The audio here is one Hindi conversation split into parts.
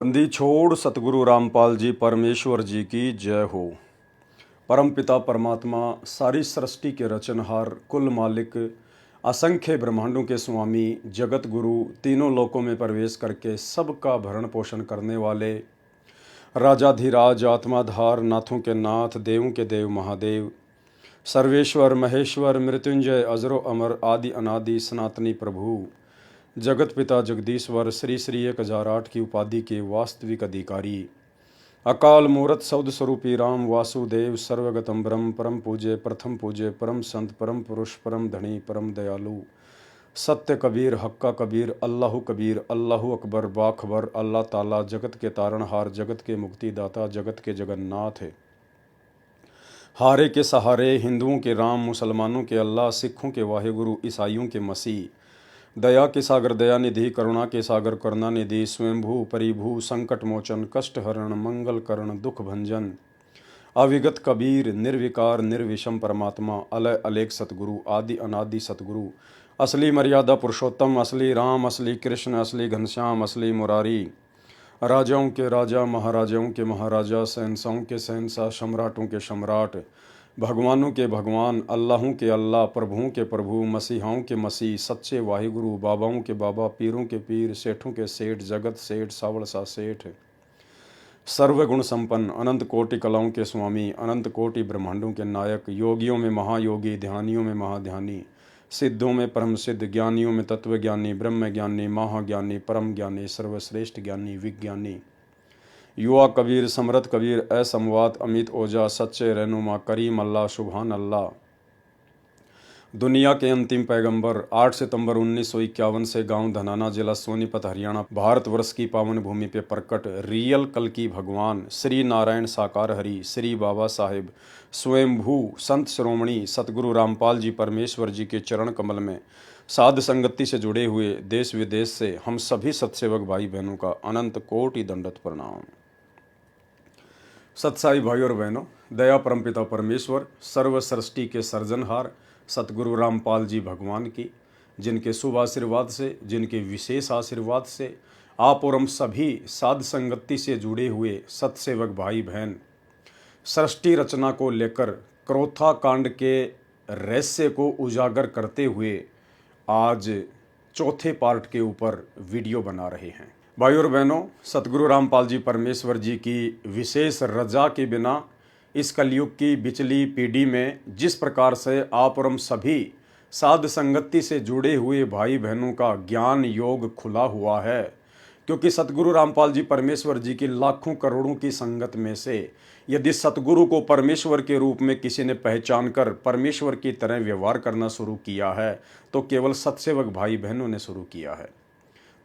बंदी छोड़ सतगुरु रामपाल जी परमेश्वर जी की जय हो। परमपिता परमात्मा सारी सृष्टि के रचनहार कुल मालिक असंख्य ब्रह्मांडों के स्वामी जगत गुरु तीनों लोकों में प्रवेश करके सबका भरण पोषण करने वाले राजाधिराज आत्माधार नाथों के नाथ देवों के देव महादेव सर्वेश्वर महेश्वर मृत्युंजय अजरो अमर आदि अनादि सनातनी प्रभु जगत पिता जगदीश्वर श्री श्री 1008 की उपाधि के वास्तविक अधिकारी अकाल मूर्त सौद स्वरूपी राम वासुदेव सर्वगतम ब्रह्म परम पूज्य परम संत परम पुरुष परम धनी परम दयालु सत्य कबीर हक्का कबीर अल्लाहु अकबर बाखबर अल्लाह ताला जगत के तारणहार जगत के मुक्तिदाता जगत के जगन्नाथ है। हारे के सहारे हिंदुओं के राम मुसलमानों के अल्लाह सिखों के वाहेगुरु ईसाइयों के मसीह दया के सागर दया निधि करुणा के सागर करुणा निधि स्वयंभू परिभू संकट मोचन कष्ट हरण मंगल करण दुख भंजन अविगत कबीर निर्विकार निर्विषम परमात्मा अलय अलेख सतगुरु आदि अनादि सतगुरु असली मर्यादा पुरुषोत्तम असली राम असली कृष्ण असली घनश्याम असली मुरारी राजाओं के राजा महाराजाओं के महाराजा शहंशाहों के शहंशाह सम्राटों के सम्राट भगवानों के भगवान अल्लाहों के अल्लाह प्रभुओं के प्रभु मसीहाओं के मसीह सच्चे वाहिगुरु बाबाओं के बाबा पीरों के पीर सेठों के सेठ जगत सेठ सावड़ सा सेठ सर्वगुण संपन्न अनंत कोटि कलाओं के स्वामी अनंत कोटि ब्रह्मांडों के नायक योगियों में महायोगी ध्यानियों में महाध्यानी सिद्धों में परम सिद्ध ज्ञानियों में तत्वज्ञानी ब्रह्म ज्ञानी महाज्ञानी परम ज्ञानी सर्वश्रेष्ठ ज्ञानी विज्ञानी युवा कबीर समरथ कबीर असमवात अमित ओझा सच्चे रहनुमा करीम अल्लाह सुभान अल्लाह दुनिया के अंतिम पैगंबर 8 सितंबर 1951 से गांव धनाना जिला सोनीपत हरियाणा भारतवर्ष की पावन भूमि पे प्रकट रियल कल की भगवान श्री नारायण साकार हरि श्री बाबा साहेब स्वयंभू संत श्रोमणी सतगुरु रामपाल जी परमेश्वर जी के चरण कमल में साध संगति से जुड़े हुए देश विदेश से हम सभी सत्सेवक भाई बहनों का अनंत कोटि दंडवत प्रणाम। सत्साई भाई और बहनों, दया परमपिता परमेश्वर सर्व सृष्टि के सर्जनहार सतगुरु रामपाल जी भगवान की जिनके शुभ आशीर्वाद से जिनके विशेष आशीर्वाद से आप और हम सभी साध संगति से जुड़े हुए सत्सेवक भाई बहन सृष्टि रचना को लेकर क्रोथा कांड के रहस्य को उजागर करते हुए आज चौथे पार्ट के ऊपर वीडियो बना रहे हैं। भाई और बहनों, सतगुरु रामपाल जी परमेश्वर जी की विशेष रजा के बिना इस कलयुग की बिचली पीढ़ी में जिस प्रकार से आप और हम सभी साध संगति से जुड़े हुए भाई बहनों का ज्ञान योग खुला हुआ है, क्योंकि सतगुरु रामपाल जी परमेश्वर जी की लाखों करोड़ों की संगत में से यदि सतगुरु को परमेश्वर के रूप में किसी ने पहचान कर परमेश्वर की तरह व्यवहार करना शुरू किया है तो केवल सत्सेवक भाई बहनों ने शुरू किया है।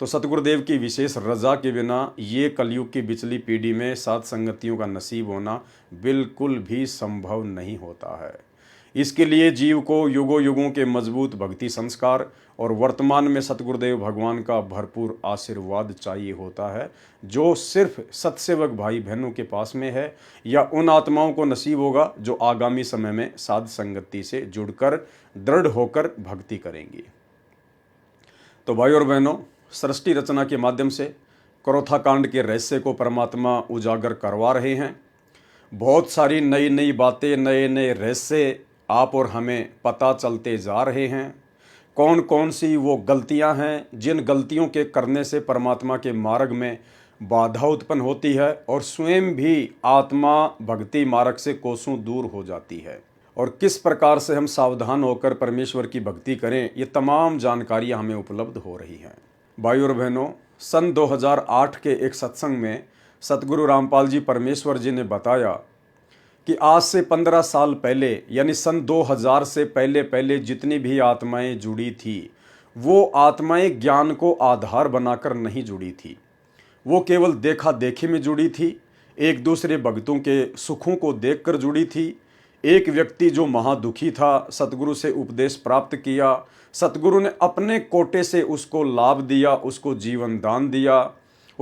तो सतगुरुदेव की विशेष रजा के बिना ये कलयुग की बिचली पीढ़ी में साध संगतियों का नसीब होना बिल्कुल भी संभव नहीं होता है। इसके लिए जीव को युगों युगों के मजबूत भक्ति संस्कार और वर्तमान में सतगुरुदेव भगवान का भरपूर आशीर्वाद चाहिए होता है, जो सिर्फ सत्सेवक भाई बहनों के पास में है या उन आत्माओं को नसीब होगा जो आगामी समय में साध संगति से जुड़कर दृढ़ होकर भक्ति करेंगी। तो भाई और बहनों, सृष्टि रचना के माध्यम से क्रोथा कांड के रहस्य को परमात्मा उजागर करवा रहे हैं। बहुत सारी नई नई बातें नए नए रहस्य आप और हमें पता चलते जा रहे हैं। कौन कौन सी वो गलतियां हैं जिन गलतियों के करने से परमात्मा के मार्ग में बाधा उत्पन्न होती है और स्वयं भी आत्मा भक्ति मार्ग से कोसों दूर हो जाती है, और किस प्रकार से हम सावधान होकर परमेश्वर की भक्ति करें, ये तमाम जानकारियां हमें उपलब्ध हो रही हैं। भाई और बहनों, सन 2008 के एक सत्संग में सतगुरु रामपाल जी परमेश्वर जी ने बताया कि आज से 15 साल पहले यानी सन 2000 से पहले पहले जितनी भी आत्माएं जुड़ी थी वो आत्माएं ज्ञान को आधार बनाकर नहीं जुड़ी थी, वो केवल देखा देखी में जुड़ी थी, एक दूसरे भक्तों के सुखों को देखकर जुड़ी थी। एक व्यक्ति जो महादुखी था सतगुरु से उपदेश प्राप्त किया, सतगुरु ने अपने कोटे से उसको लाभ दिया, उसको जीवन दान दिया,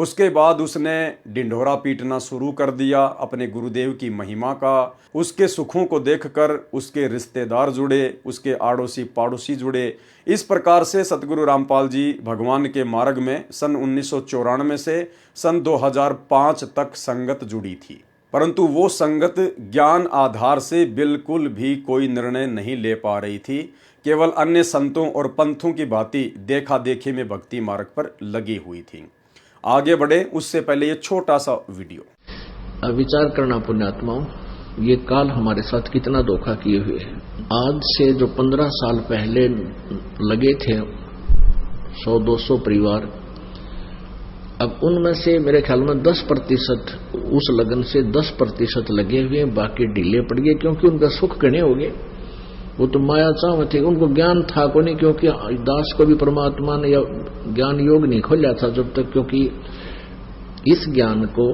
उसके बाद उसने ढिंढोरा पीटना शुरू कर दिया अपने गुरुदेव की महिमा का। उसके सुखों को देखकर उसके रिश्तेदार जुड़े, उसके आड़ोसी पड़ोसी जुड़े। इस प्रकार से सतगुरु रामपाल जी भगवान के मार्ग में सन 1994 से सन 2005 तक संगत जुड़ी थी। परंतु वो संगत ज्ञान आधार से बिल्कुल भी कोई निर्णय नहीं ले पा रही थी, केवल अन्य संतों और पंथों की भांति देखा देखी में भक्ति मार्ग पर लगी हुई थी। आगे बढ़े उससे पहले ये छोटा सा वीडियो। विचार करना पुण्यात्माओं, ये काल हमारे साथ कितना धोखा किए हुए है। आज से जो 15 साल पहले लगे थे 100-200 परिवार, अब उनमें से मेरे ख्याल में 10% उस लगन से 10% लगे हुए, बाकी ढीले पड़ गए क्योंकि उनका सुख गणे हो गए। वो तो माया चाव थे, उनको ज्ञान था को नहीं, क्योंकि दास को भी परमात्मा ने या ज्ञान योग नहीं खोला था जब तक, क्योंकि इस ज्ञान को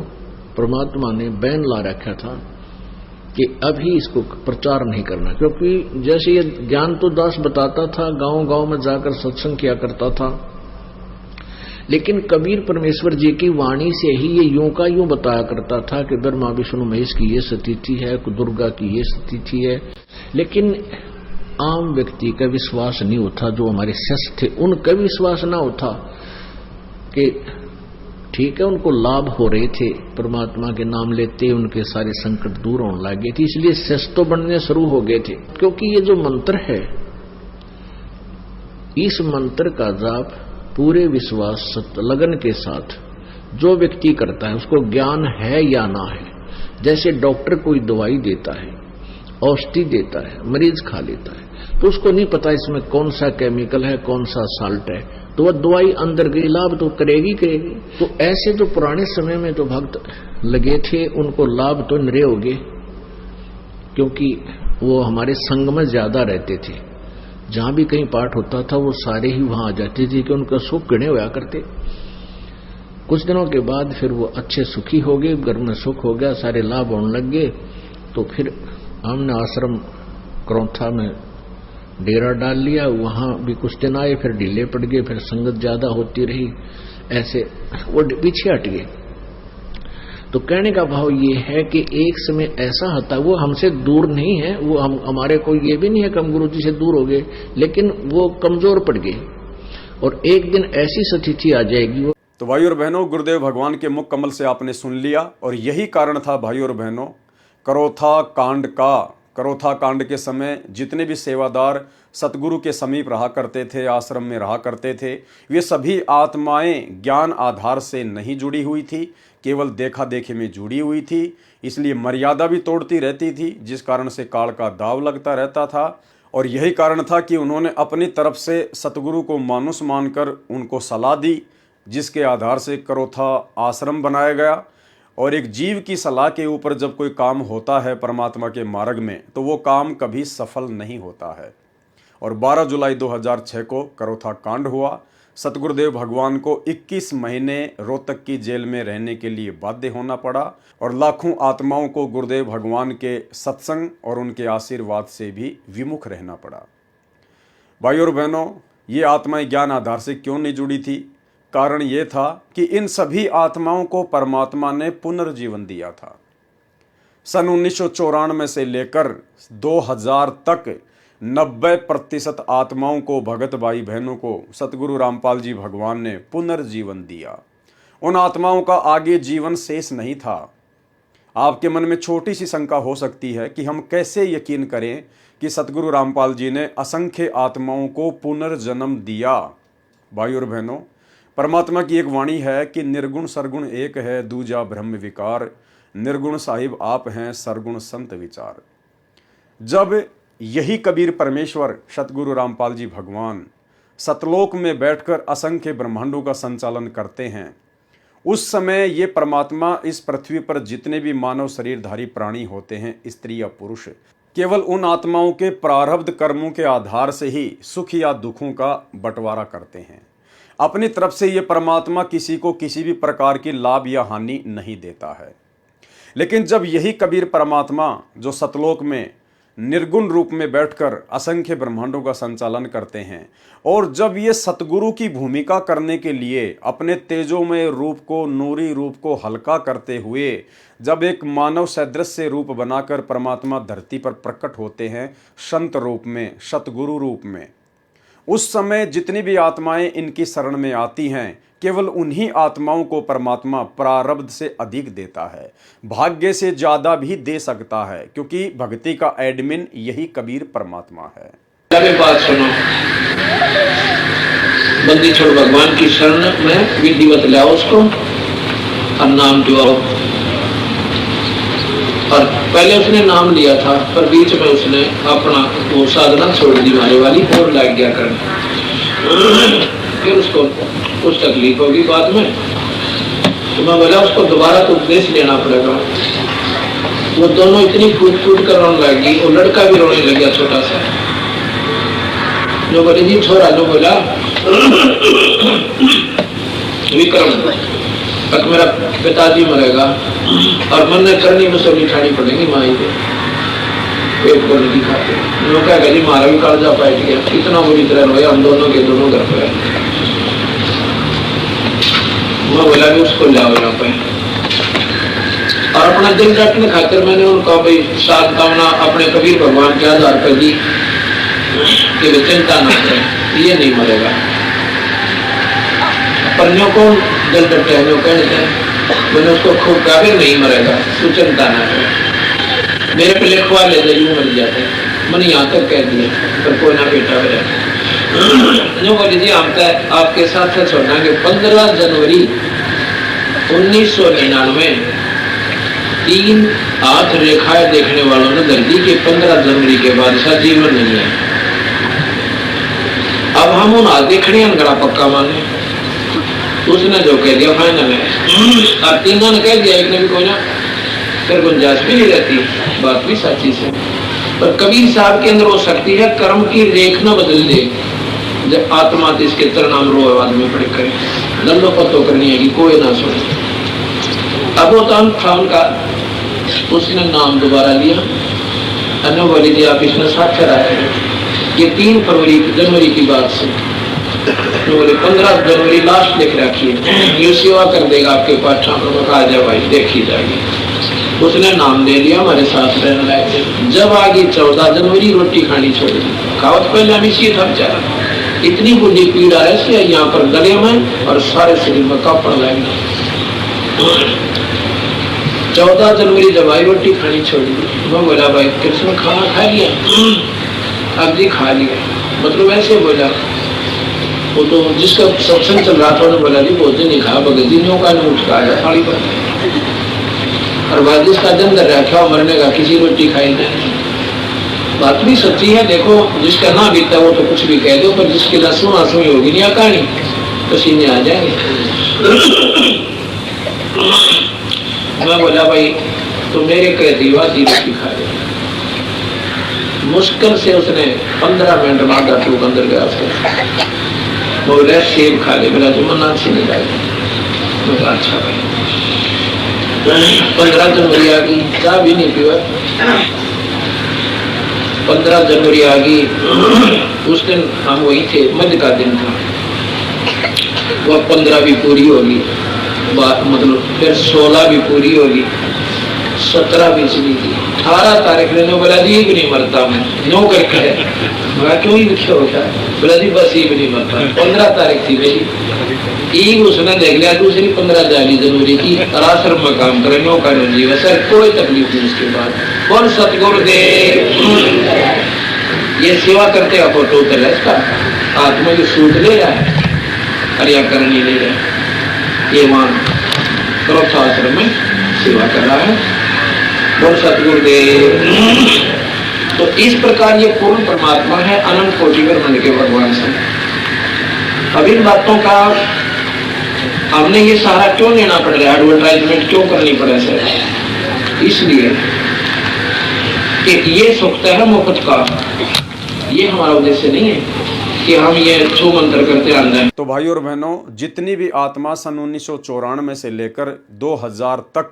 परमात्मा ने बैन ला रखा था कि अभी इसको प्रचार नहीं करना। क्योंकि जैसे ये ज्ञान तो दास बताता था, गांव गांव में जाकर सत्संग किया करता था, लेकिन कबीर परमेश्वर जी की वाणी से ही ये यूं का यूं बताया करता था कि ब्रह्मा विष्णु महेश की ये स्थिति है, दुर्गा की ये स्थिति है। लेकिन आम व्यक्ति का विश्वास नहीं होता, जो हमारे शिष्य थे उनका विश्वास ना होता कि ठीक है, उनको लाभ हो रहे थे, परमात्मा के नाम लेते उनके सारे संकट दूर होने लगे थे, इसलिए शिष्य तो बनने शुरू हो गए थे। क्योंकि ये जो मंत्र है, इस मंत्र का जाप पूरे विश्वास लगन के साथ जो व्यक्ति करता है, उसको ज्ञान है या ना है। जैसे डॉक्टर कोई दवाई देता है, औषधि देता है, मरीज खा लेता है, तो उसको नहीं पता इसमें कौन सा केमिकल है, कौन सा साल्ट है, तो वह दवाई अंदर गई, लाभ तो करेगी। तो ऐसे जो पुराने समय में जो भक्त लगे थे, उनको लाभ तो नरे हो गए, क्योंकि वो हमारे संग में ज्यादा रहते थे। जहां भी कहीं पाठ होता था वो सारे ही वहां आ जाते थे कि उनका सुख गणे हुआ करते। कुछ दिनों के बाद फिर वो अच्छे सुखी हो गए, घर में सुख हो गया, सारे लाभ होने लग गए। तो फिर हमने आश्रम करौथा में डेरा डाल लिया, वहां भी कुछ दिन आए, फिर ढीले पड़ गए, फिर संगत ज्यादा होती रही, ऐसे वो पीछे हट गए। तो कहने का भाव ये है कि एक समय ऐसा होता, वो हमसे दूर नहीं है, वो हमारे को ये भी नहीं है कि हम गुरु जी से दूर हो गए, लेकिन वो कमजोर पड़ गए और एक दिन ऐसी स्थिति आ जाएगी। तो भाई और बहनों, गुरुदेव भगवान के मुख कमल से आपने सुन लिया, और यही कारण था भाई और बहनों करौथा कांड का। करौथा कांड के समय जितने भी सेवादार सतगुरु के समीप रहा करते थे, आश्रम में रहा करते थे, वे सभी आत्माएं ज्ञान आधार से नहीं जुड़ी हुई थी, केवल देखा देखे में जुड़ी हुई थी। इसलिए मर्यादा भी तोड़ती रहती थी, जिस कारण से काल का दाव लगता रहता था। और यही कारण था कि उन्होंने अपनी तरफ से सतगुरु को मानुष मानकर उनको सलाह दी, जिसके आधार से करौथा आश्रम बनाया गया। और एक जीव की सलाह के ऊपर जब कोई काम होता है परमात्मा के मार्ग में, तो वो काम कभी सफल नहीं होता है। और 12 जुलाई 2006 को करौथा कांड हुआ। सतगुरुदेव भगवान को 21 महीने रोहतक की जेल में रहने के लिए बाध्य होना पड़ा, और लाखों आत्माओं को गुरुदेव भगवान के सत्संग और उनके आशीर्वाद से भी विमुख रहना पड़ा। भाई और बहनों, ये आत्माएं ज्ञान आधार से क्यों नहीं जुड़ी थी? कारण ये था कि इन सभी आत्माओं को परमात्मा ने पुनर्जीवन दिया था। सन 1994 से लेकर 2000 तक 90% आत्माओं को, भगत भाई बहनों को सतगुरु रामपाल जी भगवान ने पुनर्जीवन दिया। उन आत्माओं का आगे जीवन शेष नहीं था। आपके मन में छोटी सी शंका हो सकती है कि हम कैसे यकीन करें कि सतगुरु रामपाल जी ने असंख्य आत्माओं को पुनर्जन्म दिया। भाई और बहनों, परमात्मा की एक वाणी है कि निर्गुण सरगुण एक है, दूजा ब्रह्म विकार, निर्गुण साहिब आप हैं, सरगुण संत विचार। जब यही कबीर परमेश्वर सतगुरु रामपाल जी भगवान सतलोक में बैठकर असंख्य ब्रह्मांडों का संचालन करते हैं, उस समय ये परमात्मा इस पृथ्वी पर जितने भी मानव शरीरधारी प्राणी होते हैं, स्त्री या पुरुष, केवल उन आत्माओं के प्रारब्ध कर्मों के आधार से ही सुख या दुखों का बंटवारा करते हैं। अपनी तरफ से ये परमात्मा किसी को किसी भी प्रकार की लाभ या हानि नहीं देता है। लेकिन जब यही कबीर परमात्मा जो सतलोक में निर्गुण रूप में बैठकर असंख्य ब्रह्मांडों का संचालन करते हैं। और जब ये सतगुरु की भूमिका करने के लिए अपने तेजोमय रूप को, नूरी रूप को हल्का करते हुए जब एक मानव सदृश रूप बनाकर परमात्मा धरती पर प्रकट होते हैं, संत रूप में, सतगुरु रूप में, उस समय जितनी भी आत्माएं इनकी शरण में आती हैं, केवल उन्हीं आत्माओं को परमात्मा प्रारब्ध से अधिक देता है, भाग्य से ज़्यादा भी दे सकता है, क्योंकि भक्ति का एडमिन यही कबीर परमात्मा है। बात सुनो, बंदी छोड़ भगवान की शरण में विधिवत लाओ उसको और नाम दिवाओ। और पहले उसने नाम लिया था, पर बीच में उसने अपना वो साधना छोड़ दी मारे वाली और लग गया करने। फिर उसको कुछ तकलीफ होगी बाद में, तो मैं बोला उसको दोबारा तो उपदेश लेना पड़ेगा। वो दोनों इतनी फूट फूट कर रोने लगी, वो लड़का भी रोने लग गया छोटा सा। जो बोले जी छोरा, जो बोला विक्रम तक मेरा पिताजी मरेगा और मन ने करनी में सब उठानी पड़ेगी माई के पेट बोलने की खाते। लोग क्या कहती मारा भी कालजा बैठ गया, इतना बुरी तरह रोया हम दोनों के दोनों घर पे। मैं बोला भी उसको लाओ यहाँ पे, और अपना दिल रखने खातिर मैंने उनको भाई सात कामना अपने कबीर भगवान के आधार पर दी कि वे चिंता न करें, ये नहीं मरेगा। पर न्यों को दिल डटे न्यों कहते हैं, मैंने उसको खूब कहा फिर नहीं मरेगा, तू चिंता ना करे, मेरे पे लिखवा ले दे, यूं मर जाते। मैंने यहाँ तक कह दिया, पर कोई ना बेटा मेरा। न्यों बोली जी हम आपके साथ छोड़ना कि 15 जनवरी 1999 3 हाथ रेखाएं देखने वालों ने धरती के 15 जनवरी के बाद ऐसा जीवन नहीं है। अब हम उन हाथ देखने अनगड़ा पक्का माने, उसने जो कह दिया फाइनल है। और तीनों ने कह दिया, एक ने भी कोई ना, फिर गुंजाइश भी नहीं रहती, बात भी सच्ची से। पर कबीर साहब के अंदर हो सकती है कर्म की रेख न बदल दे, जब आत्मा इसके तरनाम रो आदमी पड़े करे, लल्लो पत्तो करनी है कि कोई ना सुने। अब वो तो था उनका, उसने नाम दोबारा लिया, अनु बोली जी आप इसमें साक्षर आए, ये 3 जनवरी की बात से। तो बोले 15 जनवरी लास्ट लिख रखी है, ये सेवा कर देगा आपके पास, कहा जा भाई देखी जाएगी। उसने नाम दे लिया, हमारे साथ रहने लगे। जब आ गई 14 जनवरी रोटी खानी छोड़ दी, खाओ तो पहले हमें सीधा बेचारा, इतनी बुरी पीड़ा है यहाँ पर गले में और सारे शरीर में कापड़ लगे। 14 जनवरी जब आई रोटी खानी छोड़ दी, मैं बोला भाई कृष्ण खाना खा लिया? अब जी खा लिया, मतलब ऐसे बोला। वो तो जिसका सत्संग चल रहा था उन्होंने बोला जी भोजन नहीं खा, बगदिनियों का नहीं उठ आया थाली पर, और बाद जिसका जन्म रखा मरने का किसी रोटी खाई नहीं। बात भी सच्ची है, देखो जिसका ना बीता वो तो कुछ भी कह दो, पर जिसकी लसुन आंसुई होगी नहीं कहानी, पसीने आ जाएंगे। मैं बोला भाई तो मेरे कह दी बात रोटी खा ले। मुश्किल से उसने 15 मिनट में आधा टूक अंदर गया उसके, बोला सेब खा ले, बोला तुम ना अच्छी नहीं लाएगी। मैं अच्छा भाई 15 जनवरी आ गई, चाय भी नहीं पीवा। 15 जनवरी आ गई, उस दिन हम वही थे, मध्य का दिन था, वह 15 भी पूरी होगी, मतलब फिर 16 भी पूरी होगी, 17 भी चली गई, 18 तारीख ने बोला जी भी नहीं मरता मैं, नो करके क्यों ही लिखे होता है, बोला जी बस ये भी नहीं मरता। 15 तारीख थी मेरी, एक उसने देख लिया, दूसरी 15 जनवरी की आश्रम में काम करे, नो का जीव सर कोई तकलीफ नहीं। उसके बाद कौन सतगुरु दे ये सेवा करते का फोटो उतर है, इसका आत्मा की सूट ले रहा है, क्रियाकरण नहीं ले रहा है, ये मान करोक्षा आश्रम में सेवा कर रहा है, कौन सतगुरु दे। तो इस प्रकार ये पूर्ण परमात्मा है, अनंत कोटि ब्रह्मांड के भगवान से। अब इन बातों का हमने ये सारा क्यों लेना पड़ रहा है, एडवर्टाइजमेंट क्यों करनी पड़े सर? इसलिए कि ये सुखता है मुफ्त का, ये हमारा उद्देश्य नहीं है। कि हम ये छू मंत्र करते आ जाए। तो भाई और बहनों, जितनी भी आत्मा सन 1994 से लेकर 2000 तक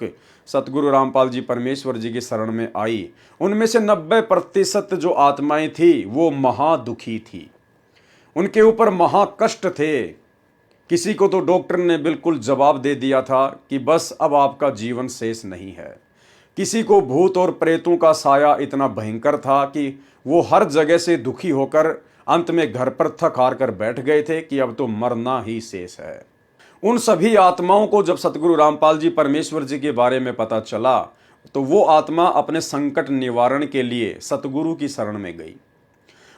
सतगुरु रामपाल जी परमेश्वर जी की शरण में आई, उनमें से 90% जो आत्माएं थी वो महादुखी थी, उनके ऊपर महाकष्ट थे। किसी को तो डॉक्टर ने बिल्कुल जवाब दे दिया था कि बस अब आपका जीवन शेष नहीं है। किसी को भूत और प्रेतों का साया इतना भयंकर था कि वो हर जगह से दुखी होकर अंत में घर पर थक हार कर बैठ गए थे कि अब तो मरना ही शेष है। उन सभी आत्माओं को जब सतगुरु रामपाल जी परमेश्वर जी के बारे में पता चला तो वो आत्मा अपने संकट निवारण के लिए सतगुरु की शरण में गई,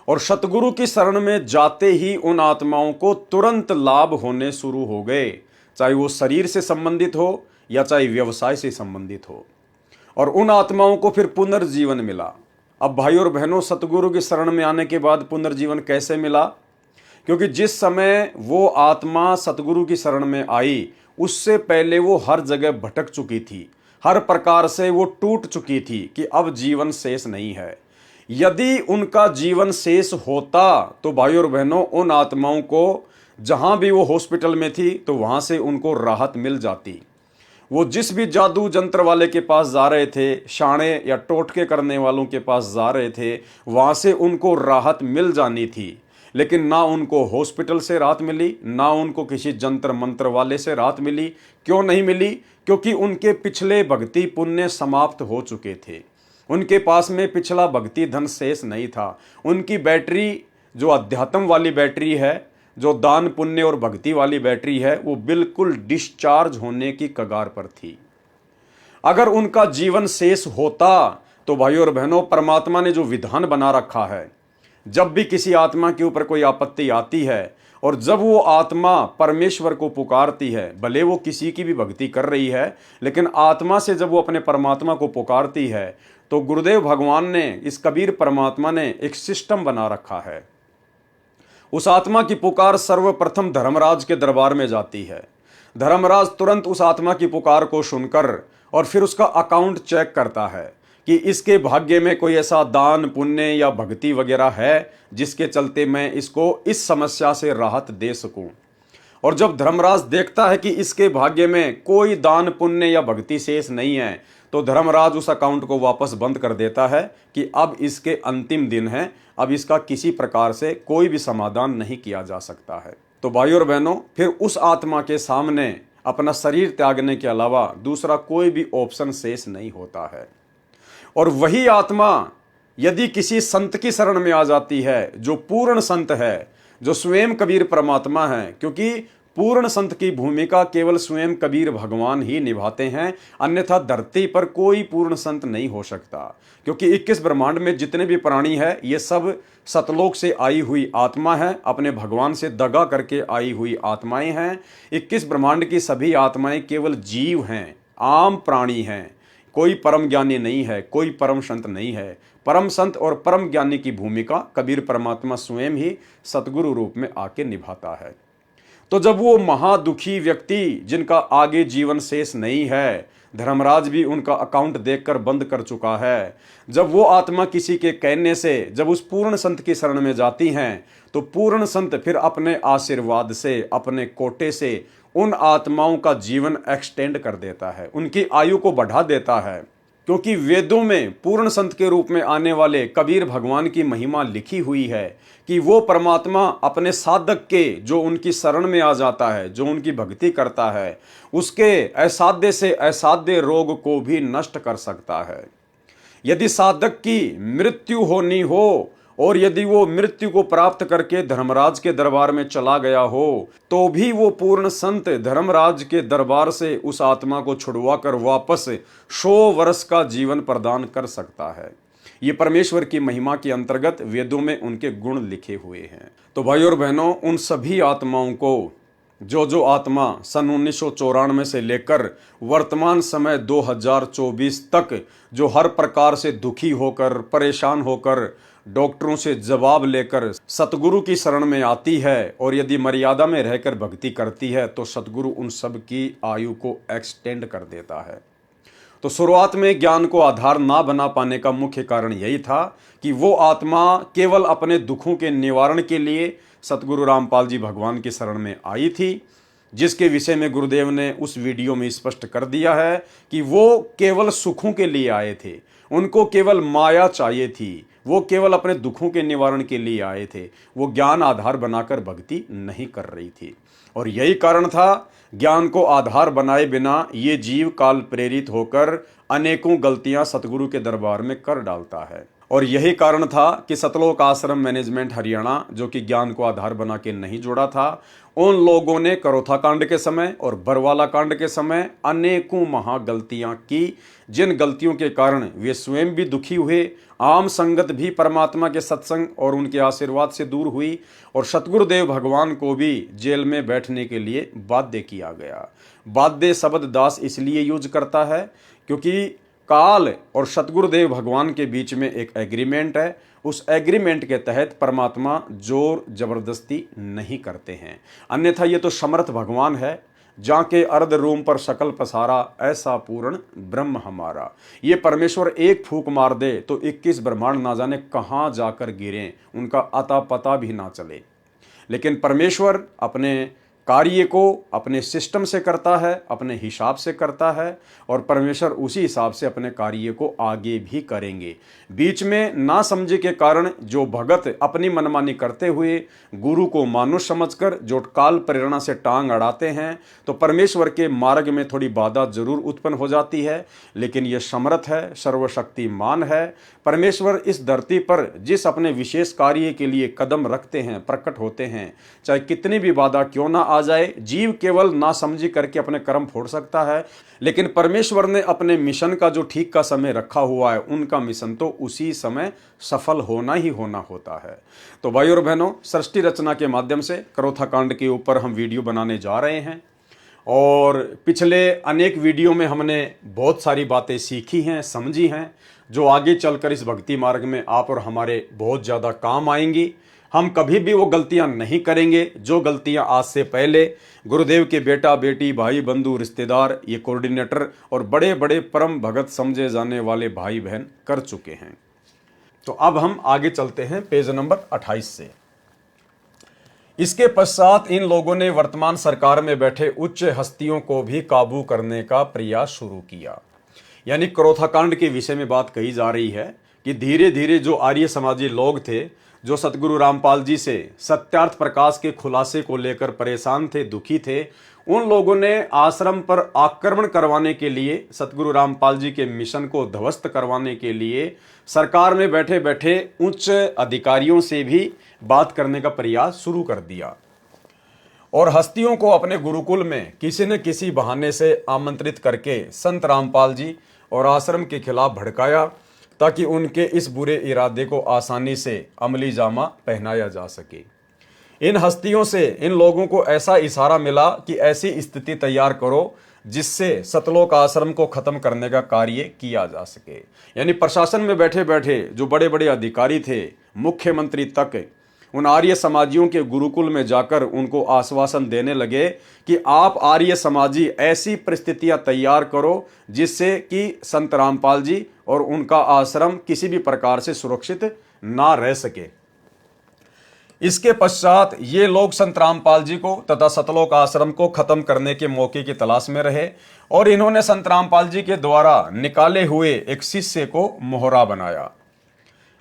और सतगुरु की शरण में जाते ही उन आत्माओं को तुरंत लाभ होने शुरू हो गए, चाहे वो शरीर से संबंधित हो या चाहे व्यवसाय से संबंधित हो, और उन आत्माओं को फिर पुनर्जीवन मिला। अब भाई और बहनों, सतगुरु की शरण में आने के बाद पुनर्जीवन कैसे मिला? क्योंकि जिस समय वो आत्मा सतगुरु की शरण में आई उससे पहले वो हर जगह भटक चुकी थी, हर प्रकार से वो टूट चुकी थी कि अब जीवन शेष नहीं है। यदि उनका जीवन शेष होता तो भाई और बहनों, उन आत्माओं को जहां भी वो हॉस्पिटल में थी तो वहां से उनको राहत मिल जाती। वो जिस भी जादू जंत्र वाले के पास जा रहे थे, शाणे या टोटके करने वालों के पास जा रहे थे, वहां से उनको राहत मिल जानी थी। लेकिन ना उनको हॉस्पिटल से राहत मिली, ना उनको किसी जंत्र मंत्र वाले से राहत मिली। क्यों नहीं मिली? क्योंकि उनके पिछले भक्ति पुण्य समाप्त हो चुके थे, उनके पास में पिछला भक्ति धन शेष नहीं था। उनकी बैटरी जो अध्यात्म वाली बैटरी है, जो दान पुण्य और भक्ति वाली बैटरी है, वो बिल्कुल डिस्चार्ज होने की कगार पर थी। अगर उनका जीवन शेष होता तो भाई और बहनों, परमात्मा ने जो विधान बना रखा है, जब भी किसी आत्मा के ऊपर कोई आपत्ति आती है और जब वो आत्मा परमेश्वर को पुकारती है, भले वो किसी की भी भक्ति कर रही है, लेकिन आत्मा से जब वो अपने परमात्मा को पुकारती है तो गुरुदेव भगवान ने, इस कबीर परमात्मा ने एक सिस्टम बना रखा है। उस आत्मा की पुकार सर्वप्रथम धर्मराज के दरबार में जाती है। धर्मराज तुरंत उस आत्मा की पुकार को सुनकर और फिर उसका अकाउंट चेक करता है कि इसके भाग्य में कोई ऐसा दान पुण्य या भक्ति वगैरह है जिसके चलते मैं इसको इस समस्या से राहत दे सकूं। और जब धर्मराज देखता है कि इसके भाग्य में कोई दान पुण्य या भक्ति शेष नहीं है तो धर्मराज उस अकाउंट को वापस बंद कर देता है कि अब इसके अंतिम दिन है, अब इसका किसी प्रकार से कोई भी समाधान नहीं किया जा सकता है। तो भाई और बहनों, फिर उस आत्मा के सामने अपना शरीर त्यागने के अलावा दूसरा कोई भी ऑप्शन शेष नहीं होता है। और वही आत्मा यदि किसी संत की शरण में आ जाती है, जो पूर्ण संत है, जो स्वयं कबीर परमात्मा है, क्योंकि पूर्ण संत की भूमिका केवल स्वयं कबीर भगवान ही निभाते हैं, अन्यथा धरती पर कोई पूर्ण संत नहीं हो सकता। क्योंकि 21 ब्रह्मांड में जितने भी प्राणी हैं, ये सब सतलोक से आई हुई आत्मा है, अपने भगवान से दगा करके आई हुई आत्माएं हैं। 21 ब्रह्मांड की सभी आत्माएं केवल जीव हैं, आम प्राणी हैं, कोई परम ज्ञानी नहीं है, कोई परम संत नहीं है। परम संत और परम ज्ञानी की भूमिका कबीर परमात्मा स्वयं ही सतगुरु रूप में आके निभाता है। तो जब वो महादुखी व्यक्ति जिनका आगे जीवन शेष नहीं है, धर्मराज भी उनका अकाउंट देखकर बंद कर चुका है, जब वो आत्मा किसी के कहने से जब उस पूर्ण संत की शरण में जाती हैं तो पूर्ण संत फिर अपने आशीर्वाद से, अपने कोटे से उन आत्माओं का जीवन एक्सटेंड कर देता है, उनकी आयु को बढ़ा देता है। क्योंकि वेदों में पूर्ण संत के रूप में आने वाले कबीर भगवान की महिमा लिखी हुई है कि वो परमात्मा अपने साधक के, जो उनकी शरण में आ जाता है, जो उनकी भक्ति करता है, उसके असाध्य से असाध्य रोग को भी नष्ट कर सकता है। यदि साधक की मृत्यु होनी हो और यदि वो मृत्यु को प्राप्त करके धर्मराज के दरबार में चला गया हो तो भी वो पूर्ण संत धर्मराज के दरबार से उस आत्मा को छुड़वा कर वापस 100 वर्ष का जीवन प्रदान कर सकता है। ये परमेश्वर की महिमा के अंतर्गत वेदों में उनके गुण लिखे हुए हैं। तो भाई और बहनों, उन सभी आत्माओं को जो आत्मा सन 1994 से लेकर वर्तमान समय 2024 तक जो हर प्रकार से दुखी होकर, परेशान होकर, डॉक्टरों से जवाब लेकर सतगुरु की शरण में आती है और यदि मर्यादा में रहकर भक्ति करती है तो सतगुरु उन सब की आयु को एक्सटेंड कर देता है। तो शुरुआत में ज्ञान को आधार ना बना पाने का मुख्य कारण यही था कि वो आत्मा केवल अपने दुखों के निवारण के लिए सतगुरु रामपाल जी भगवान की शरण में आई थी, जिसके विषय में गुरुदेव ने उस वीडियो में स्पष्ट कर दिया है कि वो केवल सुखों के लिए आए थे, उनको केवल माया चाहिए थी, वो केवल अपने दुखों के निवारण के लिए आए थे, वो ज्ञान आधार बनाकर भक्ति नहीं कर रही थी। और यही कारण था, ज्ञान को आधार बनाए बिना ये जीव काल प्रेरित होकर अनेकों गलतियां सतगुरु के दरबार में कर डालता है। और यही कारण था कि सतलोक आश्रम मैनेजमेंट हरियाणा, जो कि ज्ञान को आधार बना के नहीं जोड़ा था, उन लोगों ने करोथा कांड के समय और बरवाला कांड के समय अनेकों महागलतियां की, जिन गलतियों के कारण वे स्वयं भी दुखी हुए, आम संगत भी परमात्मा के सत्संग और उनके आशीर्वाद से दूर हुई, और सतगुरुदेव भगवान को भी जेल में बैठने के लिए बाध्य किया गया। बाध्य शब्द दास इसलिए यूज करता है क्योंकि काल और सतगुरुदेव भगवान के बीच में एक एग्रीमेंट है। उस एग्रीमेंट के तहत परमात्मा जोर जबरदस्ती नहीं करते हैं, अन्यथा ये तो समर्थ भगवान है। जाके अर्ध रूम पर शकल पसारा, ऐसा पूर्ण ब्रह्म हमारा। ये परमेश्वर एक फूंक मार दे तो 21 ब्रह्मांड ना जाने कहाँ जाकर गिरें, उनका अता पता भी ना चले। लेकिन परमेश्वर अपने कार्य को अपने सिस्टम से करता है, अपने हिसाब से करता है, और परमेश्वर उसी हिसाब से अपने कार्य को आगे भी करेंगे। बीच में ना समझे के कारण जो भगत अपनी मनमानी करते हुए गुरु को मानुष समझकर जो काल प्रेरणा से टांग अड़ाते हैं, तो परमेश्वर के मार्ग में थोड़ी बाधा जरूर उत्पन्न हो जाती है। लेकिन यह समर्थ है, सर्वशक्तिमान है। परमेश्वर इस धरती पर जिस अपने विशेष कार्य के लिए कदम रखते हैं, प्रकट होते हैं, चाहे कितनी भी बाधा क्यों ना आ जाए, जीव केवल नासमझी करके अपने कर्म फोड़ सकता है, लेकिन परमेश्वर ने अपने मिशन का जो ठीक का समय रखा हुआ है, उनका मिशन तो उसी समय सफल होना ही होना होता है। तो भाई और बहनों, सृष्टि रचना के माध्यम से करोथा कांड के ऊपर हम वीडियो बनाने जा रहे हैं, और पिछले अनेक वीडियो में हमने बहुत सारी बातें सीखी हैं, समझी हैं, जो आगे चलकर इस भक्ति मार्ग में आप और हमारे बहुत ज़्यादा काम आएंगी। हम कभी भी वो गलतियां नहीं करेंगे जो गलतियां आज से पहले गुरुदेव के बेटा बेटी, भाई बंधु, रिश्तेदार, ये कोऑर्डिनेटर और बड़े बड़े परम भगत समझे जाने वाले भाई बहन कर चुके हैं। तो अब हम आगे चलते हैं पेज नंबर 28 से। इसके पश्चात इन लोगों ने वर्तमान सरकार में बैठे उच्च हस्तियों को भी काबू करने का प्रयास शुरू किया। यानी करोथा कांड के विषय में बात कही जा रही है कि धीरे धीरे जो आर्य समाजी लोग थे, जो सतगुरु रामपाल जी से सत्यार्थ प्रकाश के खुलासे को लेकर परेशान थे, दुखी थे, उन लोगों ने आश्रम पर आक्रमण करवाने के लिए, सतगुरु रामपाल जी के मिशन को ध्वस्त करवाने के लिए सरकार में बैठे बैठे उच्च अधिकारियों से भी बात करने का प्रयास शुरू कर दिया, और हस्तियों को अपने गुरुकुल में किसी न किसी बहाने से आमंत्रित करके संत रामपाल जी और आश्रम के खिलाफ भड़काया, ताकि उनके इस बुरे इरादे को आसानी से अमली जामा पहनाया जा सके। इन हस्तियों से इन लोगों को ऐसा इशारा मिला कि ऐसी स्थिति तैयार करो जिससे सतलोक आश्रम को खत्म करने का कार्य किया जा सके। यानी प्रशासन में बैठे बैठे जो बड़े बड़े अधिकारी थे, मुख्यमंत्री तक, उन आर्य समाजियों के गुरुकुल में जाकर उनको आश्वासन देने लगे कि आप आर्य समाजी ऐसी परिस्थितियां तैयार करो जिससे कि संत रामपाल जी और उनका आश्रम किसी भी प्रकार से सुरक्षित ना रह सके। इसके पश्चात ये लोग संत रामपाल जी को तथा सतलोक आश्रम को खत्म करने के मौके की तलाश में रहे, और इन्होंने संत रामपाल जी के द्वारा निकाले हुए एक शिष्य को मोहरा बनाया।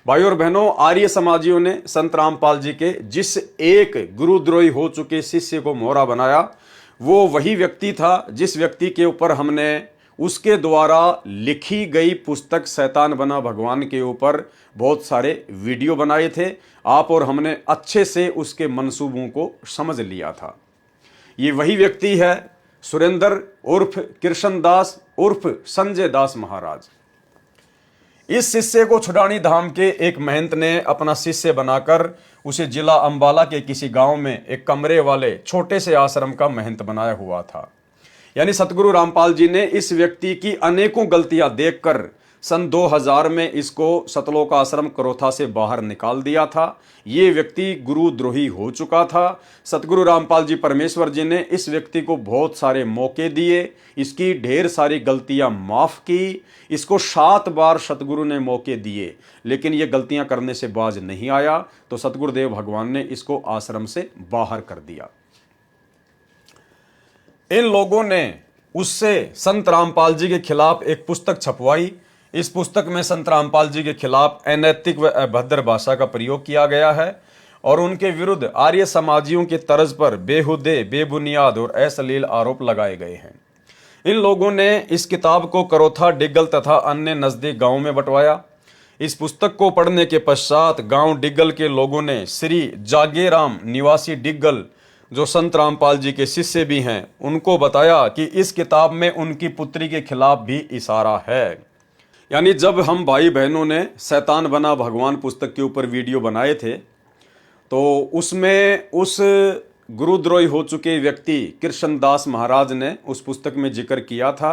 भाई और बहनों, आर्य समाजियों ने संत रामपाल जी के जिस एक गुरुद्रोही हो चुके शिष्य को मोहरा बनाया, वो वही व्यक्ति था जिस व्यक्ति के ऊपर हमने उसके द्वारा लिखी गई पुस्तक शैतान बना भगवान के ऊपर बहुत सारे वीडियो बनाए थे। आप और हमने अच्छे से उसके मंसूबों को समझ लिया था। ये वही व्यक्ति है सुरेंद्र उर्फ कृष्ण दास उर्फ संजय दास महाराज। इस शिष्य को छुडानी धाम के एक महंत ने अपना शिष्य बनाकर उसे जिला अंबाला के किसी गांव में एक कमरे वाले छोटे से आश्रम का महंत बनाया हुआ था। यानी सतगुरु रामपाल जी ने इस व्यक्ति की अनेकों गलतियां देखकर सन 2000 में इसको सतलोक आश्रम करोथा से बाहर निकाल दिया था। ये व्यक्ति गुरुद्रोही हो चुका था। सतगुरु रामपाल जी परमेश्वर जी ने इस व्यक्ति को बहुत सारे मौके दिए, इसकी ढेर सारी गलतियां माफ की, इसको 7 बार सतगुरु ने मौके दिए, लेकिन ये गलतियां करने से बाज नहीं आया, तो सतगुरुदेव भगवान ने इसको आश्रम से बाहर कर दिया। इन लोगों ने उससे संत रामपाल जी के खिलाफ एक पुस्तक छपवाई। इस पुस्तक में संत रामपाल जी के खिलाफ अनैतिक व अभद्र भाषा का प्रयोग किया गया है और उनके विरुद्ध आर्य समाजियों की तर्ज पर बेहुदे, बेबुनियाद और अश्लील आरोप लगाए गए हैं। इन लोगों ने इस किताब को करोथा, डिग्गल तथा अन्य नजदीक गांवों में बंटवाया। इस पुस्तक को पढ़ने के पश्चात गांव डिग्गल के लोगों ने श्री जागेराम निवासी डिग्गल, जो संत रामपाल जी के शिष्य भी हैं, उनको बताया कि इस किताब में उनकी पुत्री के खिलाफ भी इशारा है। यानी जब हम भाई बहनों ने शैतान बना भगवान पुस्तक के ऊपर वीडियो बनाए थे, तो उसमें उस गुरुद्रोही हो चुके व्यक्ति कृष्णदास महाराज ने उस पुस्तक में जिक्र किया था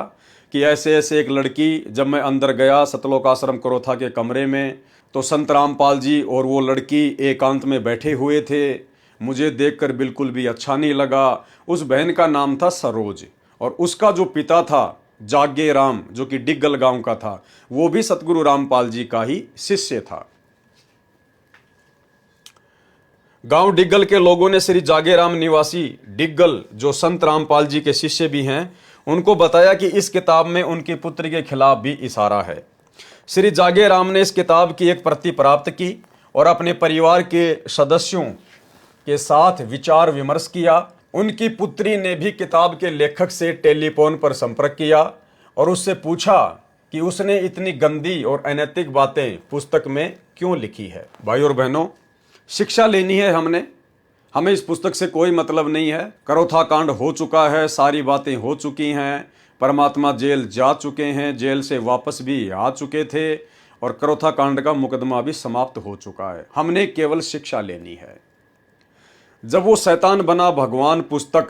कि ऐसे ऐसे एक लड़की, जब मैं अंदर गया सतलोक आश्रम करोथा के कमरे में, तो संत रामपाल जी और वो लड़की एकांत में बैठे हुए थे। मुझे देखकर बिल्कुल भी अच्छा नहीं लगा। उस बहन का नाम था सरोज और उसका जो पिता था जागे राम, जो कि डिग्गल गांव का था, वो भी सतगुरु रामपाल जी का ही शिष्य था। गांव डिग्गल के लोगों ने श्री जागेराम निवासी डिग्गल, जो संत रामपाल जी के शिष्य भी हैं, उनको बताया कि इस किताब में उनकी पुत्री के खिलाफ भी इशारा है। श्री जागेराम ने इस किताब की एक प्रति प्राप्त की और अपने परिवार के सदस्यों के साथ विचार विमर्श किया। उनकी पुत्री ने भी किताब के लेखक से टेलीफोन पर संपर्क किया और उससे पूछा कि उसने इतनी गंदी और अनैतिक बातें पुस्तक में क्यों लिखी है। भाई और बहनों, शिक्षा लेनी है हमें इस पुस्तक से कोई मतलब नहीं है। करोथा कांड हो चुका है, सारी बातें हो चुकी हैं, परमात्मा जेल जा चुके हैं, जेल से वापस भी आ चुके थे और करोथा कांड का मुकदमा भी समाप्त हो चुका है। हमने केवल शिक्षा लेनी है। जब वो शैतान बना भगवान पुस्तक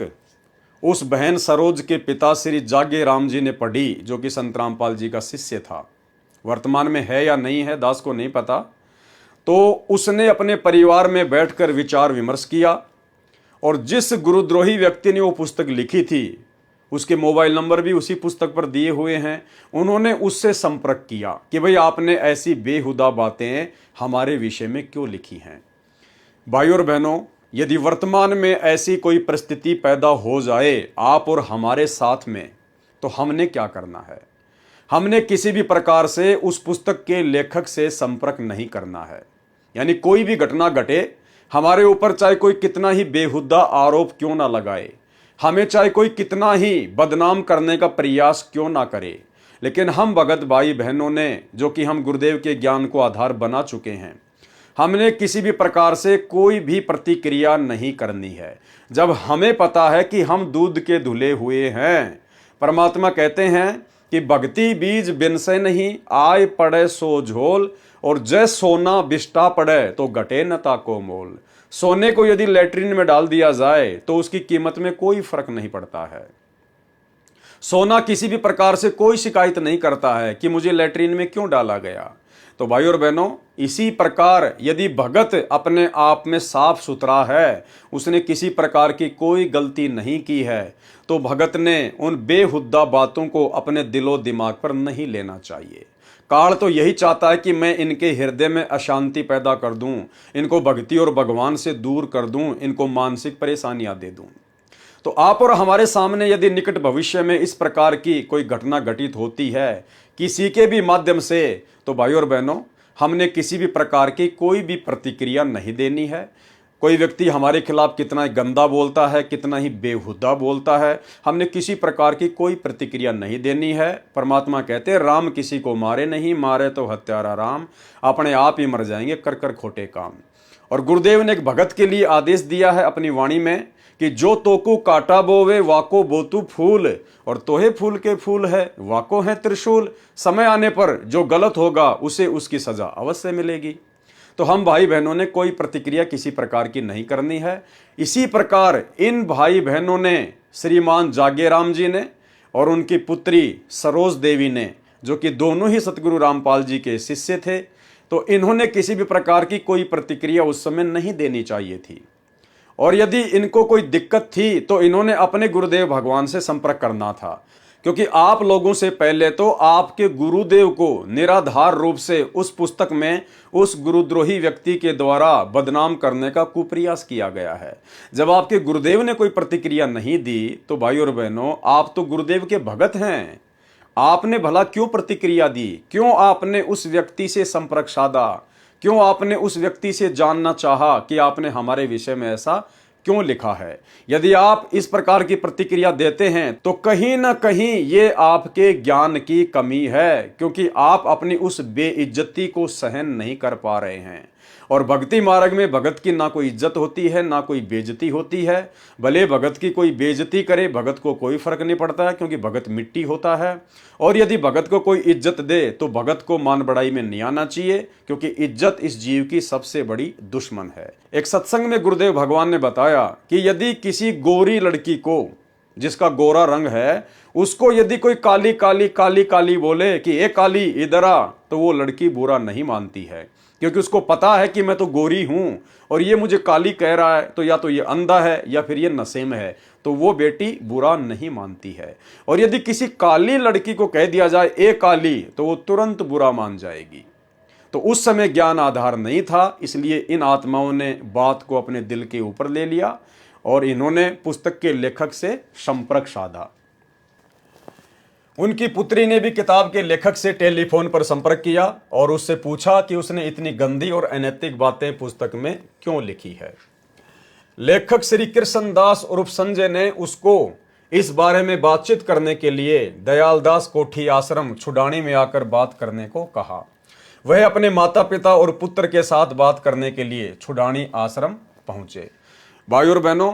उस बहन सरोज के पिता श्री जागे राम जी ने पढ़ी, जो कि संत रामपाल जी का शिष्य था, वर्तमान में है या नहीं है दास को नहीं पता, तो उसने अपने परिवार में बैठकर विचार विमर्श किया और जिस गुरुद्रोही व्यक्ति ने वो पुस्तक लिखी थी उसके मोबाइल नंबर भी उसी पुस्तक पर दिए हुए हैं। उन्होंने उससे संपर्क किया कि भाई आपने ऐसी बेहुदा बातें हमारे विषय में क्यों लिखी हैं। भाई और बहनों, यदि वर्तमान में ऐसी कोई परिस्थिति पैदा हो जाए आप और हमारे साथ में, तो हमने क्या करना है? हमने किसी भी प्रकार से उस पुस्तक के लेखक से संपर्क नहीं करना है। यानी कोई भी घटना घटे हमारे ऊपर, चाहे कोई कितना ही बेहुदा आरोप क्यों ना लगाए, हमें चाहे कोई कितना ही बदनाम करने का प्रयास क्यों ना करे, लेकिन हम भगत भाई बहनों ने, जो कि हम गुरुदेव के ज्ञान को आधार बना चुके हैं, हमने किसी भी प्रकार से कोई भी प्रतिक्रिया नहीं करनी है। जब हमें पता है कि हम दूध के धुले हुए हैं, परमात्मा कहते हैं कि भक्ति बीज बिन से नहीं, आय पड़े सो झोल, और जय सोना बिष्टा पड़े तो घटे न ताको मोल। सोने को यदि लैट्रिन में डाल दिया जाए तो उसकी कीमत में कोई फर्क नहीं पड़ता है। सोना किसी भी प्रकार से कोई शिकायत नहीं करता है कि मुझे लैट्रिन में क्यों डाला गया। तो भाई और बहनों, इसी प्रकार यदि भगत अपने आप में साफ सुथरा है, उसने किसी प्रकार की कोई गलती नहीं की है, तो भगत ने उन बेहुद्दा बातों को अपने दिलो दिमाग पर नहीं लेना चाहिए। काल तो यही चाहता है कि मैं इनके हृदय में अशांति पैदा कर दूं, इनको भक्ति और भगवान से दूर कर दूं, इनको मानसिक परेशानियां दे दूं। तो आप और हमारे सामने यदि निकट भविष्य में इस प्रकार की कोई घटना घटित होती है किसी के भी माध्यम से, तो भाई और बहनों, हमने किसी भी प्रकार की कोई भी प्रतिक्रिया नहीं देनी है। कोई व्यक्ति हमारे खिलाफ कितना ही गंदा बोलता है, कितना ही बेहुदा बोलता है, हमने किसी प्रकार की कोई प्रतिक्रिया नहीं देनी है। परमात्मा कहते हैं राम किसी को मारे नहीं, मारे तो हत्यारा राम, अपने आप ही मर जाएंगे कर कर खोटे काम। और गुरुदेव ने एक भगत के लिए आदेश दिया है अपनी वाणी में कि जो तोकू काटा बोवे वाको बोतू फूल, और तोहे फूल के फूल है वाको है त्रिशूल। समय आने पर जो गलत होगा उसे उसकी सजा अवश्य मिलेगी। तो हम भाई बहनों ने कोई प्रतिक्रिया किसी प्रकार की नहीं करनी है। इसी प्रकार इन भाई बहनों ने, श्रीमान जागेराम जी ने और उनकी पुत्री सरोज देवी ने, जो कि दोनों ही सतगुरु रामपाल जी के शिष्य थे, तो इन्होंने किसी भी प्रकार की कोई प्रतिक्रिया उस समय नहीं देनी चाहिए थी। और यदि इनको कोई दिक्कत थी तो इन्होंने अपने गुरुदेव भगवान से संपर्क करना था, क्योंकि आप लोगों से पहले तो आपके गुरुदेव को निराधार रूप से उस पुस्तक में उस गुरुद्रोही व्यक्ति के द्वारा बदनाम करने का कुप्रयास किया गया है। जब आपके गुरुदेव ने कोई प्रतिक्रिया नहीं दी तो भाई और बहनों, आप तो गुरुदेव के भगत हैं, आपने भला क्यों प्रतिक्रिया दी? क्यों आपने उस व्यक्ति से संपर्क साधा? क्यों आपने उस व्यक्ति से जानना चाहा कि आपने हमारे विषय में ऐसा क्यों लिखा है? यदि आप इस प्रकार की प्रतिक्रिया देते हैं तो कहीं ना कहीं ये आपके ज्ञान की कमी है, क्योंकि आप अपनी उस बेइज्जती को सहन नहीं कर पा रहे हैं। और भक्ति मार्ग में भगत की ना कोई इज्जत होती है, ना कोई बेइज्जती होती है। भले भगत की कोई बेइज्जती करे, भगत को कोई फर्क नहीं पड़ता है, क्योंकि भगत मिट्टी होता है। और यदि भगत को कोई इज्जत दे तो भगत को मान बढ़ाई में नहीं आना चाहिए, क्योंकि इज्जत इस जीव की सबसे बड़ी दुश्मन है। एक सत्संग में गुरुदेव भगवान ने बताया कि यदि किसी गोरी लड़की को, जिसका गोरा रंग है, उसको यदि कोई काली काली काली काली बोले कि ए काली इधर आ, तो वो लड़की बुरा नहीं मानती है, क्योंकि उसको पता है कि मैं तो गोरी हूं और ये मुझे काली कह रहा है, तो ये अंधा है या फिर ये नशे में है, तो वो बेटी बुरा नहीं मानती है। और यदि किसी काली लड़की को कह दिया जाए ए काली, तो वो तुरंत बुरा मान जाएगी। तो उस समय ज्ञान आधार नहीं था, इसलिए इन आत्माओं ने बात को अपने दिल के ऊपर ले लिया और इन्होंने पुस्तक के लेखक से संपर्क साधा। उनकी पुत्री ने भी किताब के लेखक से टेलीफोन पर संपर्क किया और उससे पूछा कि उसने इतनी गंदी और अनैतिक बातें पुस्तक में क्यों लिखी है। लेखक श्री कृष्णदास उर्फ संजय ने उसको इस बारे में बातचीत करने के लिए दयालदास कोठी आश्रम छुडानी में आकर बात करने को कहा। वह अपने माता पिता और पुत्र के साथ बात करने के लिए छुडानी आश्रम पहुंचे। भाई और बहनों,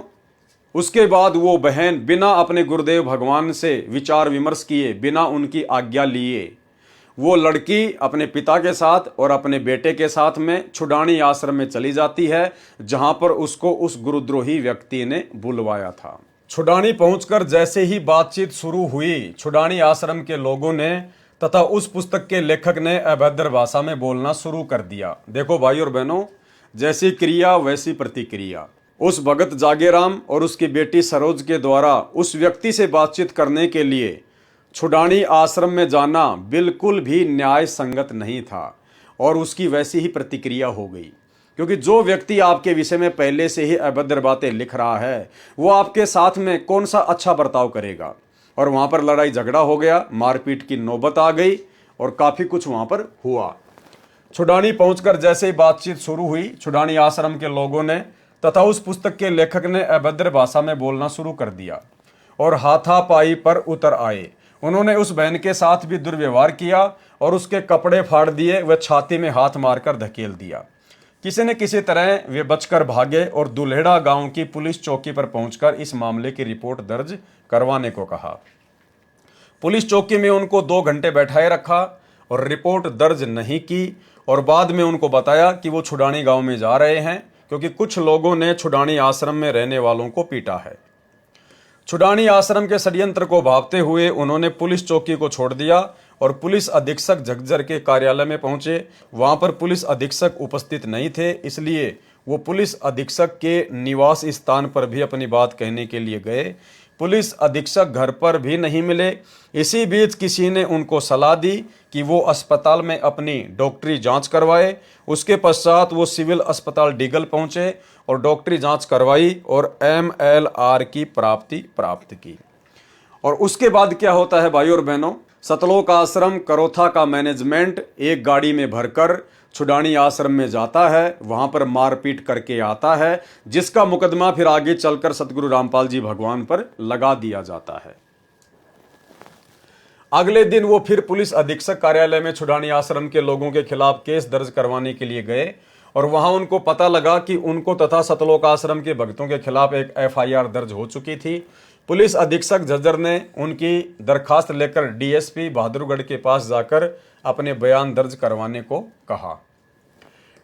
उसके बाद वो बहन बिना अपने गुरुदेव भगवान से विचार विमर्श किए, बिना उनकी आज्ञा लिए, वो लड़की अपने पिता के साथ और अपने बेटे के साथ में छुडानी आश्रम में चली जाती है, जहां पर उसको उस गुरुद्रोही व्यक्ति ने बुलवाया था। छुडानी पहुंचकर जैसे ही बातचीत शुरू हुई, छुडानी आश्रम के लोगों ने तथा उस पुस्तक के लेखक ने अभद्र भाषा में बोलना शुरू कर दिया। देखो भाई और बहनों, जैसी क्रिया वैसी प्रतिक्रिया। उस भगत जागेराम और उसकी बेटी सरोज के द्वारा उस व्यक्ति से बातचीत करने के लिए छुडानी आश्रम में जाना बिल्कुल भी न्याय संगत नहीं था और उसकी वैसी ही प्रतिक्रिया हो गई, क्योंकि जो व्यक्ति आपके विषय में पहले से ही अभद्र बातें लिख रहा है वो आपके साथ में कौन सा अच्छा बर्ताव करेगा। और वहां पर लड़ाई झगड़ा हो गया, मारपीट की नौबत आ गई और काफी कुछ वहां पर हुआ। छुडानी पहुंचकर जैसे ही बातचीत शुरू हुई, छुडानी आश्रम के लोगों ने तथा उस पुस्तक के लेखक ने अभद्र भाषा में बोलना शुरू कर दिया और हाथापाई पर उतर आए। उन्होंने उस बहन के साथ भी दुर्व्यवहार किया और उसके कपड़े फाड़ दिए, वह छाती में हाथ मारकर धकेल दिया। किसी न किसी तरह वे बचकर भागे और दुल्हेड़ा गांव की पुलिस चौकी पर पहुंचकर इस मामले की रिपोर्ट दर्ज करवाने को कहा। पुलिस चौकी में उनको 2 घंटे बैठाए रखा और रिपोर्ट दर्ज नहीं की और बाद में उनको बताया कि वो छुडानी गांव में जा रहे हैं, क्योंकि कुछ लोगों ने छुडानी आश्रम में रहने वालों को पीटा है। छुडानी आश्रम के षड्यंत्र को भांपते हुए उन्होंने पुलिस चौकी को छोड़ दिया और पुलिस अधीक्षक झज्जर के कार्यालय में पहुंचे। वहां पर पुलिस अधीक्षक उपस्थित नहीं थे, इसलिए वो पुलिस अधीक्षक के निवास स्थान पर भी अपनी बात कहने के लिए गए। पुलिस अधीक्षक घर पर भी नहीं मिले। इसी बीच किसी ने उनको सलाह दी कि वो अस्पताल में अपनी डॉक्टरी जांच करवाए। उसके पश्चात वो सिविल अस्पताल डीगल पहुंचे और डॉक्टरी जांच करवाई और MLR की प्राप्त की। और उसके बाद क्या होता है भाई और बहनों, सतलोक आश्रम करोथा का मैनेजमेंट एक गाड़ी में भरकर छुडानी आश्रम में जाता है, वहां पर मारपीट करके आता है, जिसका मुकदमा फिर आगे चलकर सतगुरु रामपाल जी भगवान पर लगा दिया जाता है। अगले दिन वो फिर पुलिस अधीक्षक कार्यालय में छुडानी आश्रम के लोगों के खिलाफ केस दर्ज करवाने के लिए गए और वहां उनको पता लगा कि उनको तथा सतलोक आश्रम के भक्तों के खिलाफ एक FIR दर्ज हो चुकी थी। पुलिस अधीक्षक झज्जर ने उनकी दरखास्त लेकर DSP बहादुरगढ़ के पास जाकर अपने बयान दर्ज करवाने को कहा।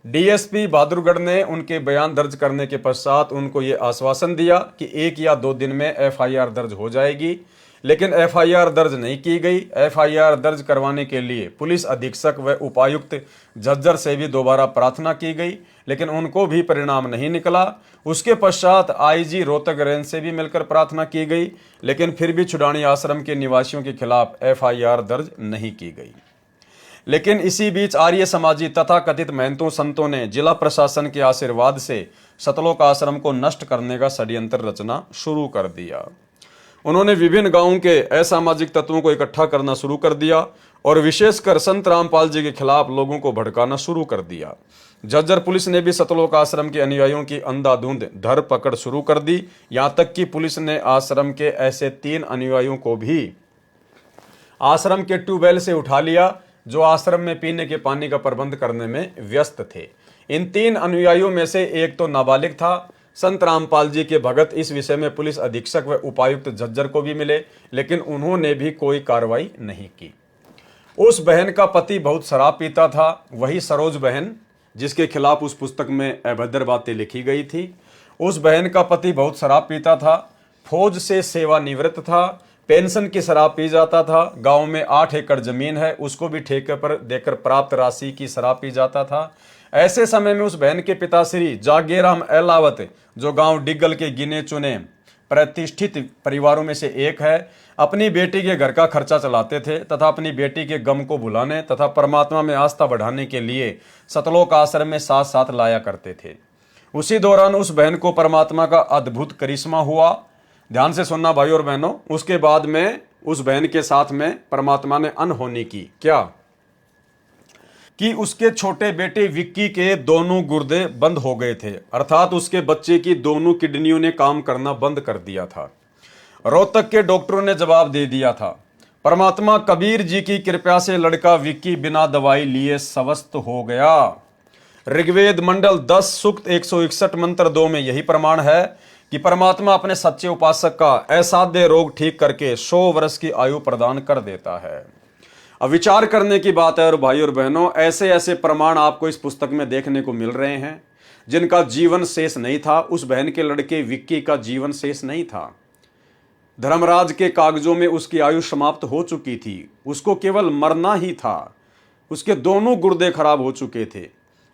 DSP बहादुरगढ़ ने उनके बयान दर्ज करने के पश्चात उनको ये आश्वासन दिया कि 1 या 2 दिन में FIR दर्ज हो जाएगी, लेकिन एफआईआर दर्ज नहीं की गई। एफआईआर दर्ज करवाने के लिए पुलिस अधीक्षक व उपायुक्त झज्जर से भी दोबारा प्रार्थना की गई, लेकिन उनको भी परिणाम नहीं निकला। उसके पश्चात आईजी रोहतक रेंज से भी मिलकर प्रार्थना की गई, लेकिन फिर भी छुडानी आश्रम के निवासियों के खिलाफ एफआईआर दर्ज नहीं की गई। लेकिन इसी बीच आर्य समाजी तथा कथित महंतों संतों ने जिला प्रशासन के आशीर्वाद से सतलोक आश्रम को नष्ट करने का षड्यंत्र रचना शुरू कर दिया। उन्होंने विभिन्न गांवों के असामाजिक तत्वों को इकट्ठा करना शुरू कर दिया और विशेषकर संत रामपाल जी के खिलाफ लोगों को भड़काना शुरू कर दिया। झज्जर पुलिस ने भी सतलोक आश्रम के अनुयायियों की अंधाधुंध धर पकड़ शुरू कर दी। यहां तक कि पुलिस ने आश्रम के ऐसे 3 अनुयायियों को भी आश्रम के ट्यूबवेल से उठा लिया जो आश्रम में पीने के पानी का प्रबंध करने में व्यस्त थे। इन 3 अनुयायियों में से एक तो नाबालिग था। संत रामपाल जी के भगत इस विषय में पुलिस अधीक्षक व उपायुक्त झज्जर को भी मिले, लेकिन उन्होंने भी कोई कार्रवाई नहीं की। उस बहन का पति बहुत शराब पीता था, वही सरोज बहन जिसके खिलाफ उस पुस्तक में अभद्र बातें लिखी गई थी। उस बहन का पति बहुत शराब पीता था, फौज से सेवानिवृत्त था, पेंशन की शराब पी जाता था। गांव में 8 एकड़ जमीन है, उसको भी ठेके पर देकर प्राप्त राशि की शराब पी जाता था। ऐसे समय में उस बहन के पिता श्री जागेराम एलावत, जो गांव डिग्गल के गिने चुने प्रतिष्ठित परिवारों में से एक है, अपनी बेटी के घर का खर्चा चलाते थे तथा अपनी बेटी के गम को भुलाने तथा परमात्मा में आस्था बढ़ाने के लिए सतलोक आश्रम में साथ साथ लाया करते थे। उसी दौरान उस बहन को परमात्मा का अद्भुत करिश्मा हुआ। ध्यान से सुनना भाई और बहनों, उसके बाद में उस बहन के साथ में परमात्मा ने अनहोनी की। क्या कि उसके छोटे बेटे विक्की के दोनों गुर्दे बंद हो गए थे, अर्थात उसके बच्चे की दोनों किडनियों ने काम करना बंद कर दिया था। रोहतक के डॉक्टरों ने जवाब दे दिया था। परमात्मा कबीर जी की कृपा से लड़का विक्की बिना दवाई लिए स्वस्थ हो गया। ऋग्वेद मंडल 10 सूक्त 161 मंत्र 2 में यही प्रमाण है कि परमात्मा अपने सच्चे उपासक का असाध्य रोग ठीक करके 100 वर्ष की आयु प्रदान कर देता है। अब विचार करने की बात है और भाई और बहनों, ऐसे ऐसे प्रमाण आपको इस पुस्तक में देखने को मिल रहे हैं जिनका जीवन शेष नहीं था। उस बहन के लड़के विक्की का जीवन शेष नहीं था। धर्मराज के कागजों में उसकी आयु समाप्त हो चुकी थी, उसको केवल मरना ही था। उसके दोनों गुर्दे खराब हो चुके थे,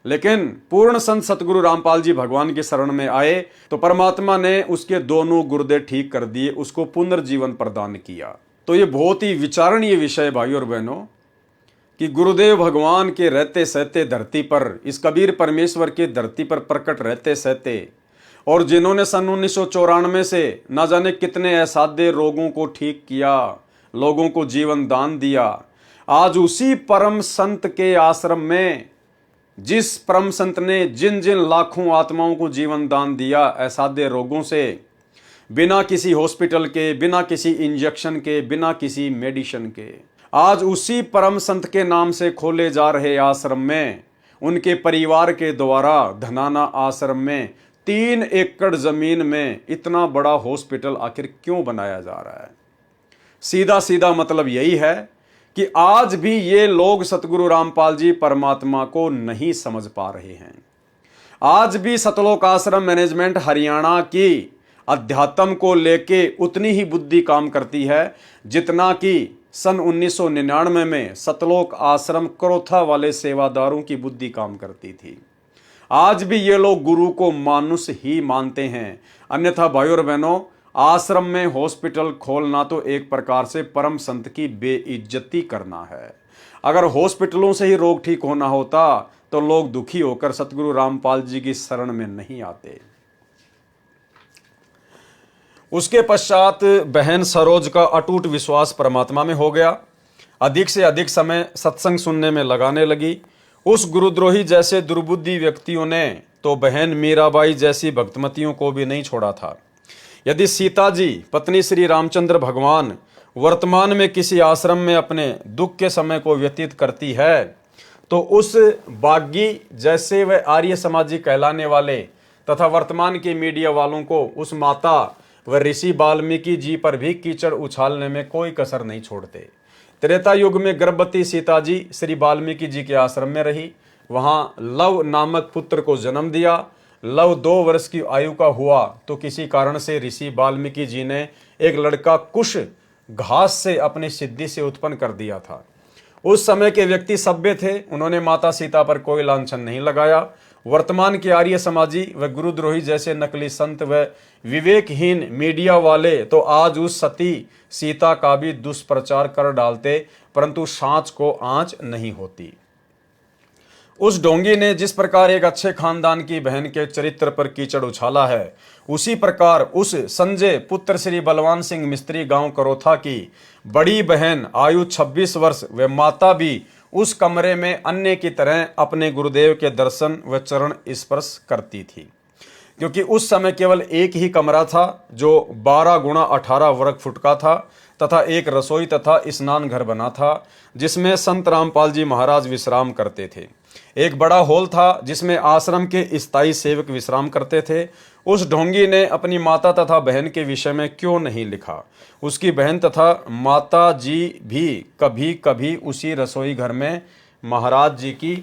लेकिन पूर्ण संत सतगुरु रामपाल जी भगवान की शरण में आए तो परमात्मा ने उसके दोनों गुर्दे ठीक कर दिए, उसको पुनर्जीवन प्रदान किया। तो ये बहुत ही विचारणीय विषय भाई और बहनों कि गुरुदेव भगवान के रहते सहते धरती पर, इस कबीर परमेश्वर के धरती पर प्रकट रहते सहते, और जिन्होंने सन 1994 से ना जाने कितने असाध्य रोगों को ठीक किया, लोगों को जीवन दान दिया, आज उसी परम संत के आश्रम में, जिस परम संत ने जिन जिन लाखों आत्माओं को जीवन दान दिया असाध्य रोगों से, बिना किसी हॉस्पिटल के, बिना किसी इंजेक्शन के, बिना किसी मेडिसिन के, आज उसी परम संत के नाम से खोले जा रहे आश्रम में उनके परिवार के द्वारा धनाना आश्रम में 3 एकड़ जमीन में इतना बड़ा हॉस्पिटल आखिर क्यों बनाया जा रहा है? सीधा सीधा मतलब यही है कि आज भी ये लोग सतगुरु रामपाल जी परमात्मा को नहीं समझ पा रहे हैं। आज भी सतलोक आश्रम मैनेजमेंट हरियाणा की अध्यात्म को लेके उतनी ही बुद्धि काम करती है जितना कि सन 1999 में सतलोक आश्रम करोथा वाले सेवादारों की बुद्धि काम करती थी। आज भी ये लोग गुरु को मानुष ही मानते हैं। अन्यथा भाई और बहनों, आश्रम में हॉस्पिटल खोलना तो एक प्रकार से परम संत की बेइज्जती करना है। अगर हॉस्पिटलों से ही रोग ठीक होना होता तो लोग दुखी होकर सतगुरु रामपाल जी की शरण में नहीं आते। उसके पश्चात बहन सरोज का अटूट विश्वास परमात्मा में हो गया। अधिक से अधिक समय सत्संग सुनने में लगाने लगी। उस गुरुद्रोही जैसे दुर्बुद्धि व्यक्तियों ने तो बहन मीराबाई जैसी भक्तमतियों को भी नहीं छोड़ा था। यदि सीता जी पत्नी श्री रामचंद्र भगवान वर्तमान में किसी आश्रम में अपने दुख के समय को व्यतीत करती है तो उस बागी जैसे वह आर्य समाजी कहलाने वाले तथा वर्तमान के मीडिया वालों को उस माता व ऋषि वाल्मीकि जी पर भी कीचड़ उछालने में कोई कसर नहीं छोड़ते। त्रेता युग में गर्भवती सीता जी श्री वाल्मीकि जी के आश्रम में रही, वहां लव नामक पुत्र को जन्म दिया। लव 2 वर्ष की आयु का हुआ तो किसी कारण से ऋषि वाल्मीकि जी ने एक लड़का कुश घास से अपनी सिद्धि से उत्पन्न कर दिया था। उस समय के व्यक्ति सभ्य थे, उन्होंने माता सीता पर कोई लांछन नहीं लगाया। वर्तमान के आर्य समाजी व गुरुद्रोही जैसे नकली संत व विवेकहीन मीडिया वाले तो आज उस सती सीता का भी दुष्प्रचार कर डालते, परंतु सांच को आंच नहीं होती। उस ढोंगी ने जिस प्रकार एक अच्छे खानदान की बहन के चरित्र पर कीचड़ उछाला है, उसी प्रकार उस संजय पुत्र श्री बलवान सिंह मिस्त्री गांव करोथा की बड़ी बहन आयु 26 वर्ष व माता भी उस कमरे में अन्य की तरह अपने गुरुदेव के दर्शन व चरण स्पर्श करती थी, क्योंकि उस समय केवल एक ही कमरा था जो 12 गुणा 18 वर्ग फुट का था तथा एक रसोई तथा स्नान घर बना था जिसमें संत रामपाल जी महाराज विश्राम करते थे। एक बड़ा हॉल था जिसमें आश्रम के स्थायी सेवक विश्राम करते थे। उस ढोंगी ने अपनी माता तथा बहन के विषय में क्यों नहीं लिखा? उसकी बहन तथा माता जी भी कभी कभी उसी रसोई घर में महाराज जी की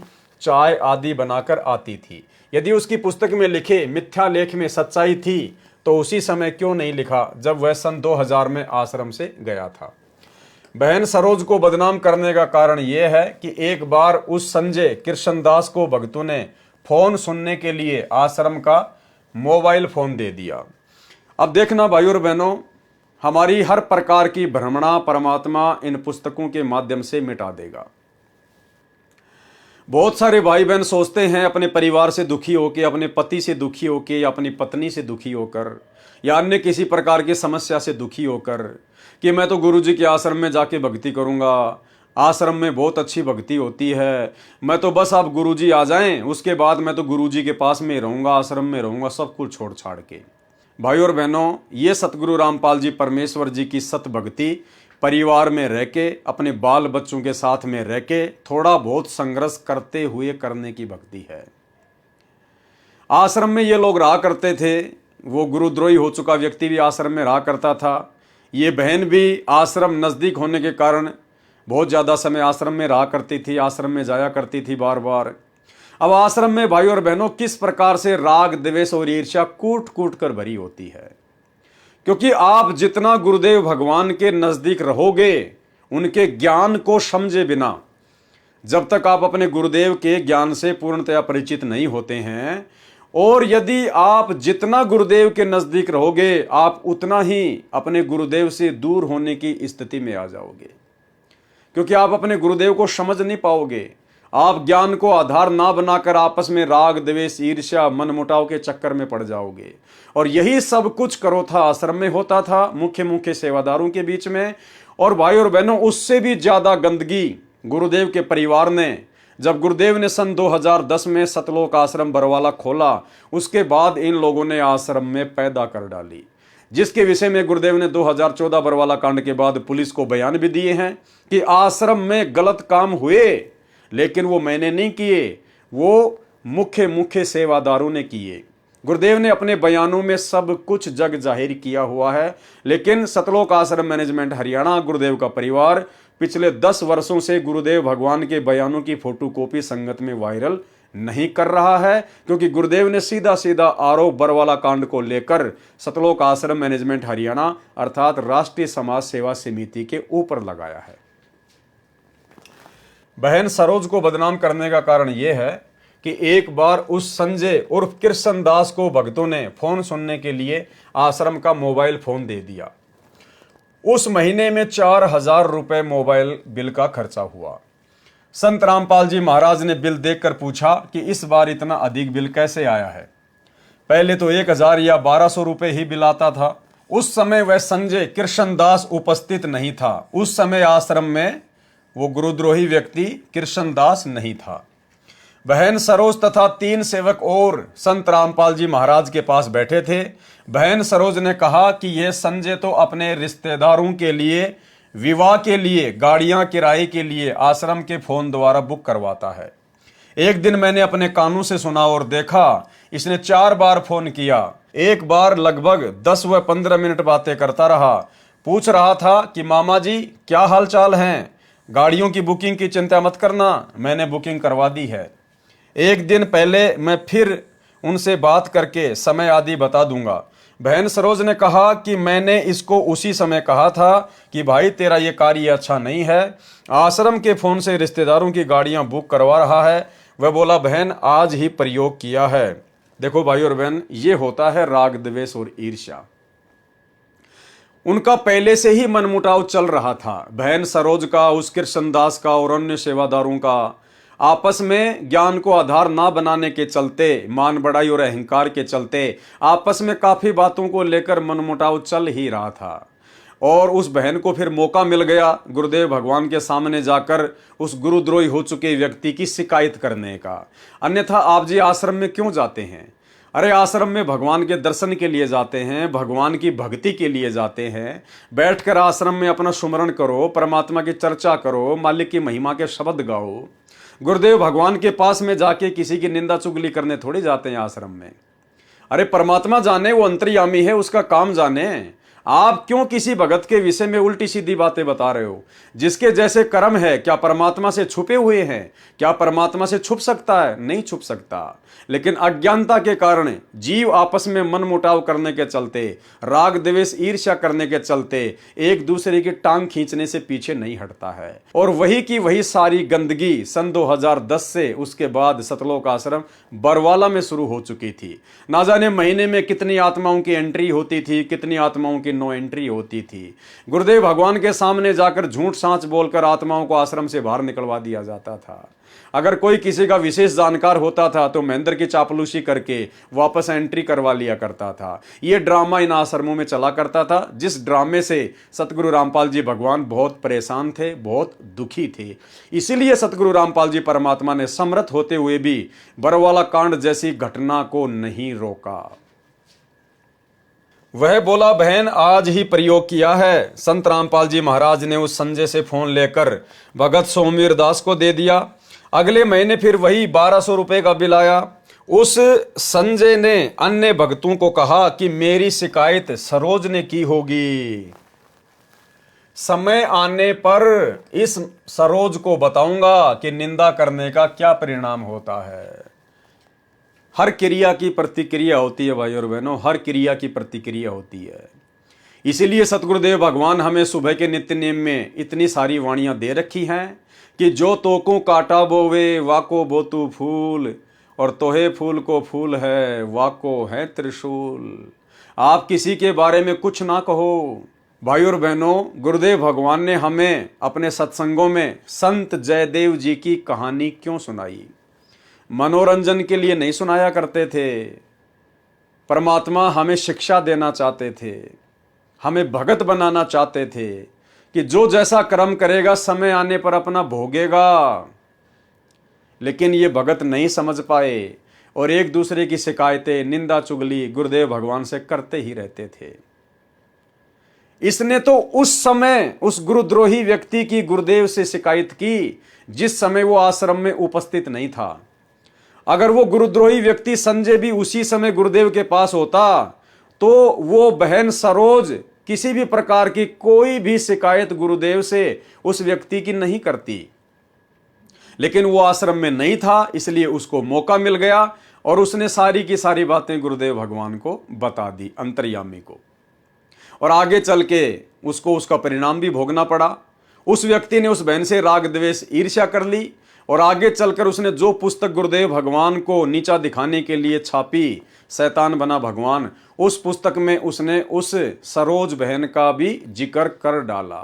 चाय आदि बनाकर आती थी। यदि उसकी पुस्तक में लिखे मिथ्या लेख में सच्चाई थी तो उसी समय क्यों नहीं लिखा जब वह सन 2000 में आश्रम से गया था? बहन सरोज को बदनाम करने का कारण यह है कि एक बार उस संजय कृष्णदास को भक्तों ने फोन सुनने के लिए आश्रम का मोबाइल फोन दे दिया। अब देखना भाइयों और बहनों, हमारी हर प्रकार की भ्रमणा परमात्मा इन पुस्तकों के माध्यम से मिटा देगा। बहुत सारे भाई बहन सोचते हैं अपने परिवार से दुखी होकर, अपने पति से दुखी होकर या अपनी पत्नी से दुखी होकर या अन्य किसी प्रकार की समस्या से दुखी होकर कि मैं तो गुरुजी के आश्रम में जाके भक्ति करूंगा, आश्रम में बहुत अच्छी भक्ति होती है, मैं तो बस आप गुरुजी आ जाएं उसके बाद मैं तो गुरुजी के पास में रहूंगा, आश्रम में रहूंगा, सब कुछ छोड़ छाड़ के। भाई और बहनों, ये सतगुरु रामपाल जी परमेश्वर जी की सत भक्ति परिवार में रह के, अपने बाल बच्चों के साथ में रह के, थोड़ा बहुत संघर्ष करते हुए करने की भक्ति है। आश्रम में ये लोग रहा करते थे, वो गुरुद्रोही हो चुका व्यक्ति भी आश्रम में रहा करता था। ये बहन भी आश्रम नज़दीक होने के कारण बहुत ज़्यादा समय आश्रम में रहा करती थी, आश्रम में जाया करती थी बार बार। अब आश्रम में भाई और बहनों किस प्रकार से राग द्वेष और ईर्ष्या कूट कूट कर भरी होती है, क्योंकि आप जितना गुरुदेव भगवान के नज़दीक रहोगे, उनके ज्ञान को समझे बिना, जब तक आप अपने गुरुदेव के ज्ञान से पूर्णतया परिचित नहीं होते हैं, और यदि आप जितना गुरुदेव के नज़दीक रहोगे, आप उतना ही अपने गुरुदेव से दूर होने की स्थिति में आ जाओगे, क्योंकि आप अपने गुरुदेव को समझ नहीं पाओगे। आप ज्ञान को आधार ना बनाकर आपस में राग द्वेष ईर्ष्या मनमुटाव के चक्कर में पड़ जाओगे। और यही सब कुछ करोथा आश्रम में होता था, मुख्य मुख्य सेवादारों के बीच में। और भाई और बहनों, उससे भी ज्यादा गंदगी गुरुदेव के परिवार ने, जब गुरुदेव ने सन 2010 में सतलोक आश्रम बरवाला खोला, उसके बाद इन लोगों ने आश्रम में पैदा कर डाली, जिसके विषय में गुरुदेव ने 2014 बरवाला कांड के बाद पुलिस को बयान भी दिए हैं कि आश्रम में गलत काम हुए, लेकिन वो मैंने नहीं किए, वो मुख्य सेवादारों ने किए। गुरुदेव ने अपने बयानों में सब कुछ जग जाहिर किया हुआ है, लेकिन सतलोक आश्रम मैनेजमेंट हरियाणा, गुरुदेव का परिवार पिछले 10 वर्षों से गुरुदेव भगवान के बयानों की फोटोकॉपी संगत में वायरल नहीं कर रहा है, क्योंकि गुरुदेव ने सीधा सीधा आरोप बरवाला कांड को लेकर सतलोक आश्रम मैनेजमेंट हरियाणा अर्थात राष्ट्रीय समाज सेवा समिति के ऊपर लगाया है। बहन सरोज को बदनाम करने का कारण यह है कि एक बार उस संजय उर्फ कृष्णदास को भक्तों ने फोन सुनने के लिए आश्रम का मोबाइल फोन दे दिया। उस महीने में 4000 रुपए मोबाइल बिल का खर्चा हुआ। संत रामपाल जी महाराज ने बिल देखकर पूछा कि इस बार इतना अधिक बिल कैसे आया है? पहले तो 1000 या 1200 रुपए ही बिल आता था। उस समय वह संजय कृष्णदास उपस्थित नहीं था। उस समय आश्रम में वो गुरुद्रोही व्यक्ति कृष्णदास नहीं था। बहन सरोज तथा 3 सेवक और संत रामपाल जी महाराज के पास बैठे थे। बहन सरोज ने कहा कि यह संजय तो अपने रिश्तेदारों के लिए विवाह के लिए गाड़ियां किराए के लिए आश्रम के फोन द्वारा बुक करवाता है। एक दिन मैंने अपने कानों से सुना और देखा, इसने 4 बार फोन किया। एक बार लगभग 10 व 15 मिनट बातें करता रहा। पूछ रहा था कि मामा जी क्या हाल चाल हैं, गाड़ियों की बुकिंग की चिंता मत करना, मैंने बुकिंग करवा दी है। एक दिन पहले मैं फिर उनसे बात करके समय आदि बता दूंगा। बहन सरोज ने कहा कि मैंने इसको उसी समय कहा था कि भाई तेरा ये कार्य अच्छा नहीं है। आश्रम के फोन से रिश्तेदारों की गाड़ियां बुक करवा रहा है। वह बोला बहन आज ही प्रयोग किया है। देखो भाई और बहन, ये होता है राग द्वेष और ईर्ष्या। उनका पहले से ही मनमुटाव चल रहा था। बहन सरोज का, उस कृष्णदास का और अन्य सेवादारों का आपस में ज्ञान को आधार ना बनाने के चलते, मान बढ़ाई और अहंकार के चलते आपस में काफी बातों को लेकर मनमुटाव चल ही रहा था। और उस बहन को फिर मौका मिल गया गुरुदेव भगवान के सामने जाकर उस गुरुद्रोही हो चुके व्यक्ति की शिकायत करने का। अन्यथा आप जी आश्रम में क्यों जाते हैं? अरे आश्रम में भगवान के दर्शन के लिए जाते हैं, भगवान की भक्ति के लिए जाते हैं। बैठकर आश्रम में अपना सुमरण करो, परमात्मा की चर्चा करो, मालिक की महिमा के शब्द गाओ। गुरुदेव भगवान के पास में जाके किसी की निंदा चुगली करने थोड़ी जाते हैं आश्रम में। अरे परमात्मा जाने, वो अंतर्यामी है, उसका काम जाने। आप क्यों किसी भगत के विषय में उल्टी सीधी बातें बता रहे हो? जिसके जैसे कर्म है, क्या परमात्मा से छुपे हुए हैं? क्या परमात्मा से छुप सकता है? नहीं छुप सकता। लेकिन अज्ञानता के कारण जीव आपस में मनमुटाव करने के चलते, राग द्वेष ईर्ष्या करने के चलते एक दूसरे की टांग खींचने से पीछे नहीं हटता है। और वही की वही सारी गंदगी सन 2010 से उसके बाद सतलोक आश्रम बरवाला में शुरू हो चुकी थी। ना जाने महीने में कितनी आत्माओं की एंट्री होती थी, कितनी आत्माओं की नो एंट्री होती थी। गुरुदेव भगवान के सामने जाकर झूठ सांच बोलकर आत्माओं को आश्रम से बाहर निकलवा दिया जाता था। अगर कोई किसी का विशेष जानकार होता था तो महेंद्र की चापलूसी करके वापस एंट्री करवा लिया करता था। यह ड्रामा इन आश्रमों में चला करता था, जिस ड्रामे से सतगुरु रामपाल जी भगवान बहुत परेशान थे, बहुत दुखी थे। इसीलिए सतगुरु रामपाल जी परमात्मा ने समर्थ होते हुए भी बरवाला कांड जैसी घटना को नहीं रोका। वह बोला बहन आज ही प्रयोग किया है। संत रामपाल जी महाराज ने उस संजय से फोन लेकर भगत सोमवीर दास को दे दिया। अगले महीने फिर वही 1200 रुपए का बिल आया। उस संजय ने अन्य भक्तों को कहा कि मेरी शिकायत सरोज ने की होगी। समय आने पर इस सरोज को बताऊंगा कि निंदा करने का क्या परिणाम होता है। हर क्रिया की प्रतिक्रिया होती है भाई और बहनों, हर क्रिया की प्रतिक्रिया होती है। इसीलिए सतगुरुदेव भगवान हमें सुबह के नित्य नेम में इतनी सारी वाणियां दे रखी हैं कि जो तोको काटा बोवे वाको बोतु फूल, और तोहे फूल को फूल है वाको है त्रिशूल। आप किसी के बारे में कुछ ना कहो। भाई और बहनों, गुरुदेव भगवान ने हमें अपने सत्संगों में संत जयदेव जी की कहानी क्यों सुनाई? मनोरंजन के लिए नहीं सुनाया करते थे। परमात्मा हमें शिक्षा देना चाहते थे, हमें भगत बनाना चाहते थे कि जो जैसा कर्म करेगा समय आने पर अपना भोगेगा। लेकिन ये भगत नहीं समझ पाए और एक दूसरे की शिकायतें, निंदा चुगली गुरुदेव भगवान से करते ही रहते थे। इसने तो उस समय उस गुरुद्रोही व्यक्ति की गुरुदेव से शिकायत की जिस समय वो आश्रम में उपस्थित नहीं था। अगर वो गुरुद्रोही व्यक्ति संजय भी उसी समय गुरुदेव के पास होता तो वो बहन सरोज किसी भी प्रकार की कोई भी शिकायत गुरुदेव से उस व्यक्ति की नहीं करती। लेकिन वो आश्रम में नहीं था, इसलिए उसको मौका मिल गया और उसने सारी की सारी बातें गुरुदेव भगवान को बता दी, अंतर्यामी को। और आगे चल के उसको उसका परिणाम भी भोगना पड़ा। उस व्यक्ति ने उस बहन से राग द्वेष ईर्ष्या कर ली और आगे चलकर उसने जो पुस्तक गुरुदेव भगवान को नीचा दिखाने के लिए छापी, शैतान बना भगवान, उस पुस्तक में उसने उस सरोज बहन का भी जिक्र कर डाला।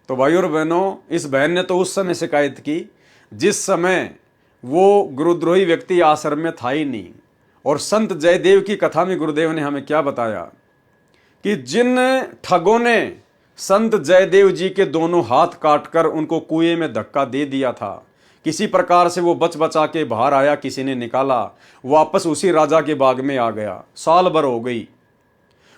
तो भाई और बहनों, इस बहन ने तो उस समय शिकायत की जिस समय वो गुरुद्रोही व्यक्ति आश्रम में था ही नहीं। और संत जयदेव की कथा में गुरुदेव ने हमें क्या बताया कि जिन ठगों ने संत जयदेव जी के दोनों हाथ काटकर उनको कुएं में धक्का दे दिया था, किसी प्रकार से वो बच बचा के बाहर आया, किसी ने निकाला, वापस उसी राजा के बाग में आ गया। साल भर हो गई।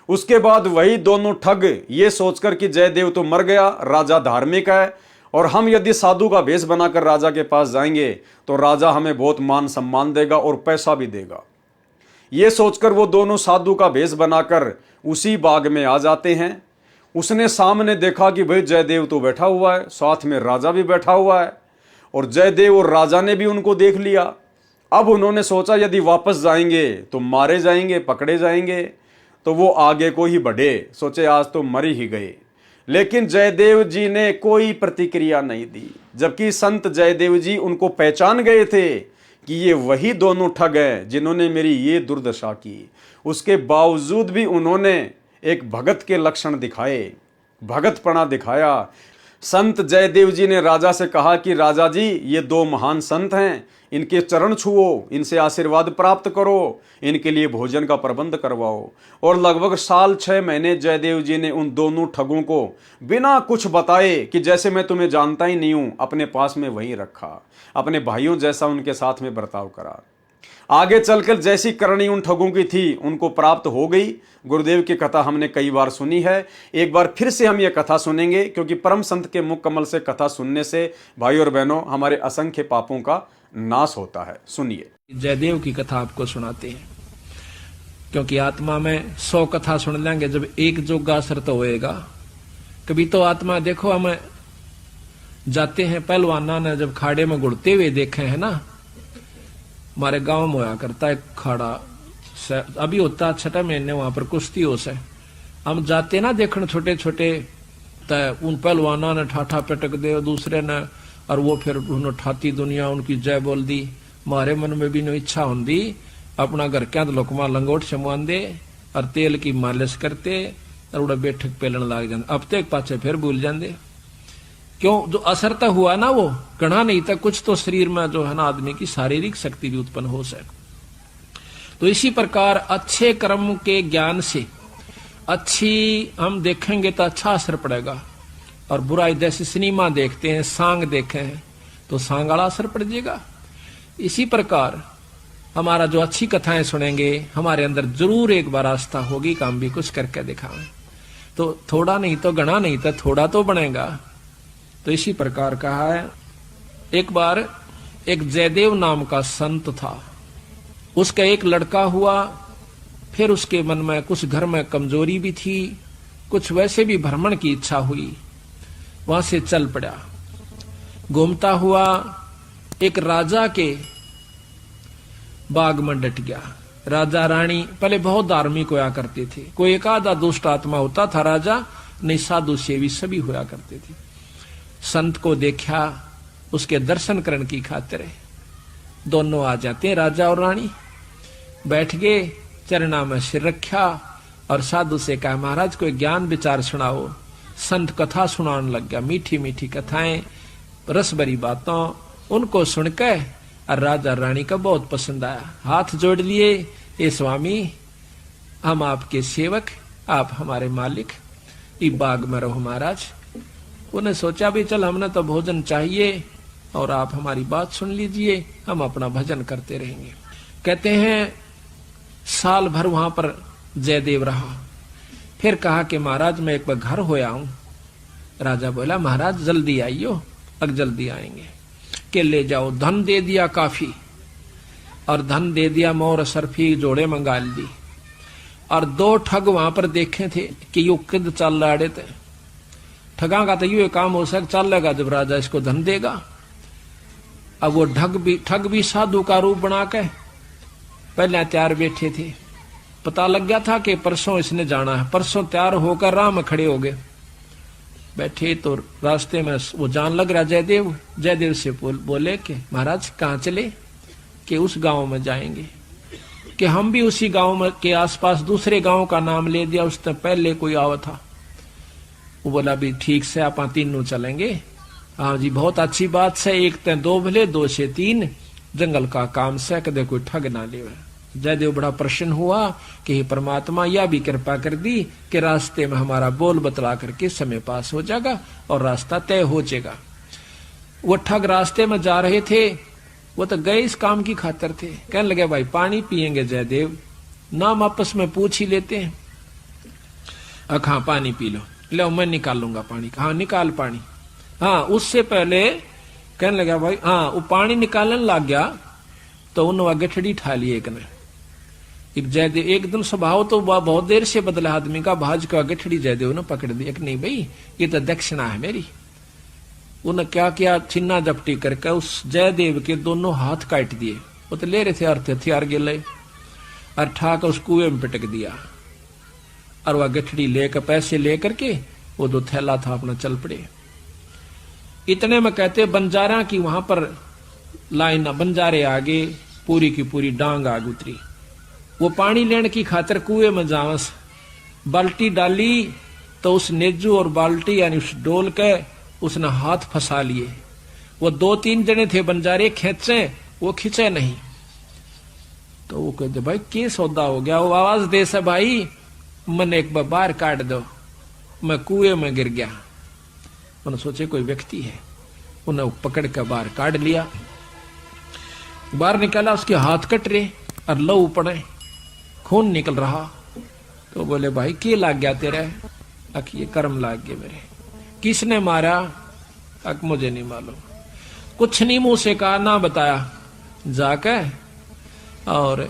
उसके बाद वही दोनों ठग ये सोचकर कि जयदेव तो मर गया, राजा धार्मिक है और हम यदि साधु का भेष बनाकर राजा के पास जाएंगे तो राजा हमें बहुत मान सम्मान देगा और पैसा भी देगा। ये सोचकर वो दोनों साधु का भेष बनाकर उसी बाग में आ जाते हैं। उसने सामने देखा कि भाई जयदेव तो बैठा हुआ है, साथ में राजा भी बैठा हुआ है और जयदेव और राजा ने भी उनको देख लिया। अब उन्होंने सोचा यदि वापस जाएंगे तो मारे जाएंगे, पकड़े जाएंगे। तो वो आगे को ही बढ़े, सोचे आज तो मर ही गए। लेकिन जयदेव जी ने कोई प्रतिक्रिया नहीं दी, जबकि संत जयदेव जी उनको पहचान गए थे कि ये वही दोनों ठग हैं जिन्होंने मेरी ये दुर्दशा की। उसके बावजूद भी उन्होंने एक भगत के लक्षण दिखाए, भगतपना दिखाया। संत जयदेव जी ने राजा से कहा कि राजा जी, ये दो महान संत हैं, इनके चरण छुओ, इनसे आशीर्वाद प्राप्त करो, इनके लिए भोजन का प्रबंध करवाओ। और लगभग 6 महीने जयदेव जी ने उन दोनों ठगों को बिना कुछ बताए कि जैसे मैं तुम्हें जानता ही नहीं हूं, अपने पास में वहीं रखा, अपने भाइयों जैसा उनके साथ में बर्ताव करा। आगे चलकर जैसी करनी उन ठगों की थी उनको प्राप्त हो गई। गुरुदेव की कथा हमने कई बार सुनी है, एक बार फिर से हम ये कथा सुनेंगे, क्योंकि परम संत के मुख कमल से कथा सुनने से भाई और बहनों हमारे असंख्य पापों का नाश होता है। सुनिए। जयदेव की कथा आपको सुनाते हैं, क्योंकि आत्मा में 100 कथा सुन लेंगे, जब एक जोगा असर तो होएगा। कभी तो आत्मा देखो, हमें जाते हैं पहलवाना ने जब खाड़े में गुड़ते हुए देखे हैं ना, हमारे गांव में होया करता है खाड़ा, अभी होता 6 महीने वहां पर कुश्ती हो से, हम जाते ना देखने छोटे छोटे, उन पहलवाना ने ठाठा पटक दे दूसरे ने, और वो फिर उन्होंने ठाती दुनिया उनकी जय बोल दी। हमारे मन में भी नो इच्छा होंगी अपना घर क्या लोकमा लंगोट शमवान दे और तेल की मालिश करते और उड़ा बैठक पेलन लाग जाते। अब तक पाछे फिर भूल जाते, क्यों? जो असर तो हुआ ना वो गणा नहीं था, कुछ तो शरीर में जो है ना आदमी की शारीरिक शक्ति भी उत्पन्न हो सके। तो इसी प्रकार अच्छे कर्म के ज्ञान से अच्छी हम देखेंगे तो अच्छा असर पड़ेगा, और बुराई जैसे सिनेमा देखते हैं, सांग देखे हैं तो सांग वाला असर पड़ जाएगा। इसी प्रकार हमारा जो अच्छी कथाएं सुनेंगे, हमारे अंदर जरूर एक बार आस्था होगी कि हम भी कुछ करके दिखाएं, तो थोड़ा नहीं तो गणा नहीं तो थोड़ा तो बनेगा। तो इसी प्रकार कहा है, एक बार एक जयदेव नाम का संत था, उसका एक लड़का हुआ, फिर उसके मन में कुछ घर में कमजोरी भी थी, कुछ वैसे भी भ्रमण की इच्छा हुई, वहां से चल पड़ा। घूमता हुआ एक राजा के बाग में डट गया। राजा रानी पहले बहुत धार्मिक होया करते थे, कोई एक आधा दुष्ट आत्मा होता था राजा, नहीं साधु सेवी सभी होया करते थे। संत को देखा, उसके दर्शन करने की खातिर दोनों आ जाते हैं, राजा और रानी। बैठ गए, चरणा में सिर रखा और साधु से कहा, महाराज कोई ज्ञान विचार सुनाओ। संत कथा सुनाने लग गया, मीठी मीठी कथाएं, रस भरी बातों, उनको सुनकर और राजा रानी का बहुत पसंद आया। हाथ जोड़ लिए, ये स्वामी हम आपके सेवक, आप हमारे मालिक, इस बाग में रहो महाराज। उन्हें सोचा भी चल हमने तो भोजन चाहिए और आप हमारी बात सुन लीजिए, हम अपना भजन करते रहेंगे। कहते हैं साल भर वहां पर जयदेव रहा, फिर कहा कि महाराज मैं एक बार घर होया हूं। राजा बोला महाराज जल्दी आइयो, अब जल्दी आएंगे। के ले जाओ, धन दे दिया काफी, और धन दे दिया, मोर सरफी जोड़े मंगा दी। और 2 ठग वहां पर देखे थे कि यू किद चल रहे थे, ठगा का तो ये काम हो सक चलेगा जब राजा इसको धन देगा। अब वो ठग भी साधु का रूप बना के पहले तैयार बैठे थे, पता लग गया था कि परसों इसने जाना है, परसों तैयार होकर राह में खड़े हो गए। बैठे तो रास्ते में वो जान लग रहा जयदेव से बोले कि महाराज कहाँ चले? कि उस गांव में जाएंगे। कि हम भी उसी गांव में के आसपास दूसरे गांव का नाम ले दिया, उससे पहले कोई आवा था। वो बोला भी ठीक से आप तीनों चलेंगे। हाँ जी बहुत अच्छी बात से, 1 ते 2 भले 2 से 3, जंगल का काम से कदे कोई ठग ना ले। जयदेव बड़ा प्रसन्न हुआ कि परमात्मा यह भी कृपा कर दी कि रास्ते में हमारा बोल बतला करके समय पास हो जाएगा और रास्ता तय हो जाएगा। वो ठग रास्ते में जा रहे थे, वो तो गए इस काम की खातिर थे। कहने लगे भाई पानी पिएंगे जयदेव? नाम आपस में पूछ ही लेते हैं। हाँ पानी पी लो, लो मैं निकाल लूंगा पानी। हाँ निकाल पानी। हाँ उससे पहले कहने लगा भाई, हाँ वो पानी निकालने लग गया तो उन्होंने गठड़ी ठा ली एक ने। एक जयदेव एकदम स्वभाव तो बहुत देर से बदला आदमी का, भाज का गठड़ी जयदेव ने पकड़ दी। एक नहीं भाई ये तो दक्षिणा है मेरी। उन्हें क्या किया, छिन्ना जपटी करके उस जयदेव के दोनों हाथ काट दिए। वो तो ले रहे थे अर्थ हथियार गिले और ठाक उस कुएं में पिटक दिया। और वह गठड़ी लेकर पैसे लेकर के वो जो थैला था अपना चल पड़े। इतने में कहते बंजारा की वहां पर लाइन, बंजारे आगे पूरी की पूरी डांग आग उतरी। वो पानी लेने की खातिर कुएं में जावस, बाल्टी डाली तो उस नेजू और बाल्टी यानी उस डोल के उसने हाथ फंसा लिए। वो 2-3 जने थे बंजारे, खेचे वो खींचे नहीं। तो वो कहते भाई क्या सौदा हो गया? वो आवाज दे से भाई मन एक बार बाहर काट दो, मैं कुएं में गिर गया। उन्होंने सोचे कोई व्यक्ति है, उन्हें पकड़ कर बाहर काट लिया। बाहर निकाला, उसके हाथ कट रहे और लहू पड़े, खून निकल रहा। तो बोले भाई क्या लाग गया तेरे? अक ये कर्म लाग गए मेरे। किसने मारा? अक मुझे नहीं मालूम। कुछ नहीं मुंह से कहा, ना बताया। जाकर और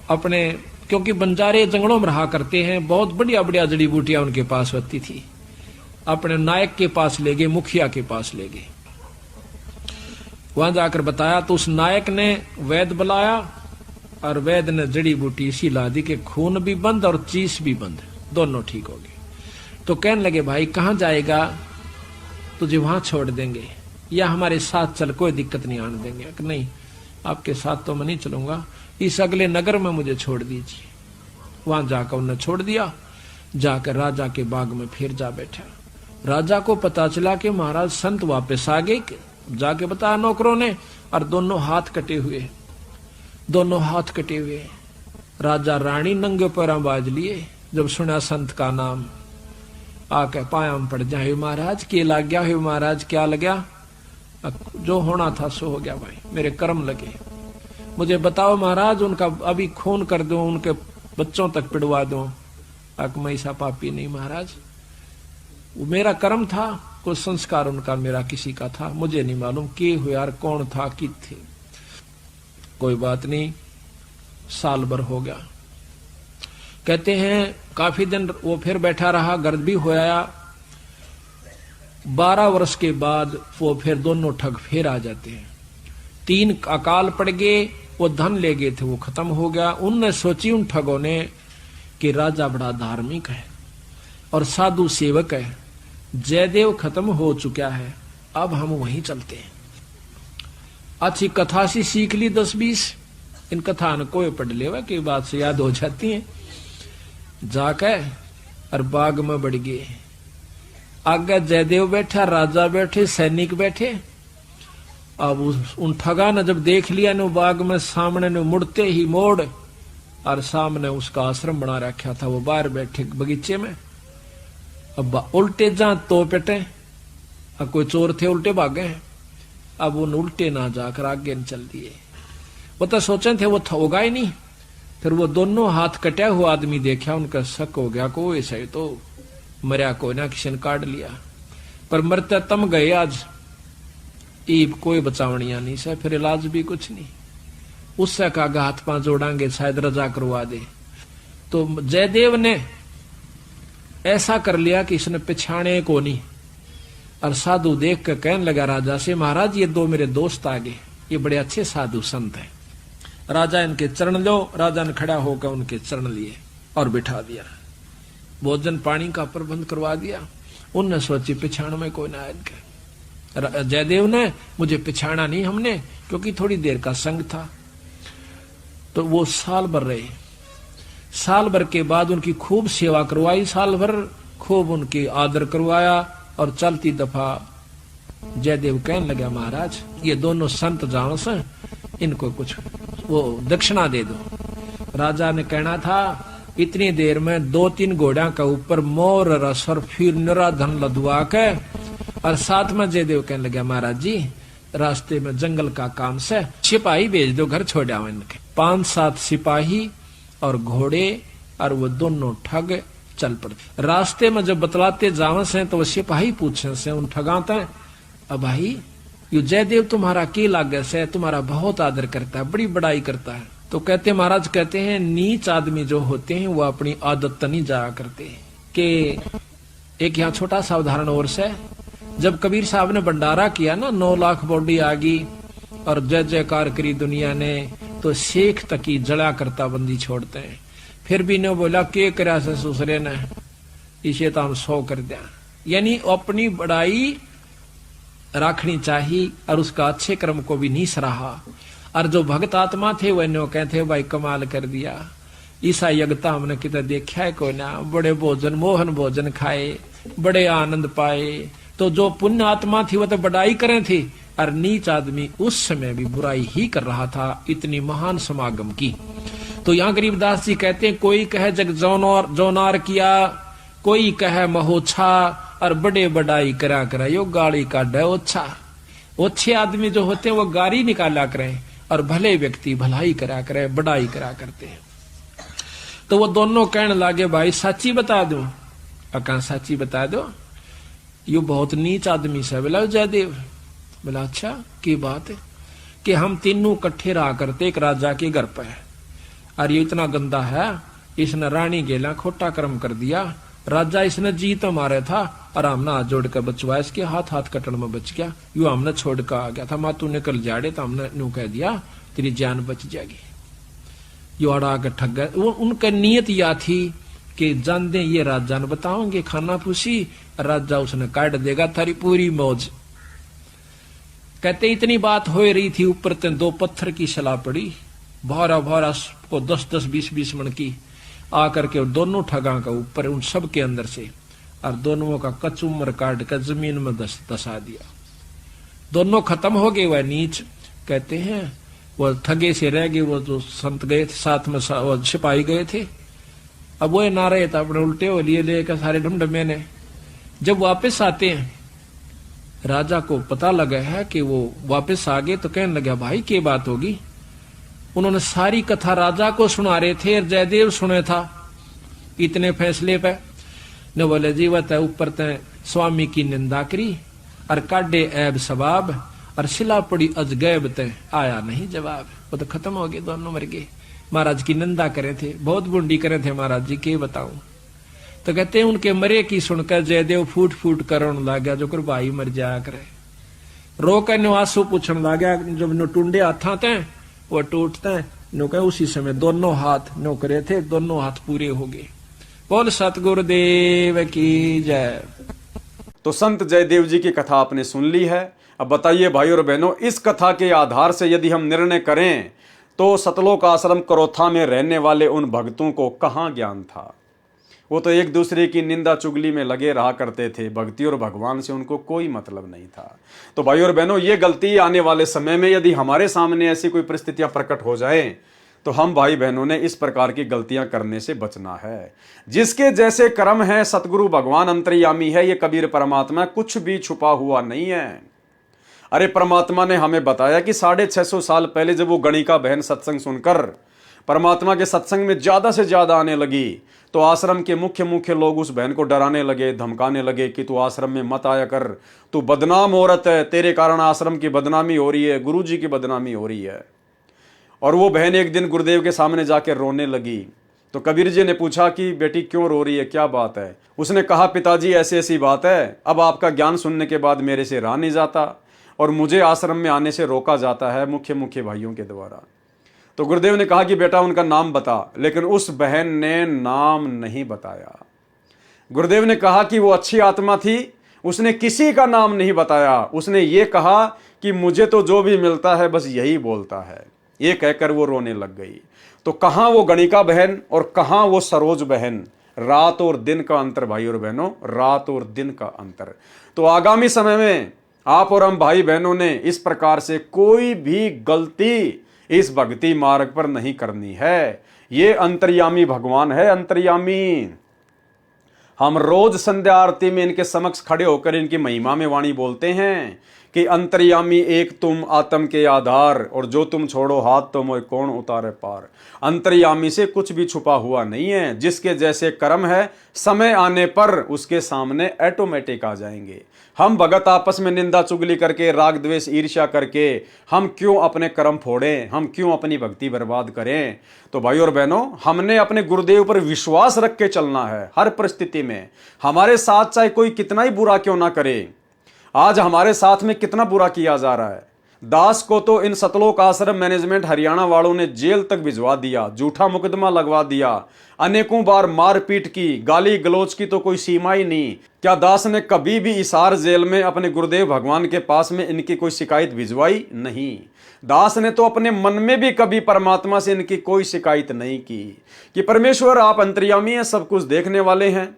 अपने, क्योंकि बंजारे जंगलों में रहा करते हैं, बहुत बढ़िया बढ़िया जड़ी बूटियां उनके पास होती थी, अपने नायक के पास ले गए, मुखिया के पास ले गए। वहां जाकर बताया तो उस नायक ने वैद्य बुलाया और वैद्य ने जड़ी बूटी इसी ला दी कि खून भी बंद और चीस भी बंद, दोनों ठीक हो गए। तो कहने लगे भाई कहां जाएगा? तुझे वहां छोड़ देंगे या हमारे साथ चल, कोई दिक्कत नहीं आने देंगे। नहीं, आपके साथ तो मैं नहीं चलूंगा, इस अगले नगर में मुझे छोड़ दीजिए। वहां जाकर उन्हें छोड़ दिया। जाकर राजा के बाग में फिर जा बैठा। राजा को पता चला कि महाराज संत वापस आ गए। जाके बताया नौकरों ने, और दोनों हाथ कटे हुए, दोनों हाथ कटे हुए। राजा रानी नंगे पैरों बाज लिए। जब सुना संत का नाम, आके पायाम पड़ जाए, महाराज के लग गया है? महाराज क्या लग गया? जो होना था सो हो गया भाई, मेरे कर्म लगे। मुझे बताओ महाराज, उनका अभी खून कर दो, उनके बच्चों तक पिड़वा दो। अक मैं ऐसा पापी नहीं महाराज, वो मेरा कर्म था, कोई संस्कार उनका मेरा किसी का था, मुझे नहीं मालूम के हुए यार, कौन था कि थे। कोई बात नहीं, साल भर हो गया। कहते हैं काफी दिन वो फिर बैठा रहा, गर्द भी होया। 12 वर्ष के बाद वो फिर दोनों ठग फिर आ जाते हैं। 3 अकाल पड़ गए, वो धन ले गए थे, वो खत्म हो गया। उनने सोची उन ठगों ने कि राजा बड़ा धार्मिक है और साधु सेवक है, जयदेव खत्म हो चुका है, अब हम वहीं चलते हैं। अच्छी कथा सी सीख ली 10-20, इन कथा न कोई पढ़ लेवा की बात से याद हो जाती है। जाकर और बाग में बढ़ गए। आगे जयदेव बैठा, राजा बैठे, सैनिक बैठे। अब उन ठगा ने जब देख लिया न बाग में सामने ने, मुड़ते ही मोड़ और सामने उसका आश्रम बना रखा था, वो बाहर बैठे बगीचे में। अब उल्टे जा तो पेटे, अब कोई चोर थे उल्टे भागे हैं। अब उन उल्टे ना जाकर आगे न चल दिए। वो तो सोचे थे वो होगा ही नहीं। फिर वो दोनों हाथ कटा हुआ आदमी देखा, उनका शक हो गया को ऐसा ही तो मरिया को ना, किसी ने काट लिया। पर मरते तम गए आज, ईब कोई बचावनिया नहीं से, फिर इलाज भी कुछ नहीं। उससे कहा हाथ पांव जोड़ांगे, शायद रजा करवा दे। तो जयदेव ने ऐसा कर लिया कि इसने पिछाने को नहीं। और साधु देख कर कहने लगा राजा से, महाराज ये 2 मेरे दोस्त आ गए, ये बड़े अच्छे साधु संत हैं, राजा इनके चरण लो। राजा ने खड़ा होकर उनके चरण लिए और बिठा दिया, भोजन पानी का प्रबंध करवा दिया। उनने सोची पिछाण में कोई ना इनके। जयदेव ने मुझे पिछाना नहीं हमने, क्योंकि थोड़ी देर का संग था। तो वो साल भर रहे। साल भर के बाद उनकी खूब सेवा करवाई, साल भर खूब उनकी आदर करवाया। और चलती दफा जयदेव कहने लगा, महाराज ये दोनों संत जान से, इनको कुछ वो दक्षिणा दे दो। राजा ने कहना था इतनी देर में 2-3 घोड़ा का ऊपर मोर रस और फिर निरा धन लदवा के। और साथ में जयदेव कहने लगा, महाराज जी रास्ते में जंगल का काम से सिपाही भेज दो, घर छोड़ आओ इनके। 5-7 सिपाही और घोड़े और वो दोनों ठग चल पड़ते। रास्ते में जब बतलाते जावे से तो वो सिपाही पूछे से उन ठगाते, अब भाई ये जयदेव तुम्हारा के लागे से, तुम्हारा बहुत आदर करता है, बड़ी बड़ाई करता है। तो कहते महाराज कहते हैं नीच आदमी जो होते हैं वो अपनी आदत नहीं जाया करते। कि एक यहाँ छोटा सा उदाहरण और से, जब कबीर साहब ने भंडारा किया ना, 9 लाख बॉडी आ गई और जय जयकार करी दुनिया ने, तो शेख तक की जड़ा करता बंदी छोड़ते हैं। फिर भी ने बोला के करा से ससुरे ने, इसे तो हम 100 कर दिया। यानी अपनी बड़ाई रखनी चाहिए और उसका अच्छे कर्म को भी नहीं सराहा। और जो भक्त आत्मा थे वह नो कहते भाई कमाल कर दिया, ईसा यज्ञता हमने कितना देखा है कोई ना, बड़े भोजन मोहन भोजन खाए, बड़े आनंद पाए। तो जो पुण्य आत्मा थी वह तो बड़ाई करें थी, और नीच आदमी उस समय भी बुराई ही कर रहा था, इतनी महान समागम की। तो यहाँ गरीबदास जी कहते हैं कोई कहे जग जौनार किया, कोई कहे महोछा, और बड़े बड़ाई करा करा यो गाड़ी का डे ओछा। अच्छे आदमी जो होते हैं वो गाड़ी निकाला करें, और भले व्यक्ति भलाई करा करें, बड़ाई करा करते हैं। तो वो दोनों कहने लगे भाई सच्ची बता दो। कहा सच्ची बता दो, यो बहुत नीच आदमी से। बोला जयदेव। बोला अच्छा की बात है? कि हम तीनों इकट्ठे रहा करते एक राजा के घर पे, और ये इतना गंदा है, इसने रानी गेला खोटा कर्म कर दिया। राजा इसने जीत मारे था, और हमने हाथ जोड़ कर बचवाया, इसके हाथ कटन में बच गया। यू हमने छोड़ कर आ गया था, माँ तू निकल जाड़े, तो हमने नू कह दिया तेरी जान बच जाएगी। यो अड़ा के ठग गए। वो उनका नियत या थी कि जान दे ये राजा ने बताओगे खाना पूछी, राजा उसने काट देगा थारी पूरी मौज। कहते इतनी बात हो रही थी, ऊपर ते 2 पत्थर की सलाह पड़ी, भारा भारा को 10-10 20-20 मन की आकर के दोनों ठगा का ऊपर उन सब के अंदर से, और दोनों का कचुमर काट कर जमीन में दसा दिया। दोनों खत्म हो गए। वह नीच कहते हैं वो ठगे से रह गए, वो जो संत गए थे साथ में, वो सिपाही गए थे, अब वो ना रहे था, अपने उल्टे हो लिए लेकर सारे ढमढमे ने। जब वापस आते हैं, राजा को पता लगा है कि वो वापस आ गए, तो कहने लगा भाई क्या बात होगी। उन्होंने सारी कथा राजा को सुना रहे थे, और जयदेव सुने था इतने फैसले पे। न बोले जीवत है ऊपर तय स्वामी की निंदा करी, और काटे ऐब सवाब, और सिला पड़ी अजगैब तय आया नहीं जवाब। वो तो खत्म हो गए, दोनों मर गए। महाराज की निंदा करे थे, बहुत बुंडी करे थे महाराज जी, के बताऊं। तो कहते हैं उनके मरे की सुनकर जयदेव फूट फूट कर रोने लग गया, जो कर भाई मर जाया करे। रो कर आंसू पूछने लग गया, जब नो टूंडे हाथा थे वो टूटते हैं, नो कहे उसी समय दोनों हाथ नो करे थे, दोनों हाथ पूरे हो गए। बोल सतगुरुदेव की जय। तो संत जयदेव जी की कथा आपने सुन ली है। अब बताइए भाई और बहनों, इस कथा के आधार से यदि हम निर्णय करें तो सतलोक आश्रम करोथा में रहने वाले उन भक्तों को कहाँ ज्ञान था। वो तो एक दूसरे की निंदा चुगली में लगे रहा करते थे, भक्ति और भगवान से उनको कोई मतलब नहीं था। तो भाई और बहनों, ये गलती आने वाले समय में यदि हमारे सामने ऐसी कोई परिस्थितियां प्रकट हो जाएं, तो हम भाई बहनों ने इस प्रकार की गलतियां करने से बचना है। जिसके जैसे कर्म है, सतगुरु भगवान अंतर्यामी है, ये कबीर परमात्मा कुछ भी छुपा हुआ नहीं है। अरे परमात्मा ने हमें बताया कि 650 साल पहले जब वो गणिका बहन सत्संग सुनकर परमात्मा के सत्संग में ज्यादा से ज्यादा आने लगी, तो आश्रम के मुख्य लोग उस बहन को डराने लगे, धमकाने लगे कि तू आश्रम में मत आया कर, तू बदनाम औरत है, तेरे कारण आश्रम की बदनामी हो रही है, गुरु जी की बदनामी हो रही है। और वो बहन एक दिन गुरुदेव के सामने जाकर रोने लगी। तो कबीर जी ने पूछा कि बेटी क्यों रो रही है, क्या बात है। उसने कहा पिताजी ऐसी ऐसी बात है, अब आपका ज्ञान सुनने के बाद मेरे से रहा नहीं जाता, और मुझे आश्रम में आने से रोका जाता है मुख्य भाइयों के द्वारा। तो गुरुदेव ने कहा कि बेटा उनका नाम बता, लेकिन उस बहन ने नाम नहीं बताया। गुरुदेव ने कहा कि वो अच्छी आत्मा थी, उसने किसी का नाम नहीं बताया। उसने ये कहा कि मुझे तो जो भी मिलता है बस यही बोलता है। ये कहकर वो रोने लग गई। तो कहाँ वो गणिका बहन और कहाँ वो सरोज बहन, रात और दिन का अंतर भाई और बहनों, रात और दिन का अंतर। तो आगामी समय में आप और हम भाई बहनों ने इस प्रकार से कोई भी गलती इस भक्ति मार्ग पर नहीं करनी है। ये अंतर्यामी भगवान है, अंतर्यामी। हम रोज संध्या आरती में इनके समक्ष खड़े होकर इनकी महिमा में वाणी बोलते हैं कि अंतर्यामी एक तुम आत्म के आधार, और जो तुम छोड़ो हाथ तो मोय कौन उतारे पार। अंतर्यामी से कुछ भी छुपा हुआ नहीं है। जिसके जैसे कर्म है, समय आने पर उसके सामने ऑटोमेटिक आ जाएंगे। हम भगत आपस में निंदा चुगली करके, राग द्वेष ईर्ष्या करके हम क्यों अपने कर्म फोड़ें, हम क्यों अपनी भक्ति बर्बाद करें। तो भाई और बहनों, हमने अपने गुरुदेव पर विश्वास रख के चलना है हर परिस्थिति में। हमारे साथ चाहे कोई कितना ही बुरा क्यों ना करे, आज हमारे साथ में कितना बुरा किया जा रहा है, दास को तो इन सतलोक आश्रम मैनेजमेंट हरियाणा वालों ने जेल तक भिजवा दिया, झूठा मुकदमा लगवा दिया, अनेकों बार मारपीट की, गाली गलौज की तो कोई सीमा ही नहीं। क्या दास ने कभी भी हिसार जेल में अपने गुरुदेव भगवान के पास में इनकी कोई शिकायत भिजवाई? नहीं। दास ने तो अपने मन में भी कभी परमात्मा से इनकी कोई शिकायत नहीं की कि परमेश्वर आप अंतर्यामी हैं, सब कुछ देखने वाले हैं,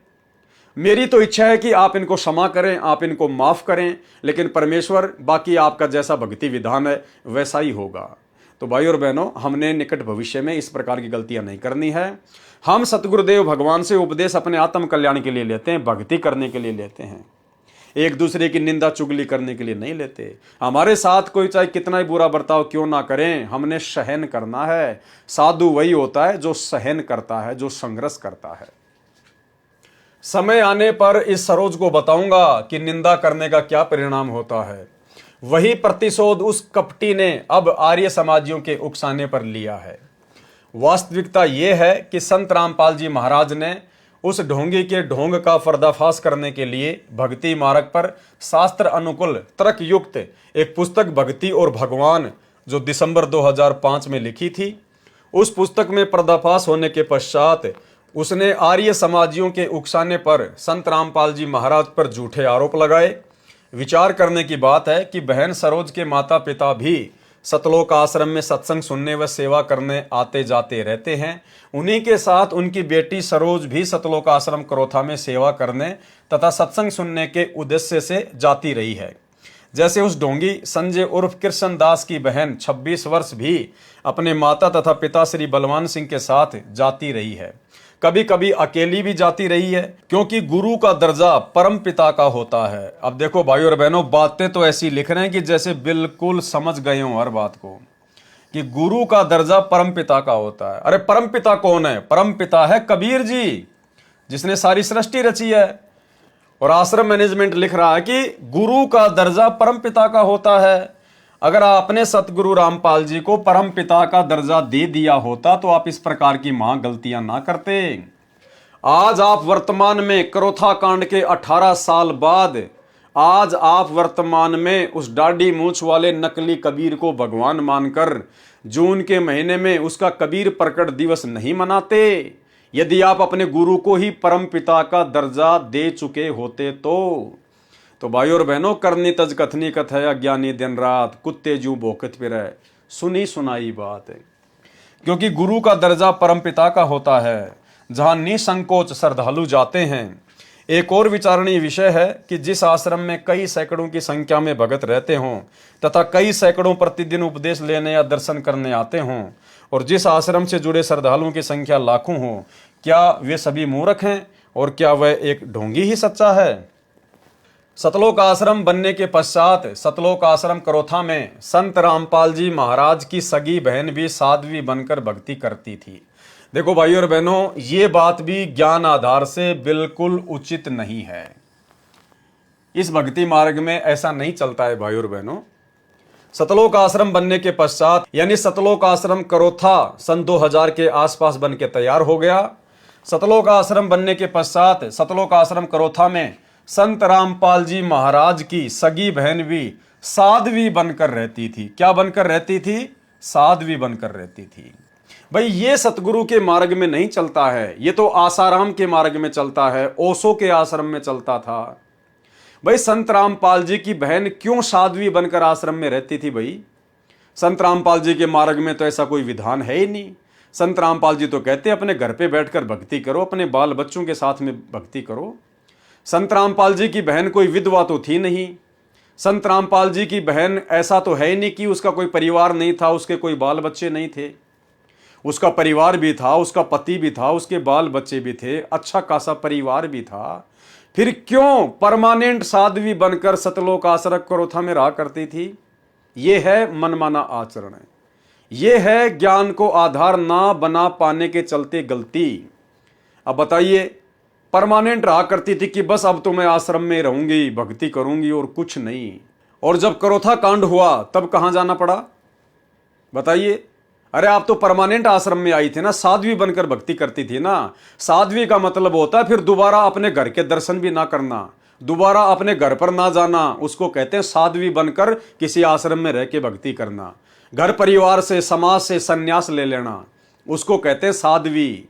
मेरी तो इच्छा है कि आप इनको क्षमा करें, आप इनको माफ करें, लेकिन परमेश्वर बाकी आपका जैसा भक्ति विधान है वैसा ही होगा। तो भाई और बहनों, हमने निकट भविष्य में इस प्रकार की गलतियां नहीं करनी है। हम सतगुरुदेव भगवान से उपदेश अपने आत्म कल्याण के लिए लेते हैं, भक्ति करने के लिए लेते हैं, एक दूसरे की निंदा चुगली करने के लिए नहीं लेते। हमारे साथ कोई चाहे कितना ही बुरा बर्ताव क्यों ना करें, हमने सहन करना है। साधु वही होता है जो सहन करता है, जो संघर्ष करता है। समय आने पर इस सरोज को बताऊंगा कि निंदा करने का क्या परिणाम होता है। वही प्रतिशोध उस कपटी ने अब आर्य समाजियों के उकसाने पर लिया है। वास्तविकता यह है कि संत रामपाल जी महाराज ने उस ढोंगी के ढोंग का पर्दाफाश करने के लिए भक्ति मार्ग पर शास्त्र अनुकूल तर्क युक्त एक पुस्तक भक्ति और भगवान जो दिसंबर 2005 में लिखी थी, उस पुस्तक में पर्दाफाश होने के पश्चात उसने आर्य समाजियों के उकसाने पर संत रामपाल जी महाराज पर झूठे आरोप लगाए। विचार करने की बात है कि बहन सरोज के माता पिता भी सतलोक आश्रम में सत्संग सुनने व सेवा करने आते जाते रहते हैं। उन्हीं के साथ उनकी बेटी सरोज भी सतलोक आश्रम करोथा में सेवा करने तथा सत्संग सुनने के उद्देश्य से जाती रही है। जैसे उस ढोंगी संजय उर्फ कृष्ण दास की बहन 26 वर्ष भी अपने माता तथा पिता श्री बलवान सिंह के साथ जाती रही है। कभी कभी अकेली भी जाती रही है, क्योंकि गुरु का दर्जा परम पिता का होता है। अब देखो भाई और बहनों, बातें तो ऐसी लिख रहे हैं कि जैसे बिल्कुल समझ गए हो हर बात को, कि गुरु का दर्जा परम पिता का होता है। अरे परम पिता कौन है? परम पिता है कबीर जी, जिसने सारी सृष्टि रची है। और आश्रम मैनेजमेंट लिख रहा है कि गुरु का दर्जा परम पिता का होता है। अगर आपने सतगुरु रामपाल जी को परम पिता का दर्जा दे दिया होता तो आप इस प्रकार की महा गलतियां ना करते। आज आप वर्तमान में करोथा कांड के 18 साल बाद आज आप वर्तमान में उस डाढ़ी मूंछ वाले नकली कबीर को भगवान मानकर जून के महीने में उसका कबीर प्रकट दिवस नहीं मनाते। यदि आप अपने गुरु को ही परम पिता का दर्जा दे चुके होते तो भाई और बहनों, करनी तज कथनी कथ है, अज्ञानी दिन रात कुत्ते जू भोकत फिर है, सुनी सुनाई बात है। क्योंकि गुरु का दर्जा परम पिता का होता है, जहां निसंकोच श्रद्धालु जाते हैं। एक और विचारणीय विषय है कि जिस आश्रम में कई सैकड़ों की संख्या में भगत रहते हों तथा कई सैकड़ों प्रतिदिन उपदेश लेने या दर्शन करने आते हों, और जिस आश्रम से जुड़े श्रद्धालुओं की संख्या लाखों हो, क्या वे सभी मूर्ख हैं और क्या वह एक ढोंगी ही सच्चा है? सतलोक आश्रम बनने के पश्चात सतलोक आश्रम करोथा में संत रामपाल जी महाराज की सगी बहन भी साध्वी बनकर भक्ति करती थी। देखो भाई और बहनों, ये बात भी ज्ञान आधार से बिल्कुल उचित नहीं है। इस भक्ति मार्ग में ऐसा नहीं चलता है भाई और बहनों। सतलोक आश्रम बनने के पश्चात यानी सतलोक आश्रम करोथा सन 2000 के आसपास बन के तैयार हो गया। सतलोक आश्रम बनने के पश्चात सतलोक आश्रम करोथा में संत रामपाल जी महाराज की सगी बहन भी साध्वी बनकर रहती थी। क्या बनकर रहती थी? साध्वी बनकर रहती थी। भाई ये सतगुरु के मार्ग में नहीं चलता है, ये तो आसाराम के मार्ग में चलता है, ओशो के आश्रम में चलता था। भाई संत रामपाल जी की बहन क्यों साध्वी बनकर आश्रम में रहती थी? भाई संत रामपाल जी के मार्ग में तो ऐसा कोई विधान है ही नहीं। संत रामपाल जी तो कहते हैं अपने घर पे बैठकर भक्ति करो, अपने बाल बच्चों के साथ में भक्ति करो। संत रामपाल जी की बहन कोई विधवा तो थी नहीं। संत रामपाल जी की बहन ऐसा तो है ही नहीं कि उसका कोई परिवार नहीं था, उसके कोई बाल बच्चे नहीं थे। उसका परिवार भी था, उसका पति भी था, उसके बाल बच्चे भी थे, अच्छा खासा परिवार भी था। फिर क्यों परमानेंट साध्वी बनकर सतलोक आश्रम करोथा में रहा करती थी? ये है मनमाना आचरण, ये है ज्ञान को आधार ना बना पाने के चलते गलती। अब बताइए, परमानेंट रहा करती थी कि बस अब तो मैं आश्रम में रहूंगी, भक्ति करूंगी और कुछ नहीं। और जब करोथा कांड हुआ तब कहां जाना पड़ा? बताइए। अरे आप तो परमानेंट आश्रम में आई थी ना, साध्वी बनकर भक्ति करती थी ना। साध्वी का मतलब होता है फिर दोबारा अपने घर के दर्शन भी ना करना, दोबारा अपने घर पर ना जाना, उसको कहते हैं साध्वी बनकर किसी आश्रम में रह के भक्ति करना। घर परिवार से, समाज से संन्यास ले लेना, उसको कहते हैं साध्वी।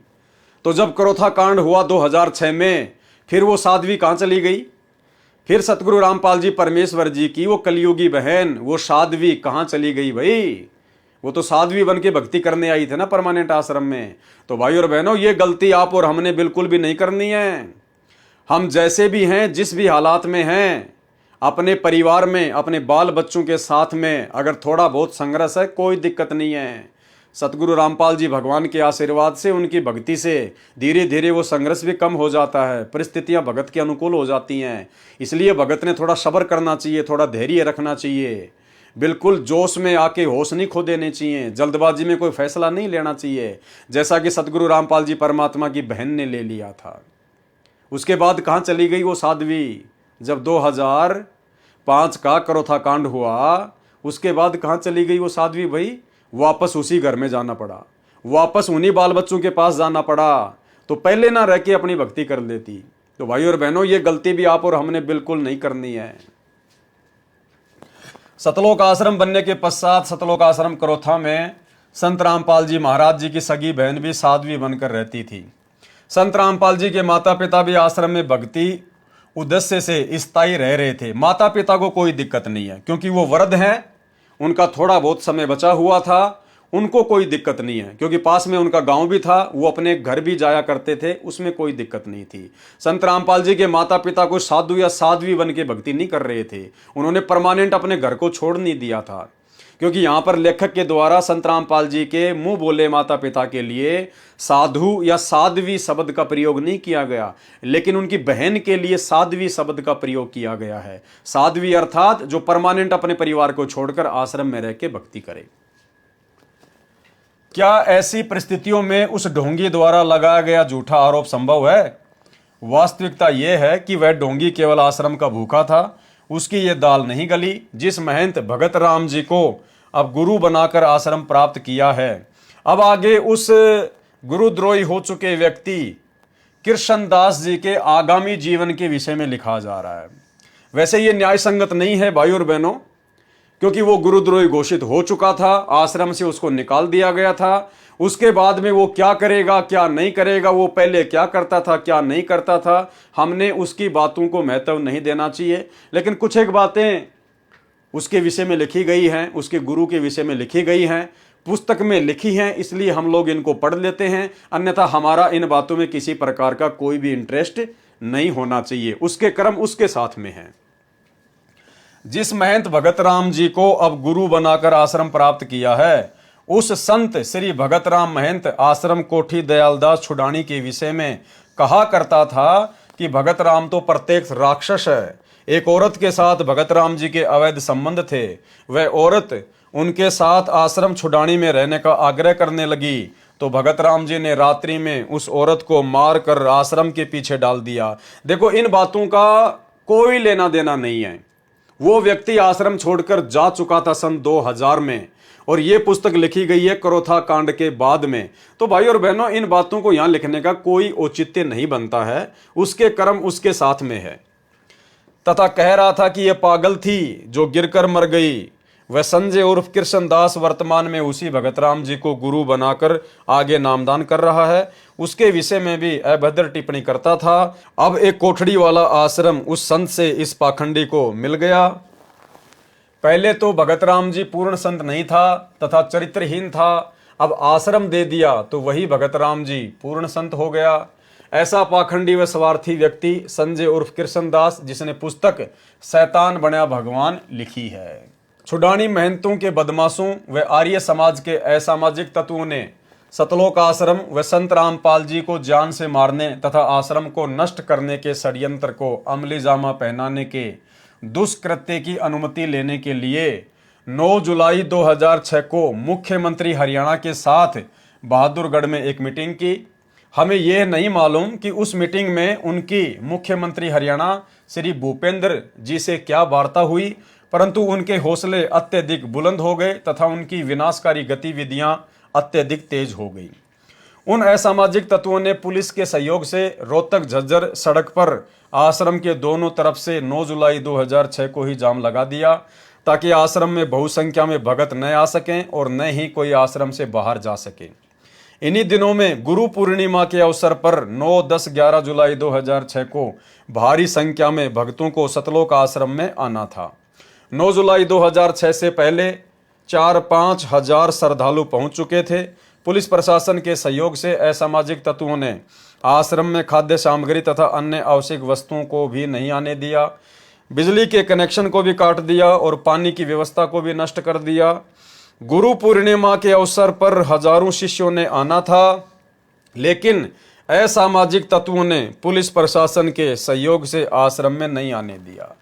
तो जब करोथा कांड हुआ 2006 में, फिर वो साध्वी कहाँ चली गई? फिर सतगुरु रामपाल जी परमेश्वर जी की वो कलयुगी बहन, वो साध्वी कहाँ चली गई भाई? वो तो साध्वी बन के भक्ति करने आई थी ना परमानेंट आश्रम में। तो भाई और बहनों, ये गलती आप और हमने बिल्कुल भी नहीं करनी है। हम जैसे भी हैं, जिस भी हालात में हैं, अपने परिवार में, अपने बाल बच्चों के साथ में अगर थोड़ा बहुत संघर्ष है, कोई दिक्कत नहीं है। सतगुरु रामपाल जी भगवान के आशीर्वाद से, उनकी भक्ति से धीरे धीरे वो संघर्ष भी कम हो जाता है, परिस्थितियां भगत के अनुकूल हो जाती हैं। इसलिए भगत ने थोड़ा सब्र करना चाहिए, थोड़ा धैर्य रखना चाहिए। बिल्कुल जोश में आके होश नहीं खो देने चाहिए, जल्दबाजी में कोई फैसला नहीं लेना चाहिए, जैसा कि सतगुरु रामपाल जी परमात्मा की बहन ने ले लिया था। उसके बाद कहाँ चली गई वो साध्वी? जब 2005 का करोथा कांड हुआ, उसके बाद कहाँ चली गई वो साध्वी भाई? वापस उसी घर में जाना पड़ा, वापस उन्हीं बाल बच्चों के पास जाना पड़ा। तो पहले ना रह के अपनी भक्ति कर लेती। तो भाई और बहनों, ये गलती भी आप और हमने बिल्कुल नहीं करनी है। सतलोक आश्रम बनने के पश्चात सतलोक आश्रम करोथा में संत रामपाल जी महाराज जी की सगी बहन भी साध्वी बनकर रहती थी। संत रामपाल जी के माता पिता भी आश्रम में भक्ति उद्देश्य से स्थायी रह रहे थे। माता पिता को कोई दिक्कत नहीं है, क्योंकि वो वृद्ध हैं, उनका थोड़ा बहुत समय बचा हुआ था, उनको कोई दिक्कत नहीं है, क्योंकि पास में उनका गांव भी था, वो अपने घर भी जाया करते थे, उसमें कोई दिक्कत नहीं थी। संत रामपाल जी के माता पिता को साधु या साध्वी बन के भक्ति नहीं कर रहे थे, उन्होंने परमानेंट अपने घर को छोड़ नहीं दिया था। क्योंकि यहाँ पर लेखक के द्वारा संत रामपाल जी के मुंह बोले माता पिता के लिए साधु या साध्वी शब्द का प्रयोग नहीं किया गया, लेकिन उनकी बहन के लिए साध्वी शब्द का प्रयोग किया गया है। साध्वी अर्थात जो परमानेंट अपने परिवार को छोड़कर आश्रम में रह के भक्ति करे। क्या ऐसी परिस्थितियों में उस ढोंगी द्वारा लगाया गया झूठा आरोप संभव है? वास्तविकता यह है कि वह ढोंगी केवल आश्रम का भूखा था, उसकी ये दाल नहीं गली। जिस महंत भगत राम जी को अब गुरु बनाकर आश्रम प्राप्त किया है, अब आगे उस गुरुद्रोही हो चुके व्यक्ति कृष्णदास जी के आगामी जीवन के विषय में लिखा जा रहा है। वैसे ये न्याय संगत नहीं है भाई और बहनों, क्योंकि वो गुरुद्रोही घोषित हो चुका था, आश्रम से उसको निकाल दिया गया था। उसके बाद में वो क्या करेगा क्या नहीं करेगा, वो पहले क्या करता था क्या नहीं करता था, हमने उसकी बातों को महत्व नहीं देना चाहिए। लेकिन कुछ एक बातें उसके विषय में लिखी गई हैं, उसके गुरु के विषय में लिखी गई हैं, पुस्तक में लिखी हैं, इसलिए हम लोग इनको पढ़ लेते हैं। अन्यथा हमारा इन बातों में किसी प्रकार का कोई भी इंटरेस्ट नहीं होना चाहिए, उसके कर्म उसके साथ में हैं। जिस महंत भगत राम जी को अब गुरु बनाकर आश्रम प्राप्त किया है, उस संत श्री भगत राम महंत आश्रम कोठी दयालदास छुडानी के विषय में कहा करता था कि भगत राम तो प्रत्यक्ष राक्षस है। एक औरत के साथ भगत राम जी के अवैध संबंध थे। वह औरत उनके साथ आश्रम छुडानी में रहने का आग्रह करने लगी, तो भगत राम जी ने रात्रि में उस औरत को मार कर आश्रम के पीछे डाल दिया। देखो, इन बातों का कोई लेना देना नहीं है। वो व्यक्ति आश्रम छोड़कर जा चुका था सन 2000 में, और ये पुस्तक लिखी गई है करोथा कांड के बाद में। तो भाई और बहनों, इन बातों को यहां लिखने का कोई औचित्य नहीं बनता है, उसके कर्म उसके साथ में है। तथा कह रहा था कि यह पागल थी जो गिरकर मर गई। वह संजय उर्फ कृष्णदास वर्तमान में उसी भगत राम जी को गुरु बनाकर आगे नामदान कर रहा है। उसके विषय में भी अभद्र टिप्पणी करता था। अब एक कोठड़ी वाला आश्रम उस संत से इस पाखंडी को मिल गया। पहले तो भगत राम जी पूर्ण संत नहीं था तथा चरित्रहीन था, अब आश्रम दे दिया तो वही भगत राम जी पूर्ण संत हो गया। ऐसा पाखंडी व स्वार्थी व्यक्ति संजय उर्फ कृष्णदास, जिसने पुस्तक शैतान बना भगवान लिखी है। छुडानी महंतों के बदमाशों व आर्य समाज के असामाजिक तत्वों ने सतलोक आश्रम व संत रामपाल जी को जान से मारने तथा आश्रम को नष्ट करने के षड्यंत्र को अमली जामा पहनाने के दुष्कृत्य की अनुमति लेने के लिए 9 जुलाई 2006 को मुख्यमंत्री हरियाणा के साथ बहादुरगढ़ में एक मीटिंग की। हमें यह नहीं मालूम कि उस मीटिंग में उनकी मुख्यमंत्री हरियाणा श्री भूपेंद्र जी से क्या वार्ता हुई, परंतु उनके हौसले अत्यधिक बुलंद हो गए तथा उनकी विनाशकारी गतिविधियां अत्यधिक तेज हो गई। उन असामाजिक तत्वों ने पुलिस के सहयोग से रोहतक झज्जर सड़क पर आश्रम के दोनों तरफ से 9 जुलाई 2006 को ही जाम लगा दिया, ताकि आश्रम में बहुसंख्या में भगत न आ सकें और न ही कोई आश्रम से बाहर जा सके। इन्हीं दिनों में गुरु पूर्णिमा के अवसर पर 9, 10, 11 जुलाई 2006 को भारी संख्या में भक्तों को सतलोक आश्रम में आना था। 9 जुलाई 2006 से पहले 4-5 हजार श्रद्धालु पहुंच चुके थे। पुलिस प्रशासन के सहयोग से असामाजिक तत्वों ने आश्रम में खाद्य सामग्री तथा अन्य आवश्यक वस्तुओं को भी नहीं आने दिया, बिजली के कनेक्शन को भी काट दिया और पानी की व्यवस्था को भी नष्ट कर दिया। गुरु पूर्णिमा के अवसर पर हजारों शिष्यों ने आना था, लेकिन असामाजिक तत्वों ने पुलिस प्रशासन के सहयोग से आश्रम में नहीं आने दिया।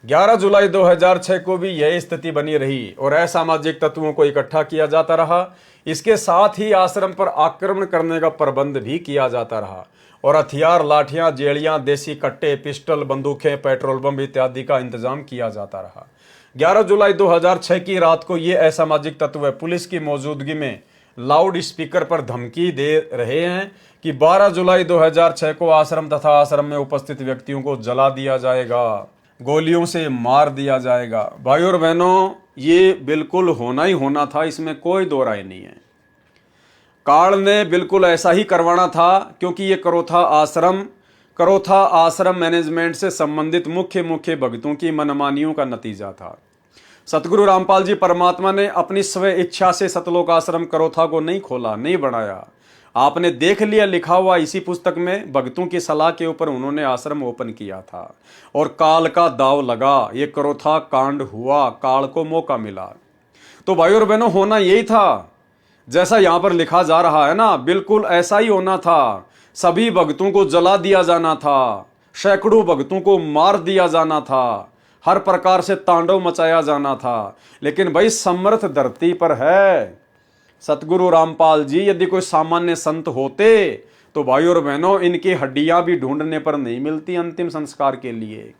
11 जुलाई 2006 को भी यही स्थिति बनी रही और असामाजिक तत्वों को इकट्ठा किया जाता रहा। इसके साथ ही आश्रम पर आक्रमण करने का प्रबंध भी किया जाता रहा और हथियार, लाठियां, जेलियां, देसी कट्टे, पिस्टल, बंदूकें, पेट्रोल बम इत्यादि का इंतजाम किया जाता रहा। 11 जुलाई 2006 की रात को ये असामाजिक तत्व पुलिस की मौजूदगी में लाउड स्पीकर पर धमकी दे रहे हैं कि 12 जुलाई 2006 को आश्रम तथा आश्रम में उपस्थित व्यक्तियों को जला दिया जाएगा, गोलियों से मार दिया जाएगा। भाइयों और बहनों, ये बिल्कुल होना ही होना था, इसमें कोई दो राय नहीं है। काल ने बिल्कुल ऐसा ही करवाना था, क्योंकि ये करोथा आश्रम मैनेजमेंट से संबंधित मुख्य भक्तों की मनमानियों का नतीजा था। सतगुरु रामपाल जी परमात्मा ने अपनी स्व इच्छा से सतलोक आश्रम करोथा को नहीं खोला, नहीं बनाया। आपने देख लिया, लिखा हुआ इसी पुस्तक में भक्तों की सलाह के ऊपर उन्होंने आश्रम ओपन किया था और काल का दाव लगा, ये करोथा कांड हुआ, काल को मौका मिला। तो भाइयों और बहनों, होना यही था जैसा यहां पर लिखा जा रहा है ना, बिल्कुल ऐसा ही होना था। सभी भक्तों को जला दिया जाना था, सैकड़ों भक्तों को मार दिया जाना था, हर प्रकार से तांडव मचाया जाना था। लेकिन भाई समर्थ धरती पर है सतगुरु रामपाल जी, यदि कोई सामान्य संत होते तो भाइयों और बहनों, इनकी हड्डियां भी ढूंढने पर नहीं मिलती अंतिम संस्कार के लिए,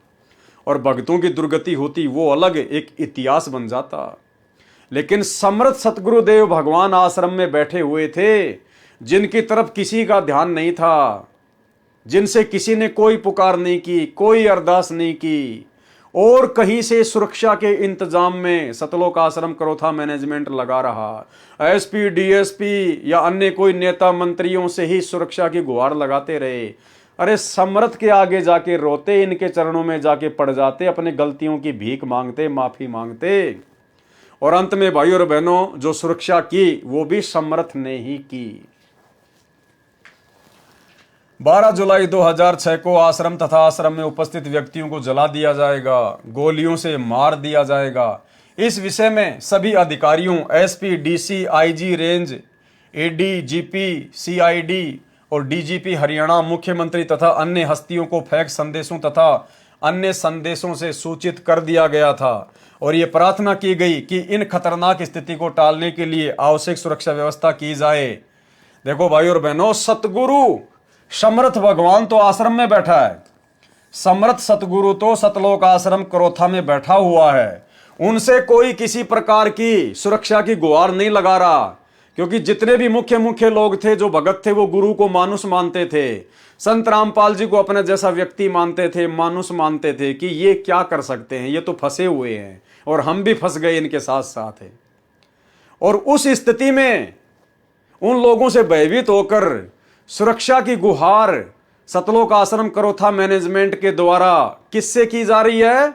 और भक्तों की दुर्गति होती वो अलग एक इतिहास बन जाता। लेकिन समर्थ सतगुरुदेव भगवान आश्रम में बैठे हुए थे, जिनकी तरफ किसी का ध्यान नहीं था, जिनसे किसी ने कोई पुकार नहीं की, कोई अरदास नहीं की, और कहीं से सुरक्षा के इंतजाम में सतलोक आश्रम करोथा मैनेजमेंट लगा रहा। एसपी, डीएसपी या अन्य कोई नेता मंत्रियों से ही सुरक्षा की गुहार लगाते रहे। अरे समर्थ के आगे जाके रोते, इनके चरणों में जाके पड़ जाते, अपने गलतियों की भीख मांगते, माफी मांगते, और अंत में भाइयों और बहनों, जो सुरक्षा की वो भी समर्थ ने ही की। 12 जुलाई 2006 को आश्रम तथा आश्रम में उपस्थित व्यक्तियों को जला दिया जाएगा, गोलियों से मार दिया जाएगा। इस विषय में सभी अधिकारियों, SP, DC, IG range, ADGP, CID और डीजीपी हरियाणा, मुख्यमंत्री तथा अन्य हस्तियों को फैक्स संदेशों तथा अन्य संदेशों से सूचित कर दिया गया था और ये प्रार्थना की गई कि इन खतरनाक स्थिति को टालने के लिए आवश्यक सुरक्षा व्यवस्था की जाए। देखो भाइयों और बहनों, सतगुरु समर्थ भगवान तो आश्रम में बैठा है, समर्थ सतगुरु तो सतलोक आश्रम करोथा में बैठा हुआ है। उनसे कोई किसी प्रकार की सुरक्षा की गुहार नहीं लगा रहा, क्योंकि जितने भी मुख्य लोग थे, जो भगत थे, वो गुरु को मानुष मानते थे। संत रामपाल जी को अपने जैसा व्यक्ति मानते थे, मानुष मानते थे कि ये क्या कर सकते हैं, ये तो फंसे हुए हैं और हम भी फंस गए इनके साथ साथ है। और उस स्थिति में उन लोगों से भयभीत होकर सुरक्षा की गुहार सतलोक आश्रम करोथा मैनेजमेंट के द्वारा किससे की जा रही है?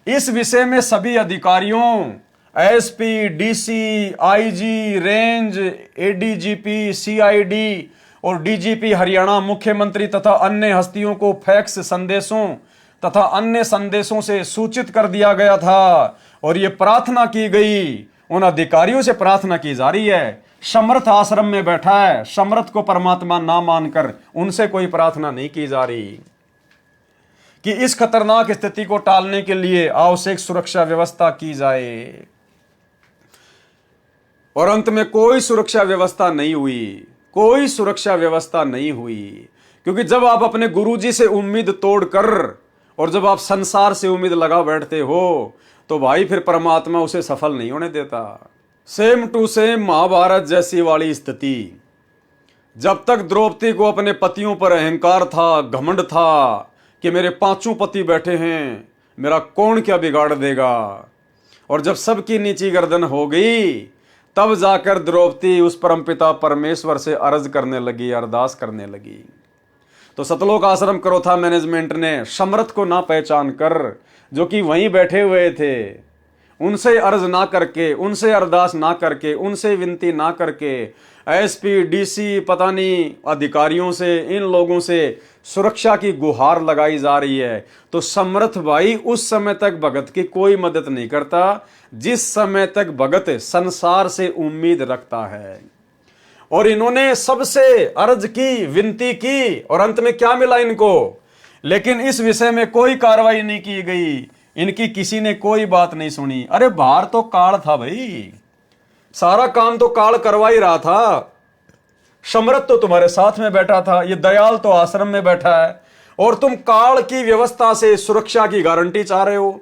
इस विषय में सभी अधिकारियों, SP, DC, IG range, ADGP, CID और डीजीपी हरियाणा, मुख्यमंत्री तथा अन्य हस्तियों को फैक्स संदेशों तथा अन्य संदेशों से सूचित कर दिया गया था और यह प्रार्थना की गई, उन अधिकारियों से प्रार्थना की जा रही है। समर्थ आश्रम में बैठा है, समर्थ को परमात्मा ना मानकर उनसे कोई प्रार्थना नहीं की जा रही कि इस खतरनाक स्थिति को टालने के लिए आवश्यक सुरक्षा व्यवस्था की जाए। और अंत में कोई सुरक्षा व्यवस्था नहीं हुई, कोई सुरक्षा व्यवस्था नहीं हुई, क्योंकि जब आप अपने गुरुजी से उम्मीद तोड़कर और जब आप संसार से उम्मीद लगा बैठते हो तो भाई फिर परमात्मा उसे सफल नहीं होने देता। सेम टू सेम महाभारत जैसी वाली स्थिति। जब तक द्रौपदी को अपने पतियों पर अहंकार था, घमंड था कि मेरे 5 पति बैठे हैं, मेरा कौन क्या बिगाड़ देगा, और जब सबकी नीची गर्दन हो गई तब जाकर द्रौपदी उस परमपिता परमेश्वर से अर्ज करने लगी, अरदास करने लगी। तो सतलोक आश्रम करोथा मैनेजमेंट ने समर्थ को ना पहचान कर, जो कि वहीं बैठे हुए थे, उनसे अर्ज ना करके, उनसे अरदास ना करके, उनसे विनती ना करके, एसपी डीसी पता नहीं अधिकारियों से, इन लोगों से सुरक्षा की गुहार लगाई जा रही है। तो समर्थ भाई उस समय तक भगत की कोई मदद नहीं करता जिस समय तक भगत संसार से उम्मीद रखता है। और इन्होंने सबसे अर्ज की, विनती की, और अंत में क्या मिला इनको? लेकिन इस विषय में कोई कार्रवाई नहीं की गई, इनकी किसी ने कोई बात नहीं सुनी। अरे बाहर तो काल था भाई, सारा काम तो काल करवा ही रहा था। समर्थ तो तुम्हारे साथ में बैठा था, ये दयाल तो आश्रम में बैठा है, और तुम काल की व्यवस्था से सुरक्षा की गारंटी चाह रहे हो।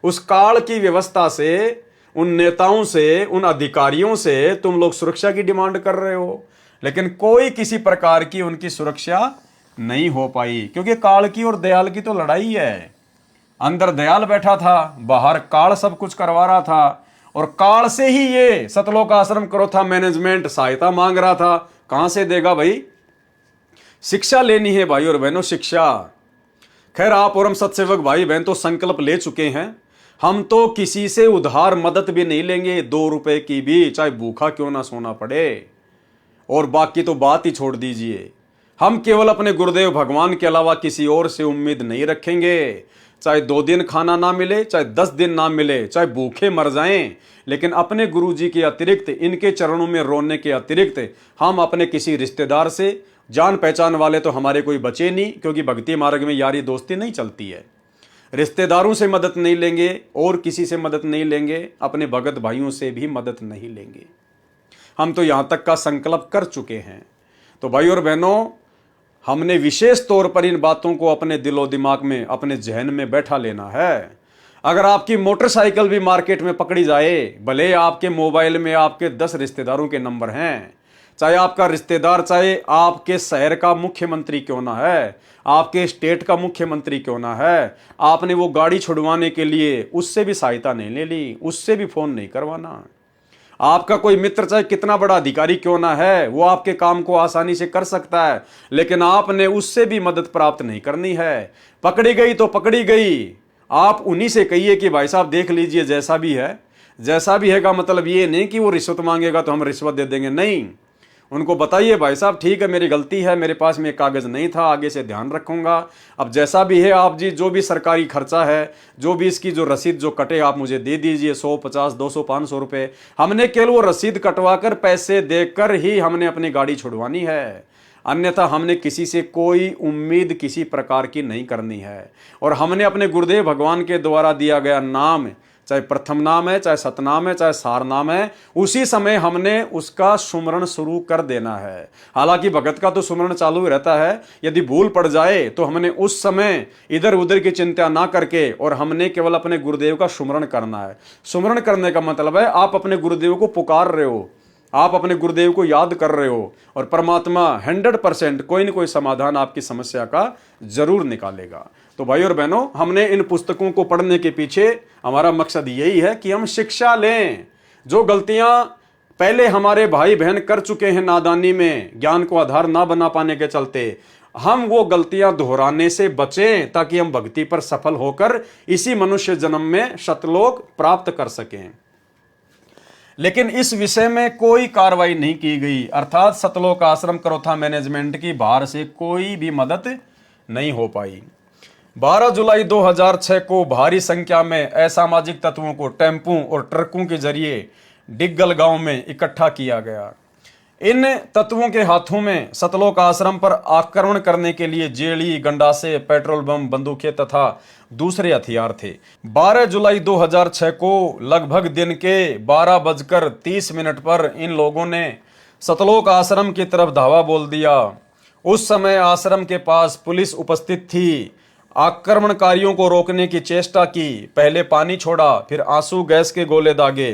उस काल की व्यवस्था से, उन नेताओं से, उन अधिकारियों से तुम लोग सुरक्षा की डिमांड कर रहे हो, लेकिन कोई किसी प्रकार की उनकी सुरक्षा नहीं हो पाई, क्योंकि काल की और दयाल की तो लड़ाई है। अंदर दयाल बैठा था, बाहर काल सब कुछ करवा रहा था, और काल से ही ये सतलोक आश्रम करोथा मैनेजमेंट सहायता मांग रहा था। कहां से देगा भाई? शिक्षा लेनी है भाई और बहनों, शिक्षा। खैर आप और हम सत्सेवक भाई बहन तो संकल्प ले चुके हैं, हम तो किसी से उधार मदद भी नहीं लेंगे, 2 रुपए की भी, चाहे भूखा क्यों ना सोना पड़े। और बाकी तो बात ही छोड़ दीजिए, हम केवल अपने गुरुदेव भगवान के अलावा किसी और से उम्मीद नहीं रखेंगे। चाहे 2 दिन खाना ना मिले, चाहे 10 दिन ना मिले, चाहे भूखे मर जाएं, लेकिन अपने गुरुजी के अतिरिक्त, इनके चरणों में रोने के अतिरिक्त हम अपने किसी रिश्तेदार से, जान पहचान वाले तो हमारे कोई बचे नहीं, क्योंकि भक्ति मार्ग में यारी दोस्ती नहीं चलती है। रिश्तेदारों से मदद नहीं लेंगे और किसी से मदद नहीं लेंगे, अपने भगत भाइयों से भी मदद नहीं लेंगे। हम तो यहां तक का संकल्प कर चुके हैं। तो भाई और बहनों, हमने विशेष तौर पर इन बातों को अपने दिलो दिमाग में, अपने जहन में बैठा लेना है। अगर आपकी मोटरसाइकिल भी मार्केट में पकड़ी जाए, भले आपके मोबाइल में आपके 10 रिश्तेदारों के नंबर हैं, चाहे आपका रिश्तेदार, चाहे आपके शहर का मुख्यमंत्री क्यों ना है, आपके स्टेट का मुख्यमंत्री क्यों ना है, आपने वो गाड़ी छुड़वाने के लिए उससे भी सहायता नहीं ले ली, उससे भी फोन नहीं करवाना। आपका कोई मित्र चाहे कितना बड़ा अधिकारी क्यों ना है, वो आपके काम को आसानी से कर सकता है, लेकिन आपने उससे भी मदद प्राप्त नहीं करनी है। पकड़ी गई तो पकड़ी गई, आप उन्हीं से कहिए कि भाई साहब देख लीजिए, जैसा भी है, जैसा भी है का मतलब ये नहीं कि वो रिश्वत मांगेगा तो हम रिश्वत दे देंगे, नहीं। उनको बताइए भाई साहब ठीक है, मेरी गलती है, मेरे पास में कागज नहीं था, आगे से ध्यान रखूंगा। अब जैसा भी है आप जी, जो भी सरकारी खर्चा है, जो भी इसकी जो रसीद जो कटे आप मुझे दे दीजिए, 100, 50, 200, 500 रुपए। हमने केवल वो रसीद कटवाकर, पैसे देकर ही हमने अपनी गाड़ी छुड़वानी है, अन्यथा हमने किसी से कोई उम्मीद किसी प्रकार की नहीं करनी है। और हमने अपने गुरुदेव भगवान के द्वारा दिया गया नाम, चाहे प्रथम नाम है, चाहे सतनाम है, चाहे सार नाम है, उसी समय हमने उसका सुमरण शुरू कर देना है। हालांकि भगत का तो सुमरण चालू ही रहता है, यदि भूल पड़ जाए तो हमने उस समय इधर उधर की चिंता ना करके, और हमने केवल अपने गुरुदेव का सुमरण करना है। सुमरण करने का मतलब है आप अपने गुरुदेव को पुकार रहे हो, आप अपने गुरुदेव को याद कर रहे हो, और परमात्मा 100% कोई न कोई समाधान आपकी समस्या का जरूर निकालेगा। तो भाई और बहनों, हमने इन पुस्तकों को पढ़ने के पीछे हमारा मकसद यही है कि हम शिक्षा लें। जो गलतियां पहले हमारे भाई बहन कर चुके हैं नादानी में, ज्ञान को आधार ना बना पाने के चलते, हम वो गलतियां दोहराने से बचें, ताकि हम भक्ति पर सफल होकर इसी मनुष्य जन्म में सतलोक प्राप्त कर सकें। लेकिन इस विषय में कोई कार्रवाई नहीं की गई, अर्थात सतलोक आश्रम करोथा मैनेजमेंट की बाहर से कोई भी मदद नहीं हो पाई। 12 जुलाई 2006 को भारी संख्या में असामाजिक तत्वों को टेम्पू और ट्रकों के जरिए डिग्गल गांव में इकट्ठा किया गया। इन तत्वों के हाथों में सतलोक आश्रम पर आक्रमण करने के लिए जेड़ी, गंडासे, पेट्रोल बम, बंदूकें तथा दूसरे हथियार थे। 12 जुलाई 2006 को लगभग दिन के 12:30 पर इन लोगों ने सतलोक आश्रम की तरफ धावा बोल दिया। उस समय आश्रम के पास पुलिस उपस्थित थी। आक्रमणकारियों को रोकने की चेष्टा की, पहले पानी छोड़ा, फिर आंसू गैस के गोले दागे,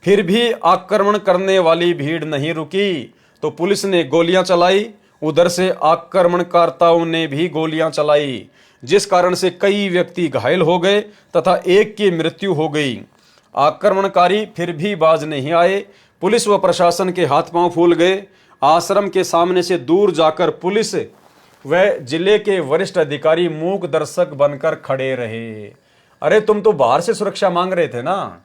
फिर भी आक्रमण करने वाली भीड़ नहीं रुकी तो पुलिस ने गोलियां चलाई। उधर से आक्रमणकर्ताओं ने भी गोलियां चलाई, जिस कारण से कई व्यक्ति घायल हो गए तथा एक की मृत्यु हो गई। आक्रमणकारी फिर भी बाज नहीं आए। पुलिस व प्रशासन के हाथ पांव फूल गए। आश्रम के सामने से दूर जाकर पुलिस व जिले के वरिष्ठ अधिकारी मूक दर्शक बनकर खड़े रहे। अरे तुम तो बाहर से सुरक्षा मांग रहे थे ना,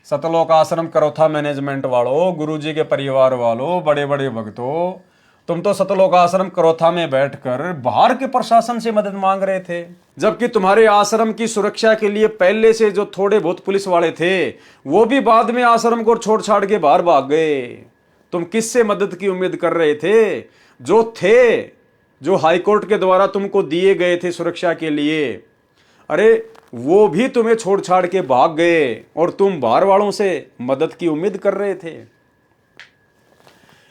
सतलोक आश्रम करोथा मैनेजमेंट वालों, गुरुजी के परिवार वालों, बड़े बड़े भक्तों, तुम तो सतलोक आश्रम करोथा में बैठकर बाहर के प्रशासन से मदद मांग रहे थे, जबकि तुम्हारे आश्रम की सुरक्षा के लिए पहले से जो थोड़े बहुत पुलिस वाले थे वो भी बाद में आश्रम को छोड़ छाड़ के बाहर भाग गए। तुम किससे मदद की उम्मीद कर रहे थे? जो हाईकोर्ट के द्वारा तुमको दिए गए थे सुरक्षा के लिए, अरे वो भी तुम्हें छोड़ छाड़ के भाग गए और तुम बाहर वालों से मदद की उम्मीद कर रहे थे।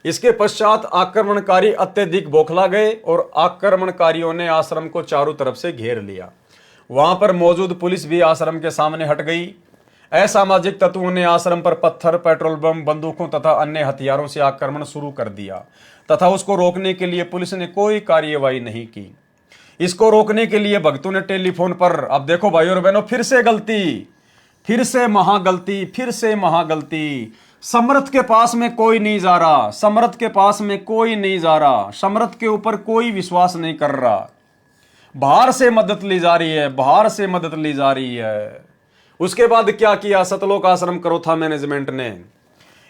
इसके पश्चात आक्रमणकारी अत्यधिक बौखला गए और आक्रमणकारियों ने आश्रम को चारों तरफ से घेर लिया। वहां पर मौजूद पुलिस भी आश्रम के सामने हट गई। असामाजिक तत्वों ने आश्रम पर पत्थर, पेट्रोल बम, बंदूकों तथा अन्य हथियारों से आक्रमण शुरू कर दिया तथा उसको रोकने के लिए पुलिस ने कोई कार्यवाही नहीं की। इसको रोकने के लिए भक्तों ने टेलीफोन पर, अब देखो भाई और बहनों, फिर से गलती, फिर से महागलती, फिर से महागलती। समर्थ के पास में कोई नहीं जा रहा, समर्थ के पास में कोई नहीं जा रहा, समर्थ के ऊपर कोई विश्वास नहीं कर रहा। बाहर से मदद ली जा रही है, बाहर से मदद ली जा रही है। उसके बाद क्या किया सतलोक आश्रम करोथा मैनेजमेंट ने?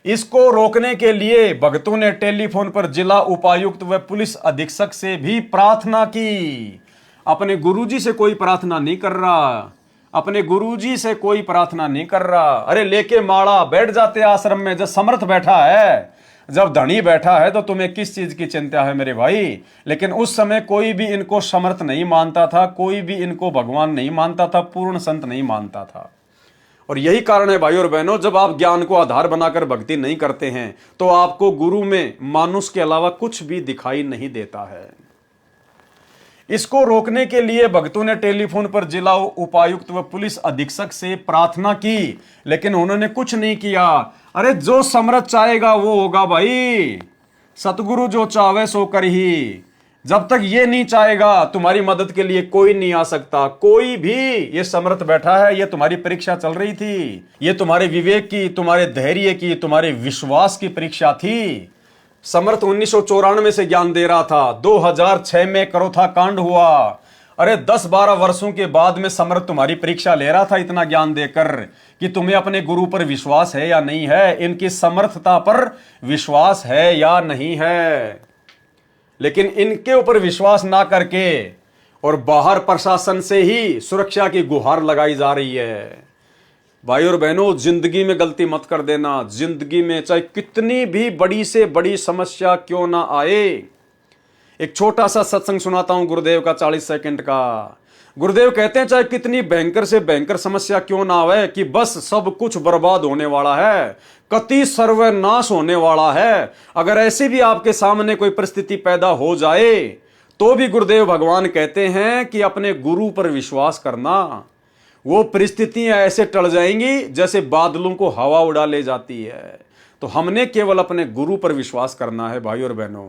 इसको रोकने के लिए भक्तों ने टेलीफोन पर जिला उपायुक्त व पुलिस अधीक्षक से भी प्रार्थना की। अपने गुरुजी से कोई प्रार्थना नहीं कर रहा, अपने गुरुजी से कोई प्रार्थना नहीं कर रहा। अरे लेके माड़ा बैठ जाते आश्रम में, जब समर्थ बैठा है, जब धनी बैठा है, तो तुम्हें किस चीज की चिंता है मेरे भाई? लेकिन उस समय कोई भी इनको समर्थ नहीं मानता था, कोई भी इनको भगवान नहीं मानता था, पूर्ण संत नहीं मानता था। और यही कारण है भाई और बहनों, जब आप ज्ञान को आधार बनाकर भक्ति नहीं करते हैं तो आपको गुरु में मानुष के अलावा कुछ भी दिखाई नहीं देता है। इसको रोकने के लिए भक्तों ने टेलीफोन पर जिला उपायुक्त व पुलिस अधीक्षक से प्रार्थना की, लेकिन उन्होंने कुछ नहीं किया। अरे जो समर्थ चाहेगा वो होगा भाई, सतगुरु जो चाहे सो कर ही। जब तक ये नहीं चाहेगा तुम्हारी मदद के लिए कोई नहीं आ सकता, कोई भी। ये समर्थ बैठा है, ये तुम्हारी परीक्षा चल रही थी, ये तुम्हारे विवेक की, तुम्हारे धैर्य की, तुम्हारे विश्वास की परीक्षा थी। समर्थ 1994 से ज्ञान दे रहा था, 2006 में करोथा कांड हुआ। अरे 10-12 वर्षों के बाद में समर्थ तुम्हारी परीक्षा ले रहा था इतना ज्ञान देकर कि तुम्हें अपने गुरु पर विश्वास है या नहीं है, इनकी समर्थता पर विश्वास है या नहीं है। लेकिन इनके ऊपर विश्वास ना करके और बाहर प्रशासन से ही सुरक्षा की गुहार लगाई जा रही है। भाई और बहनों, जिंदगी में गलती मत कर देना। जिंदगी में चाहे कितनी भी बड़ी से बड़ी समस्या क्यों ना आए। एक छोटा सा सत्संग सुनाता हूं गुरुदेव का, 40 सेकंड का। गुरुदेव कहते हैं चाहे कितनी भयंकर से भयंकर समस्या क्यों ना आए, कि बस सब कुछ बर्बाद होने वाला है, कति सर्वनाश होने वाला है। अगर ऐसी भी आपके सामने कोई परिस्थिति पैदा हो जाए तो भी गुरुदेव भगवान कहते हैं कि अपने गुरु पर विश्वास करना। वो परिस्थितियां ऐसे टल जाएंगी जैसे बादलों को हवा उड़ा ले जाती है। तो हमने केवल अपने गुरु पर विश्वास करना है भाई और बहनों।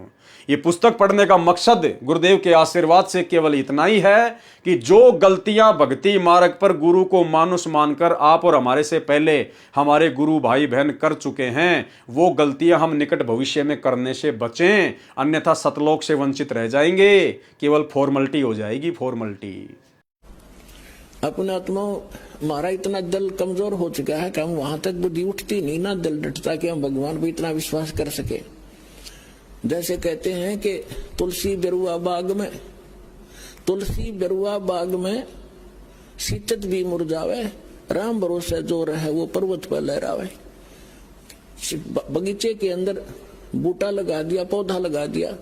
ये पुस्तक पढ़ने का मकसद गुरुदेव के आशीर्वाद से केवल इतना ही है कि जो गलतियां भक्ति मार्ग पर गुरु को मानुष मानकर आप और हमारे से पहले हमारे गुरु भाई बहन कर चुके हैं, वो गलतियां हम निकट भविष्य में करने से बचें, अन्यथा सतलोक से वंचित रह जाएंगे। केवल फॉर्मेलिटी हो जाएगी, फॉर्मेलिटी। अपने आत्मा हमारा इतना दिल कमजोर हो चुका है कि हम वहां तक बुद्धि उठती नहीं ना, दिल डटता कि हम भगवान पर इतना विश्वास कर सके। जैसे कहते हैं कि तुलसी बेरुआ बाग में शीतत भी मुरझावे, राम भरोसे जो रहे वो पर्वत पर लहरावे। बगीचे के अंदर बूटा लगा दिया, पौधा लगा दिया,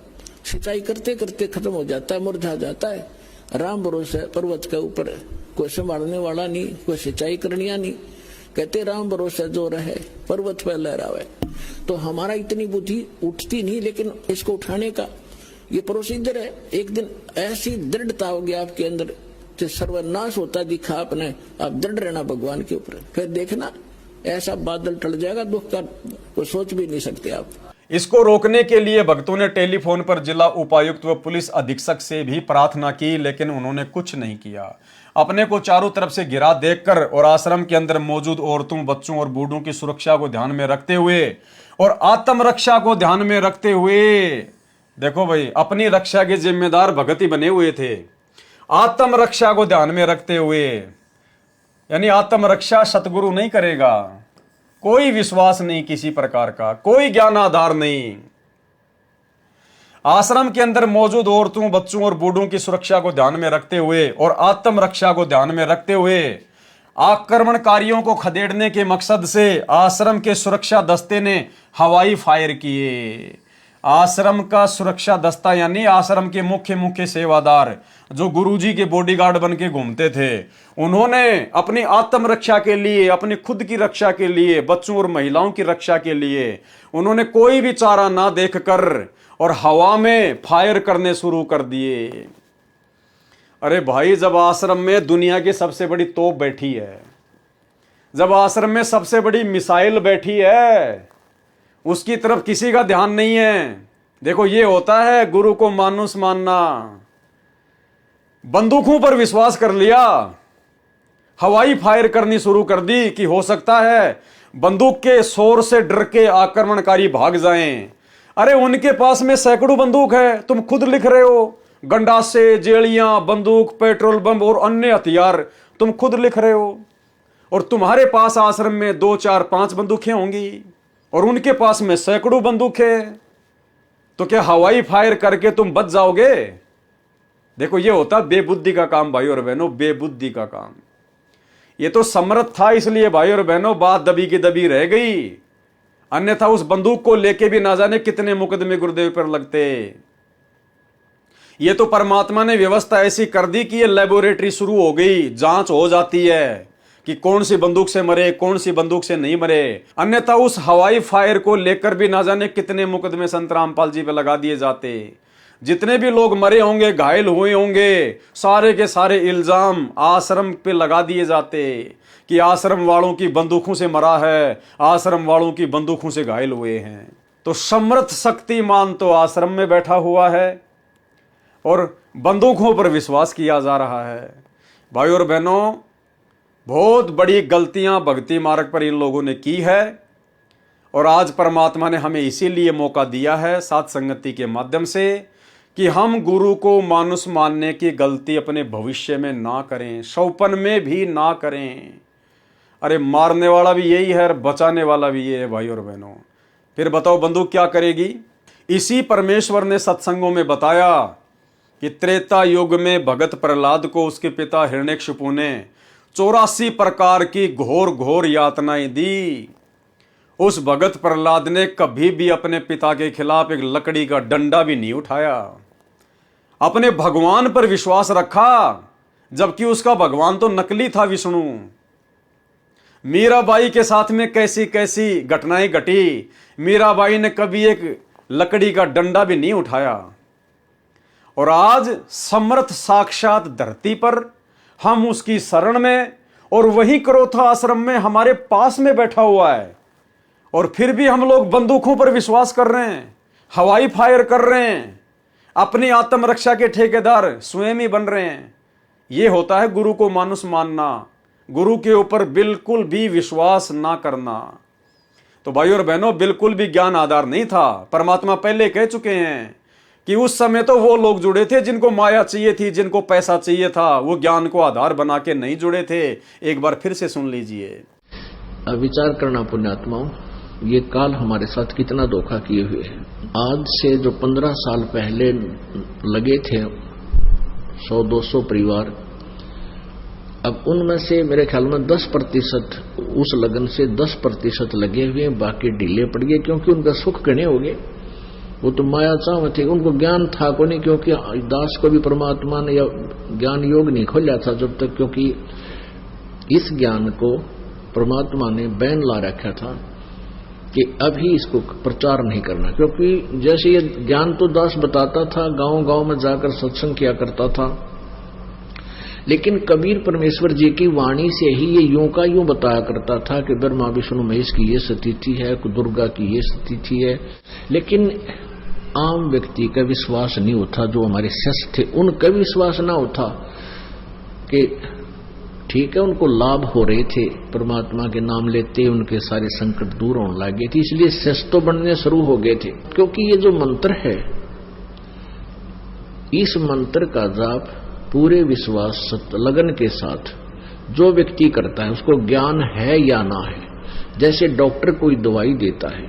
सिंचाई करते करते खत्म हो जाता है, मुरझा जाता है। राम भरोसे पर्वत के ऊपर कोई संभालने वाला नहीं, कोई सिंचाई करनिया नहीं। कहते राम भरोसे जो रहे पर्वत पर लहरावे। तो हमारा इतनी बुद्धि उठती नहीं, लेकिन इसको उठाने का ये प्रोसीजर है। एक दिन ऐसी दृढ़ता होगी आपके अंदर, जो सर्वनाश होता दिखा आपने, आप दृढ़ रहना भगवान के ऊपर। फिर देखना ऐसा बादल टल जाएगा दुख का, तो सोच भी नहीं सकते आप। इसको रोकने के लिए भक्तों ने टेलीफोन पर जिला उपायुक्त व पुलिस अधीक्षक से भी प्रार्थना की, लेकिन उन्होंने कुछ नहीं किया। अपने को चारों तरफ से घिरा देखकर और आश्रम के अंदर मौजूद औरतों, बच्चों और बूढ़ों की सुरक्षा को ध्यान में रखते हुए और आत्मरक्षा को ध्यान में रखते हुए, देखो भाई, अपनी रक्षा के जिम्मेदार भगत ही बने हुए थे। आत्मरक्षा को ध्यान में रखते हुए, यानी आत्मरक्षा सतगुरु नहीं करेगा, कोई विश्वास नहीं किसी प्रकार का, कोई ज्ञान आधार नहीं। आश्रम के अंदर मौजूद औरतों, बच्चों और बूढ़ों की सुरक्षा को ध्यान में रखते हुए और आत्मरक्षा को ध्यान में रखते हुए आक्रमणकारियों को खदेड़ने के मकसद से आश्रम के सुरक्षा दस्ते ने हवाई फायर किए। आश्रम का सुरक्षा दस्ता यानी आश्रम के मुख्य सेवादार जो गुरुजी के बॉडीगार्ड बन के घूमते थे, उन्होंने अपनी आत्मरक्षा के लिए, अपनी खुद की रक्षा के लिए, बच्चों और महिलाओं की रक्षा के लिए उन्होंने कोई भी चारा ना देखकर और हवा में फायर करने शुरू कर दिए। अरे भाई, जब आश्रम में दुनिया की सबसे बड़ी तोप बैठी है, जब आश्रम में सबसे बड़ी मिसाइल बैठी है, उसकी तरफ किसी का ध्यान नहीं है। देखो, ये होता है गुरु को मानुस मानना। बंदूकों पर विश्वास कर लिया, हवाई फायर करनी शुरू कर दी कि हो सकता है बंदूक के शोर से डर के आक्रमणकारी भाग जाएं। अरे उनके पास में सैकड़ों बंदूक है, तुम खुद लिख रहे हो, गंडासे, जेलियां, बंदूक, पेट्रोल बम और अन्य हथियार तुम खुद लिख रहे हो, और तुम्हारे पास आश्रम में 2, 4, 5 बंदूकें होंगी और उनके पास में सैकड़ों बंदूकें, तो क्या हवाई फायर करके तुम बच जाओगे? देखो, ये होता बेबुद्धि का काम भाई और बहनों, बेबुद्धि का काम। ये तो समर्थ था, इसलिए भाई और बहनों बात दबी की दबी रह गई, अन्यथा उस बंदूक को लेके भी ना जाने कितने मुकदमे गुरुदेव पर लगते। ये तो परमात्मा ने व्यवस्था ऐसी कर दी कि ये लेबोरेटरी शुरू हो गई, जांच हो जाती है कि कौन सी बंदूक से मरे, कौन सी बंदूक से नहीं मरे। अन्यथा उस हवाई फायर को लेकर भी ना जाने कितने मुकदमे संत रामपाल जी पे लगा दिए जाते। जितने भी लोग मरे होंगे, घायल हुए होंगे, सारे के सारे इल्जाम आश्रम पे लगा दिए जाते कि आश्रम वालों की बंदूकों से मरा है, आश्रम वालों की बंदूकों से घायल हुए हैं। तो समर्थ शक्तिमान तो आश्रम में बैठा हुआ है और बंदूकों पर विश्वास किया जा रहा है। भाई और बहनों, बहुत बड़ी गलतियां भक्ति मार्ग पर इन लोगों ने की है और आज परमात्मा ने हमें इसीलिए मौका दिया है साथ संगति के माध्यम से कि हम गुरु को मानुष मानने की गलती अपने भविष्य में ना करें, सौपन में भी ना करें। अरे मारने वाला भी यही है और बचाने वाला भी ये है भाई और बहनों। फिर बताओ बंदूक क्या करेगी? इसी परमेश्वर ने सत्संगों में बताया कि त्रेता युग में भगत प्रहलाद को उसके पिता हिरण्यकशिपु ने 84 प्रकार की घोर घोर यातनाएं दी। उस भगत प्रहलाद ने कभी भी अपने पिता के खिलाफ एक लकड़ी का डंडा भी नहीं उठाया, अपने भगवान पर विश्वास रखा, जबकि उसका भगवान तो नकली था विष्णु। मीराबाई के साथ में कैसी कैसी घटनाएं घटी, मीराबाई ने कभी एक लकड़ी का डंडा भी नहीं उठाया। और आज समर्थ साक्षात धरती पर हम उसकी शरण में, और वही क्रोथा आश्रम में हमारे पास में बैठा हुआ है, और फिर भी हम लोग बंदूकों पर विश्वास कर रहे हैं, हवाई फायर कर रहे हैं, अपनी आत्मरक्षा के ठेकेदार स्वयं ही बन रहे हैं। यह होता है गुरु को मानुष मानना, गुरु के ऊपर बिल्कुल भी विश्वास ना करना। तो भाई और बहनों, बिल्कुल भी ज्ञान आधार नहीं था। परमात्मा पहले कह चुके हैं कि उस समय तो वो लोग जुड़े थे जिनको माया चाहिए थी, जिनको पैसा चाहिए था, वो ज्ञान को आधार बना के नहीं जुड़े थे। एक बार फिर से सुन लीजिए। विचार करना पुण्यात्माओं, ये काल हमारे साथ कितना धोखा किए हुए है। आज से जो 15 साल पहले लगे थे 100-200 परिवार, अब उनमें से मेरे ख्याल में 10% उस लगन से 10% लगे हुए, बाकी ढीले पड़ गए, क्योंकि उनका सुख गणे हो गए। वो तो माया चाव थे, उनको ज्ञान था को नहीं, क्योंकि दास को भी परमात्मा ने या ज्ञान योग नहीं खोला था जब तक, क्योंकि इस ज्ञान को परमात्मा ने बैन ला रखा था कि अभी इसको प्रचार नहीं करना। क्योंकि जैसे ये ज्ञान तो दास बताता था, गांव गांव में जाकर सत्संग किया करता था, लेकिन कबीर परमेश्वर जी की वाणी से ही ये यूं का यूं बताया करता था कि ब्रह्मा विष्णु महेश की ये स्थिति है, दुर्गा की ये स्थिति है। लेकिन आम व्यक्ति का विश्वास नहीं होता, जो हमारे शिष्य थे उनका विश्वास ना होता कि ठीक है, उनको लाभ हो रहे थे, परमात्मा के नाम लेते उनके सारे संकट दूर होने लगे थे, इसलिए शिष्य तो बनने शुरू हो गए थे। क्योंकि ये जो मंत्र है, इस मंत्र का जाप पूरे विश्वास लगन के साथ जो व्यक्ति करता है, उसको ज्ञान है या ना है। जैसे डॉक्टर कोई दवाई देता है,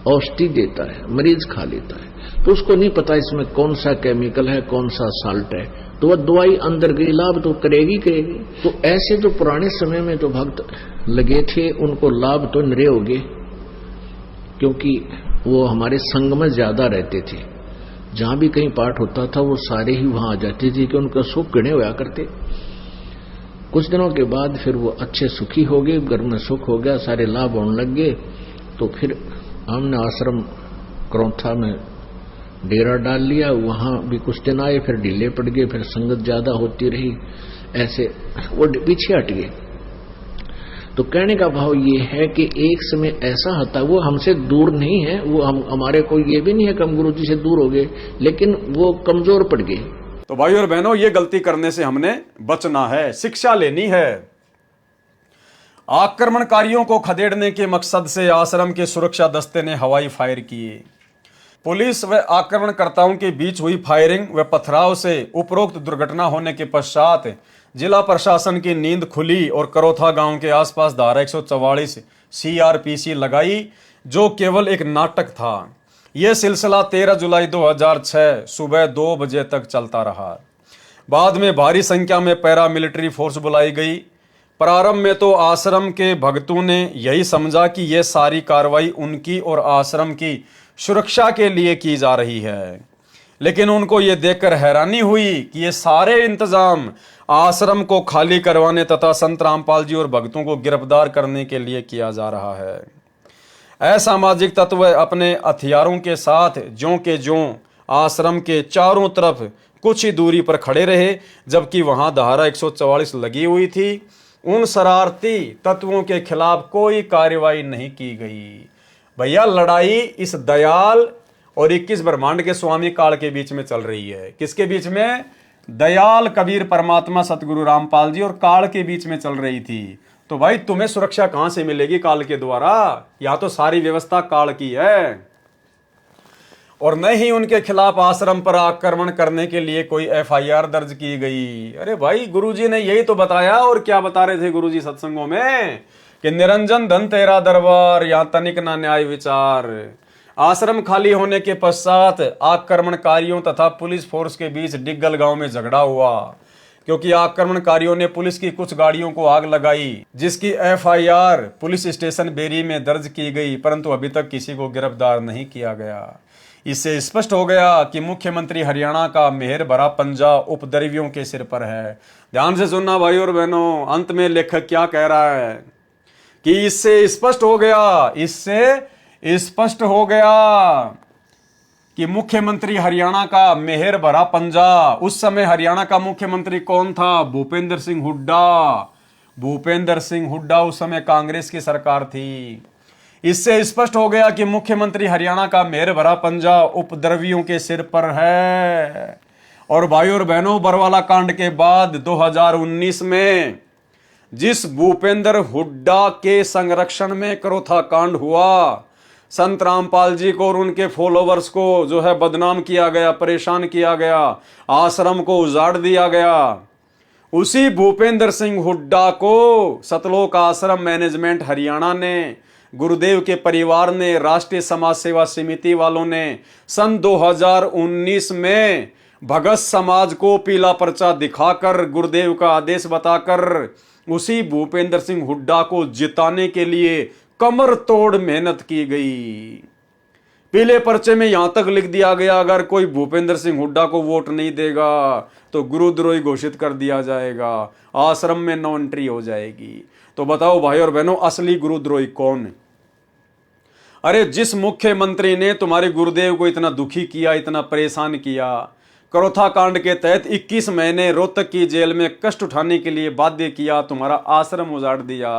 औषधि देता है, मरीज खा लेता है, तो उसको नहीं पता इसमें कौन सा केमिकल है, कौन सा साल्ट है, तो वह दवाई अंदर गई, लाभ तो करेगी। तो ऐसे जो पुराने समय में जो भक्त लगे थे, उनको लाभ तो नरे हो गए, क्योंकि वो हमारे संग में ज्यादा रहते थे। जहां भी कहीं पाठ होता था वो सारे ही वहां आ जाते थे कि उनका सुख गिणे हुआ करते। कुछ दिनों के बाद फिर वो अच्छे सुखी हो गए, घर में सुख हो गया, सारे लाभ होने लग गए। तो फिर हमने आश्रम करौथा में डेरा डाल लिया, वहां भी कुछ दिन आए, फिर ढीले पड़ गए, फिर संगत ज्यादा होती रही, ऐसे वो पीछे हट गए। तो कहने का भाव ये है कि एक समय ऐसा होता, वो हमसे दूर नहीं है, वो हमारे को ये भी नहीं है कि हम गुरु जी से दूर हो गए, लेकिन वो कमजोर पड़ गए। तो भाई और बहनों, ये गलती करने से हमने बचना है, शिक्षा लेनी है। आक्रमणकारियों को खदेड़ने के मकसद से आश्रम के सुरक्षा दस्ते ने हवाई फायर किए। पुलिस व आक्रमणकर्ताओं के बीच हुई फायरिंग व पथराव से उपरोक्त दुर्घटना होने के पश्चात जिला प्रशासन की नींद खुली और करौथा गांव के आसपास धारा 144 CRPC लगाई, जो केवल एक नाटक था। यह सिलसिला 13 जुलाई 2006 सुबह 2 बजे तक चलता रहा। बाद में भारी संख्या में पैरामिलिट्री फोर्स बुलाई गई। प्रारंभ में तो आश्रम के भक्तों ने यही समझा कि यह सारी कार्रवाई उनकी और आश्रम की सुरक्षा के लिए की जा रही है, लेकिन उनको यह देखकर हैरानी हुई कि ये सारे इंतजाम आश्रम को खाली करवाने तथा संत रामपाल जी और भक्तों को गिरफ्तार करने के लिए किया जा रहा है। असामाजिक तत्व अपने हथियारों के साथ ज्यों के ज्यों आश्रम के चारों तरफ कुछ ही दूरी पर खड़े रहे, जबकि वहां धारा 144 लगी हुई थी। उन शरारती तत्वों के खिलाफ कोई कार्रवाई नहीं की गई। भैया, लड़ाई इस दयाल और 21 ब्रह्मांड के स्वामी काल के बीच में चल रही है। किसके बीच में? दयाल कबीर परमात्मा सतगुरु रामपाल जी और काल के बीच में चल रही थी। तो भाई, तुम्हें सुरक्षा कहां से मिलेगी काल के द्वारा? या तो सारी व्यवस्था काल की है, और न ही उनके खिलाफ आश्रम पर आक्रमण करने के लिए कोई FIR दर्ज की गई। अरे भाई, गुरुजी ने यही तो बताया। और क्या बता रहे थे गुरुजी सत्संगों में कि निरंजन धन तेरा दरबार, या तनिक ना न्याय विचार। आश्रम खाली होने के पश्चात आक्रमणकारियों तथा पुलिस फोर्स के बीच डिग्गल गांव में झगड़ा हुआ, क्योंकि आक्रमणकारियों ने पुलिस की कुछ गाड़ियों को आग लगाई, जिसकी FIR पुलिस स्टेशन बेरी में दर्ज की गई, परंतु अभी तक किसी को गिरफ्तार नहीं किया गया। इससे स्पष्ट हो गया कि मुख्यमंत्री हरियाणा का मेहर भरा पंजा उपद्रवियों के सिर पर है। ध्यान से सुनना भाई और बहनों, अंत में लेखक क्या कह रहा है कि इससे स्पष्ट हो गया कि मुख्यमंत्री हरियाणा का मेहर भरा पंजा। उस समय हरियाणा का मुख्यमंत्री कौन था? भूपेंद्र सिंह हुड्डा। भूपेंद्र सिंह हुड्डा उस समय कांग्रेस की सरकार थी। इससे स्पष्ट हो गया कि मुख्यमंत्री हरियाणा का मेहर भरा पंजा उपद्रवियों के सिर पर है। और भाई और बहनों, बरवाला कांड के बाद 2019 में जिस भूपेंद्र हुड्डा के संरक्षण में करौथा कांड हुआ, संत रामपाल जी को और उनके फॉलोवर्स को जो है बदनाम किया गया, परेशान किया गया, आश्रम को उजाड़ दिया गया, उसी भूपेंद्र सिंह हुड्डा को सतलोक आश्रम मैनेजमेंट हरियाणा ने, गुरुदेव के परिवार ने, राष्ट्रीय समाज सेवा समिति वालों ने सन 2019 में भगत समाज को पीला पर्चा दिखाकर, गुरुदेव का आदेश बताकर उसी भूपेंद्र सिंह हुड्डा को जिताने के लिए कमर तोड़ मेहनत की गई। पीले पर्चे में यहां तक लिख दिया गया, अगर कोई भूपेंद्र सिंह हुड्डा को वोट नहीं देगा तो गुरुद्रोही घोषित कर दिया जाएगा, आश्रम में नो एंट्री हो जाएगी। तो बताओ भाई और बहनों, असली गुरुद्रोही कौन? अरे जिस मुख्यमंत्री ने तुम्हारे गुरुदेव को इतना दुखी किया, इतना परेशान किया, करोथा कांड के तहत 21 महीने रोहतक की जेल में कष्ट उठाने के लिए बाध्य किया, तुम्हारा आश्रम उजाड़ दिया।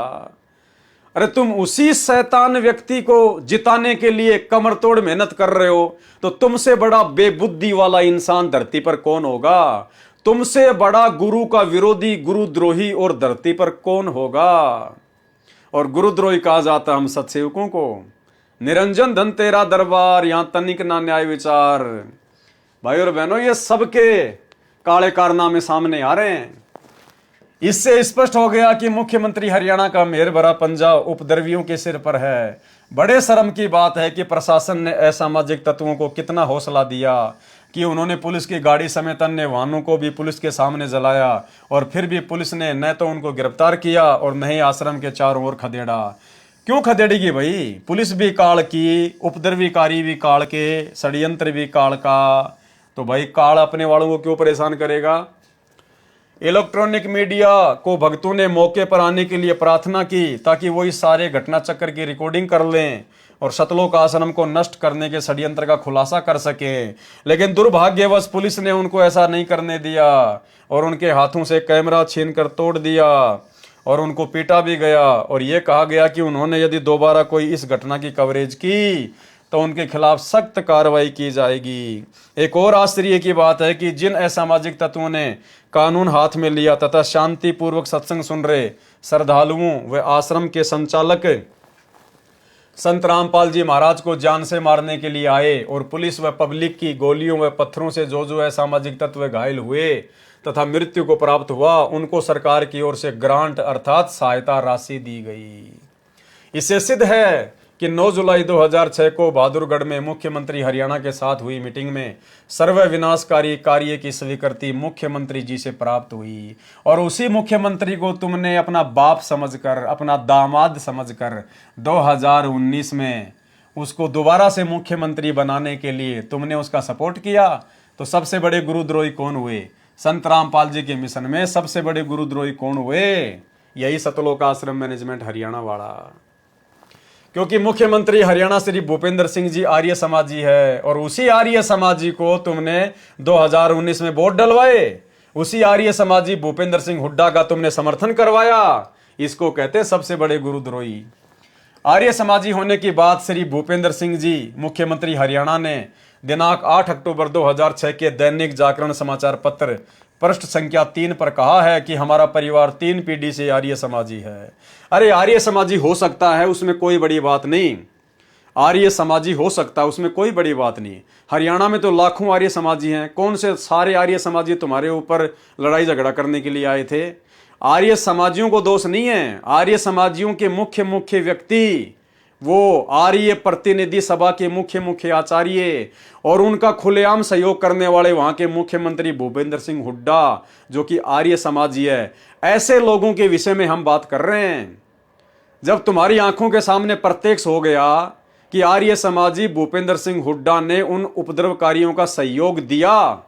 अरे तुम उसी शैतान व्यक्ति को जिताने के लिए कमर तोड़ मेहनत कर रहे हो, तो तुमसे बड़ा बेबुद्धि वाला इंसान धरती पर कौन होगा? तुमसे बड़ा गुरु का विरोधी, गुरुद्रोही और धरती पर कौन होगा? और गुरुद्रोही कहा जाता हम सत्सेवकों को। निरंजन धन तेरा दरबार, यहां तनिक ना न्याय विचार। भाई और बहनों, ये सबके काले कारनामे सामने आ रहे हैं। इससे स्पष्ट हो गया कि मुख्यमंत्री हरियाणा का मेहर भरा पंजा उपद्रवियों के सिर पर है। बड़े शर्म की बात है कि प्रशासन ने असामाजिक तत्वों को कितना हौसला दिया कि उन्होंने पुलिस की गाड़ी समेत अन्य वाहनों को भी पुलिस के सामने जलाया, और फिर भी पुलिस ने न तो उनको गिरफ्तार किया और न ही आश्रम के चारों ओर खदेड़ा। क्यों खदेड़ेगी भाई? पुलिस भी काल की, उपद्रवीकारी भी काल के, षड्यंत्र भी काल का। तो भाई काल अपने वालों को क्यों परेशान करेगा? इलेक्ट्रॉनिक मीडिया को भक्तों ने मौके पर आने के लिए प्रार्थना की ताकि वो इस सारे घटना चक्र की रिकॉर्डिंग कर लें और सतलोक आश्रम को नष्ट करने के षड्यंत्र का खुलासा कर सके। लेकिन दुर्भाग्यवश पुलिस ने उनको ऐसा नहीं करने दिया और उनके हाथों से कैमरा छीन कर तोड़ दिया और उनको पीटा भी गया। और ये कहा गया कि उन्होंने यदि दोबारा कोई इस घटना की कवरेज की तो उनके खिलाफ सख्त कार्रवाई की जाएगी। एक और आश्चर्य की बात है कि जिन असामाजिक तत्वों ने कानून हाथ में लिया तथा शांतिपूर्वक सत्संग सुन रहे श्रद्धालुओं व आश्रम के संचालक संत रामपाल जी महाराज को जान से मारने के लिए आए और पुलिस व पब्लिक की गोलियों व पत्थरों से जो असामाजिक तत्व घायल हुए तथा मृत्यु को प्राप्त हुआ, उनको सरकार की ओर से ग्रांट अर्थात सहायता राशि दी गई। इससे सिद्ध है कि 9 जुलाई 2006 को बहादुरगढ़ में मुख्यमंत्री हरियाणा के साथ हुई मीटिंग में सर्व विनाशकारी कार्य की स्वीकृति मुख्यमंत्री जी से प्राप्त हुई। और उसी मुख्यमंत्री को तुमने अपना बाप समझकर, अपना दामाद समझकर 2019 में उसको दोबारा से मुख्यमंत्री बनाने के लिए तुमने उसका सपोर्ट किया। तो सबसे बड़े गुरुद्रोही कौन हुए? संत रामपाल जी के मिशन में सबसे बड़े गुरुद्रोही कौन हुए? यही सतलोक आश्रम मैनेजमेंट हरियाणा वाला। क्योंकि मुख्यमंत्री हरियाणा श्री भूपेंद्र सिंह जी आर्य समाजी है और उसी आर्य समाजी को तुमने 2019 में वोट डलवाए। उसी आर्य समाजी भूपेंद्र सिंह हुड्डा का तुमने समर्थन करवाया। इसको कहते सबसे बड़े गुरुद्रोही। आर्य समाजी होने की बात श्री भूपेंद्र सिंह जी मुख्यमंत्री हरियाणा ने दिनांक 8 अक्टूबर 2006 के दैनिक जागरण समाचार पत्र पृष्ठ संख्या 3 पर कहा है कि हमारा परिवार 3 पीढ़ी से आर्य समाजी है। अरे आर्य समाजी हो सकता है, उसमें कोई बड़ी बात नहीं। आर्य समाजी हो सकता है, उसमें कोई बड़ी बात नहीं। हरियाणा में तो लाखों आर्य समाजी हैं। कौन से सारे आर्य समाजी तुम्हारे ऊपर लड़ाई झगड़ा करने के लिए आए थे? आर्य समाजियों को दोष नहीं है। आर्य समाजियों के मुख्य व्यक्ति वो आर्य प्रतिनिधि सभा के मुख्य आचार्य और उनका खुलेआम सहयोग करने वाले वहां के मुख्यमंत्री भूपेंद्र सिंह हुड्डा जो कि आर्य समाजी है। ऐसे लोगों के विषय में हम बात कर रहे हैं। जब तुम्हारी आंखों के सामने प्रत्यक्ष हो गया कि आर्य समाजी भूपेंद्र सिंह हुड्डा ने उन उपद्रवकारियों का सहयोग दिया,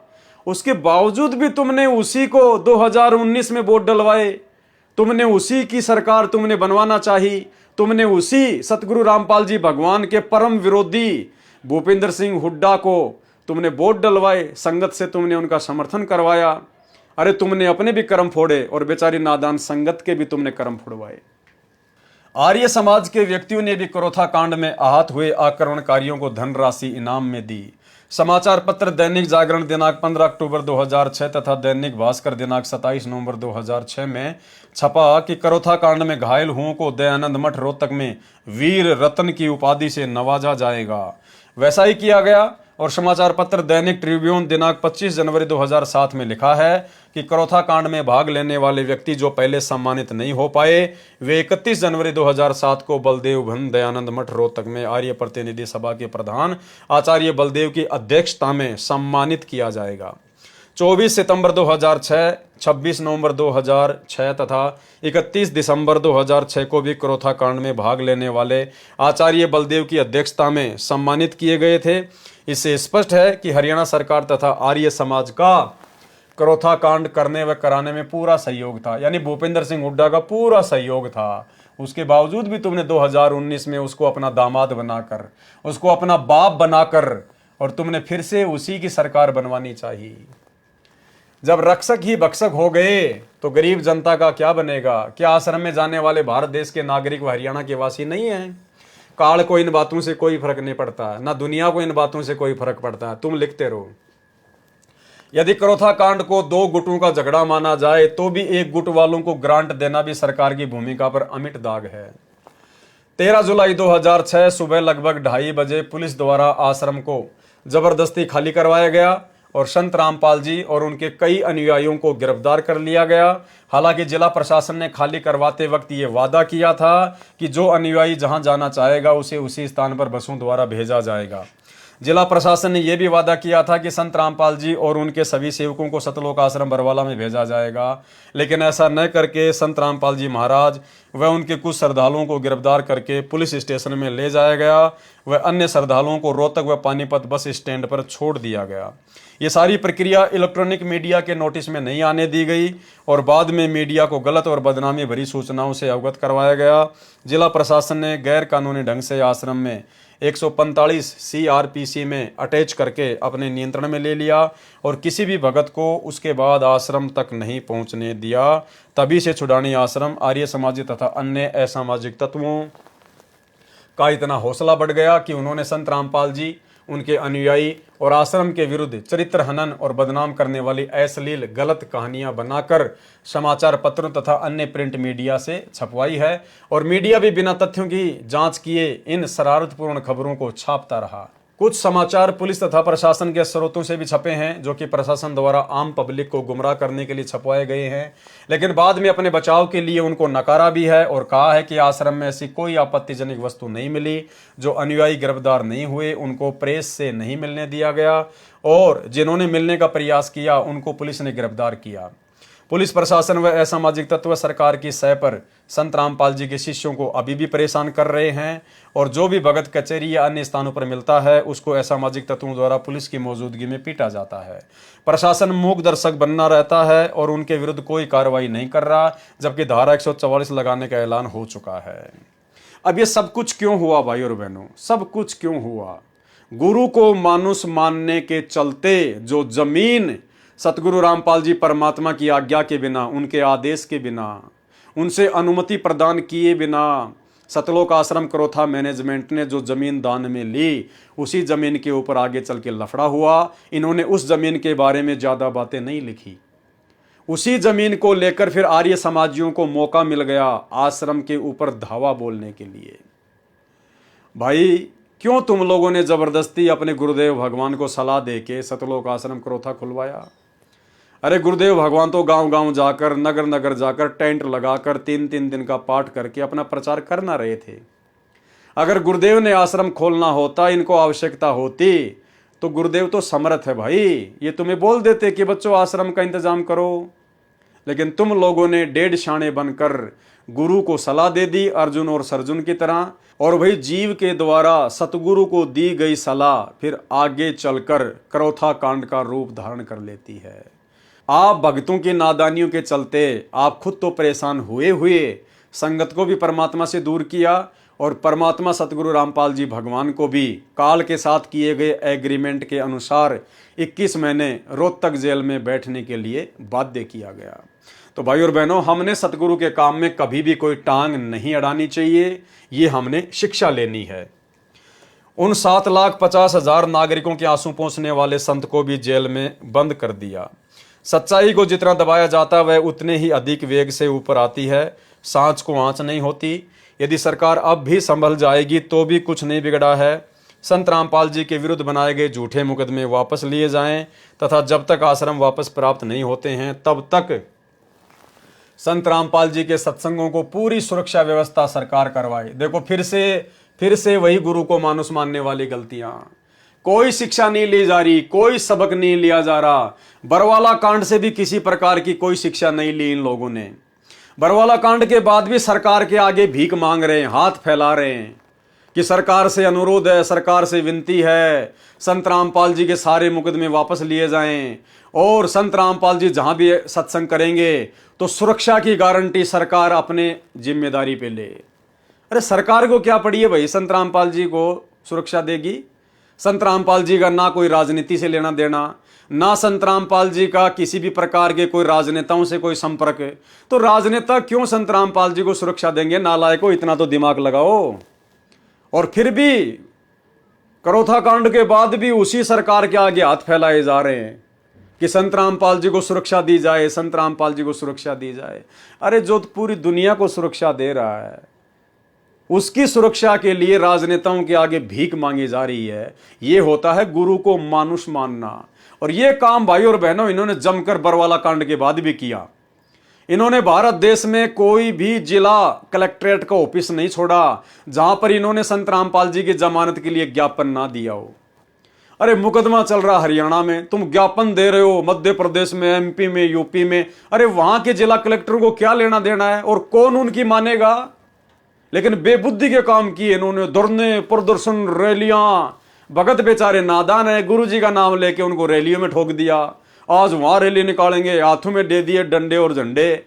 उसके बावजूद भी तुमने उसी को 2019 में वोट डलवाए। तुमने उसी की सरकार तुमने बनवाना चाहिए। तुमने उसी सतगुरु रामपाल जी भगवान के परम विरोधी भूपेंद्र सिंह हुड्डा को तुमने वोट डलवाए। संगत से तुमने उनका समर्थन करवाया। अरे तुमने अपने भी कर्म फोड़े और बेचारी नादान संगत के भी तुमने कर्म फोड़वाए। आर्य समाज के व्यक्तियों ने भी करोथा कांड में आहत हुए आक्रमणकारियों को धनराशि इनाम में दी। समाचार पत्र दैनिक जागरण दिनांक 15 अक्टूबर 2006 तथा दैनिक भास्कर दिनांक 27 नवंबर 2006 में छपा कि करोथा कांड में घायल हुओं को दयानंद मठ रोहतक में वीर रत्न की उपाधि से नवाजा जाएगा। वैसा ही किया गया। और समाचार पत्र दैनिक ट्रिब्यून दिनांक 25 जनवरी 2007 में लिखा है कि करोथा कांड में भाग लेने वाले व्यक्ति जो पहले सम्मानित नहीं हो पाए वे 31 जनवरी 2007 को बलदेव भवन दयानंद मठ रोहतक में आर्य प्रतिनिधि सभा के प्रधान आचार्य बलदेव की अध्यक्षता में सम्मानित किया जाएगा। 24 सितंबर 2006, 26 नवंबर 2006 तथा 31 दिसंबर 2006 को भी करोथा कांड में भाग लेने वाले आचार्य बलदेव की अध्यक्षता में सम्मानित किए गए थे। इससे स्पष्ट है कि हरियाणा सरकार तथा आर्य समाज का करोथा कांड करने व कराने में पूरा सहयोग था, यानी भूपेंद्र सिंह हुड्डा का पूरा सहयोग था। उसके बावजूद भी तुमने 2019 में उसको अपना दामाद बनाकर, उसको अपना बाप बनाकर और तुमने फिर से उसी की सरकार बनवानी चाहिए। जब रक्षक ही भक्षक हो गए तो गरीब जनता का क्या बनेगा? क्या आश्रम में जाने वाले भारत देश के नागरिक व हरियाणा के वासी नहीं हैं? काल को इन बातों से कोई फर्क नहीं पड़ता, ना दुनिया को इन बातों से कोई फर्क पड़ता है। तुम लिखते रहो। यदि करोथा कांड को 2 गुटों का झगड़ा माना जाए तो भी 1 गुट वालों को ग्रांट देना भी सरकार की भूमिका पर अमिट दाग है। 13 जुलाई 2006 सुबह लगभग 2:30 बजे पुलिस द्वारा आश्रम को जबरदस्ती खाली करवाया गया और संत रामपाल जी और उनके कई अनुयायियों को गिरफ्तार कर लिया गया। हालांकि जिला प्रशासन ने खाली करवाते वक्त ये वादा किया था कि जो अनुयायी जहां जाना चाहेगा उसे उसी स्थान पर बसों द्वारा भेजा जाएगा। जिला प्रशासन ने यह भी वादा किया था कि संत रामपाल जी और उनके सभी सेवकों को सतलोक आश्रम बरवाला में भेजा जाएगा, लेकिन ऐसा न करके संत रामपाल जी महाराज व उनके कुछ श्रद्धालुओं को गिरफ्तार करके पुलिस स्टेशन में ले जाया गया व अन्य श्रद्धालुओं को रोहतक व पानीपत बस स्टैंड पर छोड़ दिया गया। ये सारी प्रक्रिया इलेक्ट्रॉनिक मीडिया के नोटिस में नहीं आने दी गई और बाद में मीडिया को गलत और बदनामी भरी सूचनाओं से अवगत करवाया गया। जिला प्रशासन ने गैर कानूनी ढंग से आश्रम में 145 CRPC में अटैच करके अपने नियंत्रण में ले लिया और किसी भी भगत को उसके बाद आश्रम तक नहीं पहुंचने दिया। तभी से छुड़ानी आश्रम, आर्य समाजी तथा अन्य असामाजिक तत्वों का इतना हौसला बढ़ गया कि उन्होंने संत रामपाल जी, उनके अनुयायी और आश्रम के विरुद्ध चरित्र हनन और बदनाम करने वाली अश्लील गलत कहानियां बनाकर समाचार पत्रों तथा अन्य प्रिंट मीडिया से छपवाई है और मीडिया भी बिना तथ्यों की जांच किए इन शरारतपूर्ण खबरों को छापता रहा। कुछ समाचार पुलिस तथा प्रशासन के स्रोतों से भी छपे हैं जो कि प्रशासन द्वारा आम पब्लिक को गुमराह करने के लिए छपवाए गए हैं, लेकिन बाद में अपने बचाव के लिए उनको नकारा भी है और कहा है कि आश्रम में ऐसी कोई आपत्तिजनक वस्तु नहीं मिली। जो अनुयायी गिरफ्तार नहीं हुए उनको प्रेस से नहीं मिलने दिया गया और जिन्होंने मिलने का प्रयास किया उनको पुलिस ने गिरफ्तार किया। पुलिस प्रशासन व असामाजिक तत्व सरकार की सह पर संत रामपाल जी के शिष्यों को अभी भी परेशान कर रहे हैं और जो भी भगत कचहरी या अन्य स्थानों पर मिलता है उसको असामाजिक तत्वों द्वारा पुलिस की मौजूदगी में पीटा जाता है। प्रशासन मूक दर्शक बनना रहता है और उनके विरुद्ध कोई कार्रवाई नहीं कर रहा, जबकि धारा 144 लगाने का ऐलान हो चुका है। अब ये सब कुछ क्यों हुआ भाई और बहनों? सब कुछ क्यों हुआ? गुरु को मानुष मानने के चलते जो जमीन सतगुरु रामपाल जी परमात्मा की आज्ञा के बिना, उनके आदेश के बिना, उनसे अनुमति प्रदान किए बिना सतलोक आश्रम करोथा मैनेजमेंट ने जो जमीन दान में ली, उसी जमीन के ऊपर आगे चल के लफड़ा हुआ। इन्होंने उस जमीन के बारे में ज्यादा बातें नहीं लिखी। उसी जमीन को लेकर फिर आर्य समाजियों को मौका मिल गया आश्रम के ऊपर धावा बोलने के लिए। भाई क्यों तुम लोगों ने जबरदस्ती अपने गुरुदेव भगवान को सलाह दे के सतलोक आश्रम करोथा खुलवाया? अरे गुरुदेव भगवान तो गांव गांव जाकर, नगर नगर जाकर टेंट लगाकर 3-3 दिन का पाठ करके अपना प्रचार करना रहे थे। अगर गुरुदेव ने आश्रम खोलना होता, इनको आवश्यकता होती, तो गुरुदेव तो समर्थ है भाई, ये तुम्हें बोल देते कि बच्चों आश्रम का इंतजाम करो। लेकिन तुम लोगों ने 1.5 शाणे बनकर गुरु को सलाह दे दी अर्जुन और सर्जुन की तरह, और वही जीव के द्वारा सतगुरु को दी गई सलाह फिर आगे चलकर करोथा कांड का रूप धारण कर लेती है। आप भक्तों की नादानियों के चलते आप खुद तो परेशान हुए संगत को भी परमात्मा से दूर किया और परमात्मा सतगुरु रामपाल जी भगवान को भी काल के साथ किए गए एग्रीमेंट के अनुसार 21 महीने रोहतक जेल में बैठने के लिए बाध्य किया गया। तो भाई और बहनों, हमने सतगुरु के काम में कभी भी कोई टांग नहीं अड़ानी चाहिए, ये हमने शिक्षा लेनी है। उन 7,50,000 नागरिकों के आंसू पोंछने वाले संत को भी जेल में बंद कर दिया। सच्चाई को जितना दबाया जाता है वह उतने ही अधिक वेग से ऊपर आती है, सांच को आंच नहीं होती। यदि सरकार अब भी संभल जाएगी तो भी कुछ नहीं बिगड़ा है। संत रामपाल जी के विरुद्ध बनाए गए झूठे मुकदमे वापस लिए जाएं तथा जब तक आश्रम वापस प्राप्त नहीं होते हैं तब तक संत रामपाल जी के सत्संगों को पूरी सुरक्षा व्यवस्था सरकार करवाए। देखो फिर से वही गुरु को मानुष मानने वाली गलतियां। कोई शिक्षा नहीं ली जा रही, कोई सबक नहीं लिया जा रहा। बरवाला कांड से भी किसी प्रकार की कोई शिक्षा नहीं ली इन लोगों ने। बरवाला कांड के बाद भी सरकार के आगे भीख मांग रहे हैं, हाथ फैला रहे हैं कि सरकार से अनुरोध है, सरकार से विनती है, संत रामपाल जी के सारे मुकदमे वापस लिए जाएं और संत रामपाल जी जहां भी सत्संग करेंगे तो सुरक्षा की गारंटी सरकार अपने जिम्मेदारी पे ले। अरे सरकार को क्या पड़ी है भाई, संत रामपाल जी को सुरक्षा देगी? संत रामपाल जी का ना कोई राजनीति से लेना देना, ना संत रामपाल जी का किसी भी प्रकार के कोई राजनेताओं से कोई संपर्क है। तो राजनेता क्यों संत रामपाल जी को सुरक्षा देंगे? नालायकों, इतना तो दिमाग लगाओ। और फिर भी करोथा कांड के बाद भी उसी सरकार के आगे हाथ फैलाए जा रहे हैं कि संत रामपाल जी को सुरक्षा दी जाए, संत रामपाल जी को सुरक्षा दी जाए। अरे जो पूरी दुनिया को सुरक्षा दे रहा है, उसकी सुरक्षा के लिए राजनेताओं के आगे भीख मांगी जा रही है। यह होता है गुरु को मानुष मानना। और यह काम भाई और बहनों इन्होंने जमकर बरवाला कांड के बाद भी किया। इन्होंने भारत देश में कोई भी जिला कलेक्ट्रेट का ऑफिस नहीं छोड़ा जहां पर इन्होंने संत रामपाल जी की जमानत के लिए ज्ञापन ना दिया हो। अरे मुकदमा चल रहा हरियाणा में, तुम ज्ञापन दे रहे हो मध्य प्रदेश में, एमपी में, यूपी में। अरे वहां के जिला कलेक्टर को क्या लेना देना है और कौन उनकी मानेगा? लेकिन बेबुद्धि के काम किए इन्होंने, धरने, प्रदर्शन, रैलियां। भगत बेचारे नादान है, गुरु जी का नाम लेके उनको रैलियों में ठोक दिया। आज वहां रैली निकालेंगे, हाथों में दे दिए डंडे और झंडे,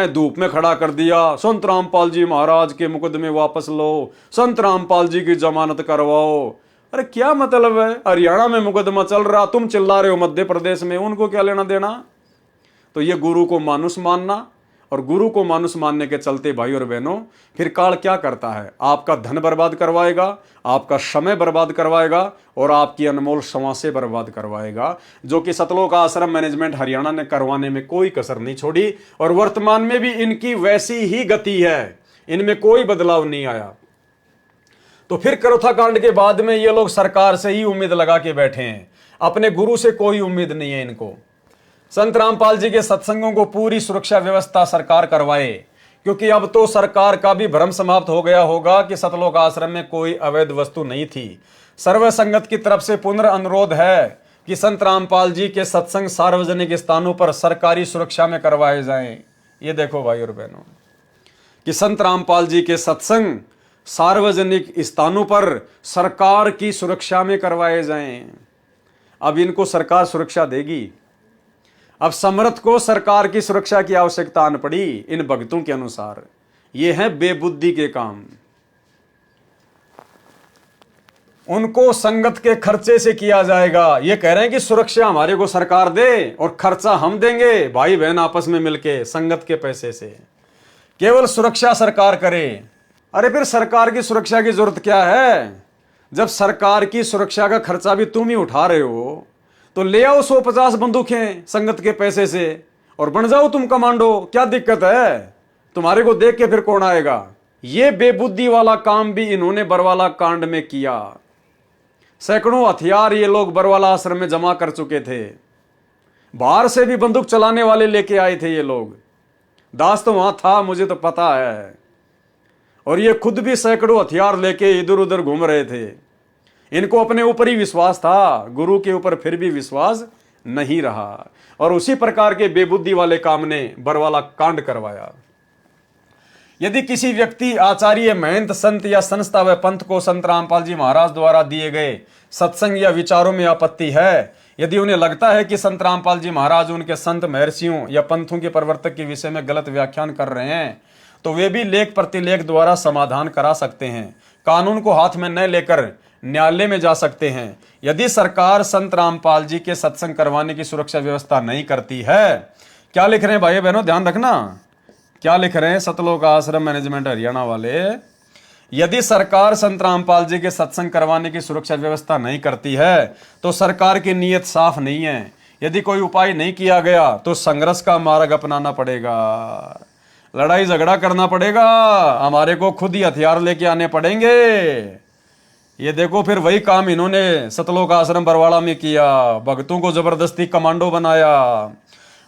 धूप में खड़ा कर दिया। संत रामपाल जी महाराज के मुकदमे वापस लो, संत रामपाल जी की जमानत करवाओ। अरे क्या मतलब है? हरियाणा में मुकदमा चल रहा, तुम चिल्ला रहे हो मध्य प्रदेश में, उनको क्या लेना देना? तो ये गुरु को मानुष मानना, और गुरु को मानुष मानने के चलते भाई और बहनों फिर काल क्या करता है? आपका धन बर्बाद करवाएगा, आपका समय बर्बाद करवाएगा और आपकी अनमोल श्वासें बर्बाद करवाएगा, जो कि सतलोक आश्रम मैनेजमेंट हरियाणा ने करवाने में कोई कसर नहीं छोड़ी। और वर्तमान में भी इनकी वैसी ही गति है, इनमें कोई बदलाव नहीं आया। तो फिर करोथा कांड के बाद में ये लोग सरकार से ही उम्मीद लगा के बैठे हैं, अपने गुरु से कोई उम्मीद नहीं है इनको। संत रामपाल जी के सत्संगों को पूरी सुरक्षा व्यवस्था सरकार करवाए, क्योंकि अब तो सरकार का भी भ्रम समाप्त हो गया होगा कि सतलोक आश्रम में कोई अवैध वस्तु नहीं थी। सर्व संगत की तरफ से पुनर्अनुरोध है कि संत रामपाल जी के सत्संग सार्वजनिक स्थानों पर सरकारी सुरक्षा में करवाए जाएं। ये देखो भाई और बहनों कि संत रामपाल जी के सत्संग सार्वजनिक स्थानों पर सरकार की सुरक्षा में करवाए जाएं। अब इनको सरकार सुरक्षा देगी। अब समर्थ को सरकार की सुरक्षा की आवश्यकता आन पड़ी इन भक्तों के अनुसार। ये है बेबुद्धि के काम। उनको संगत के खर्चे से किया जाएगा। ये कह रहे हैं कि सुरक्षा हमारे को सरकार दे और खर्चा हम देंगे, भाई बहन आपस में मिलके संगत के पैसे से केवल सुरक्षा सरकार करे। अरे फिर सरकार की सुरक्षा की जरूरत क्या है? जब सरकार की सुरक्षा का खर्चा भी तुम ही उठा रहे हो तो ले आओ 150 बंदूकें संगत के पैसे से और बन जाओ तुम कमांडो। क्या दिक्कत है? तुम्हारे को देख के फिर कौन आएगा? ये बेबुद्धि वाला काम भी इन्होंने बरवाला कांड में किया। सैकड़ों हथियार ये लोग बरवाला आश्रम में जमा कर चुके थे। बाहर से भी बंदूक चलाने वाले लेके आए थे ये लोग। दास तो वहां था, मुझे तो पता है। और ये खुद भी सैकड़ों हथियार लेके इधर उधर घूम रहे थे। इनको अपने ऊपर ही विश्वास था, गुरु के ऊपर फिर भी विश्वास नहीं रहा। और उसी प्रकार के बेबुद्धि वाले काम ने बरवाला कांड करवाया। यदि किसी व्यक्ति, आचार्य, महंत, संत या संस्था व पंथ को संत रामपाल जी महाराज द्वारा दिए गए सत्संग या विचारों में आपत्ति है, यदि उन्हें लगता है कि संत रामपाल जी महाराज उनके संत, महर्षियों या पंथों के प्रवर्तक के विषय में गलत व्याख्यान कर रहे हैं, तो वे भी लेख प्रतिलेख द्वारा समाधान करा सकते हैं। कानून को हाथ में न लेकर न्यायालय में जा सकते हैं। यदि सरकार संत रामपाल जी के सत्संग करवाने की सुरक्षा व्यवस्था नहीं करती है, क्या लिख रहे हैं भाई बहनों, ध्यान रखना क्या लिख रहे हैं सतलोक आश्रम मैनेजमेंट हरियाणा वाले। यदि सरकार संत रामपाल जी के सत्संग करवाने की सुरक्षा व्यवस्था नहीं करती है तो सरकार की नीयत साफ नहीं है। यदि कोई उपाय नहीं किया गया तो संघर्ष का मार्ग अपनाना पड़ेगा, लड़ाई झगड़ा करना पड़ेगा, हमारे को खुद ही हथियार लेके आने पड़ेंगे। ये देखो फिर वही काम इन्होंने सतलोक आश्रम बरवाड़ा में किया। भक्तों को जबरदस्ती कमांडो बनाया,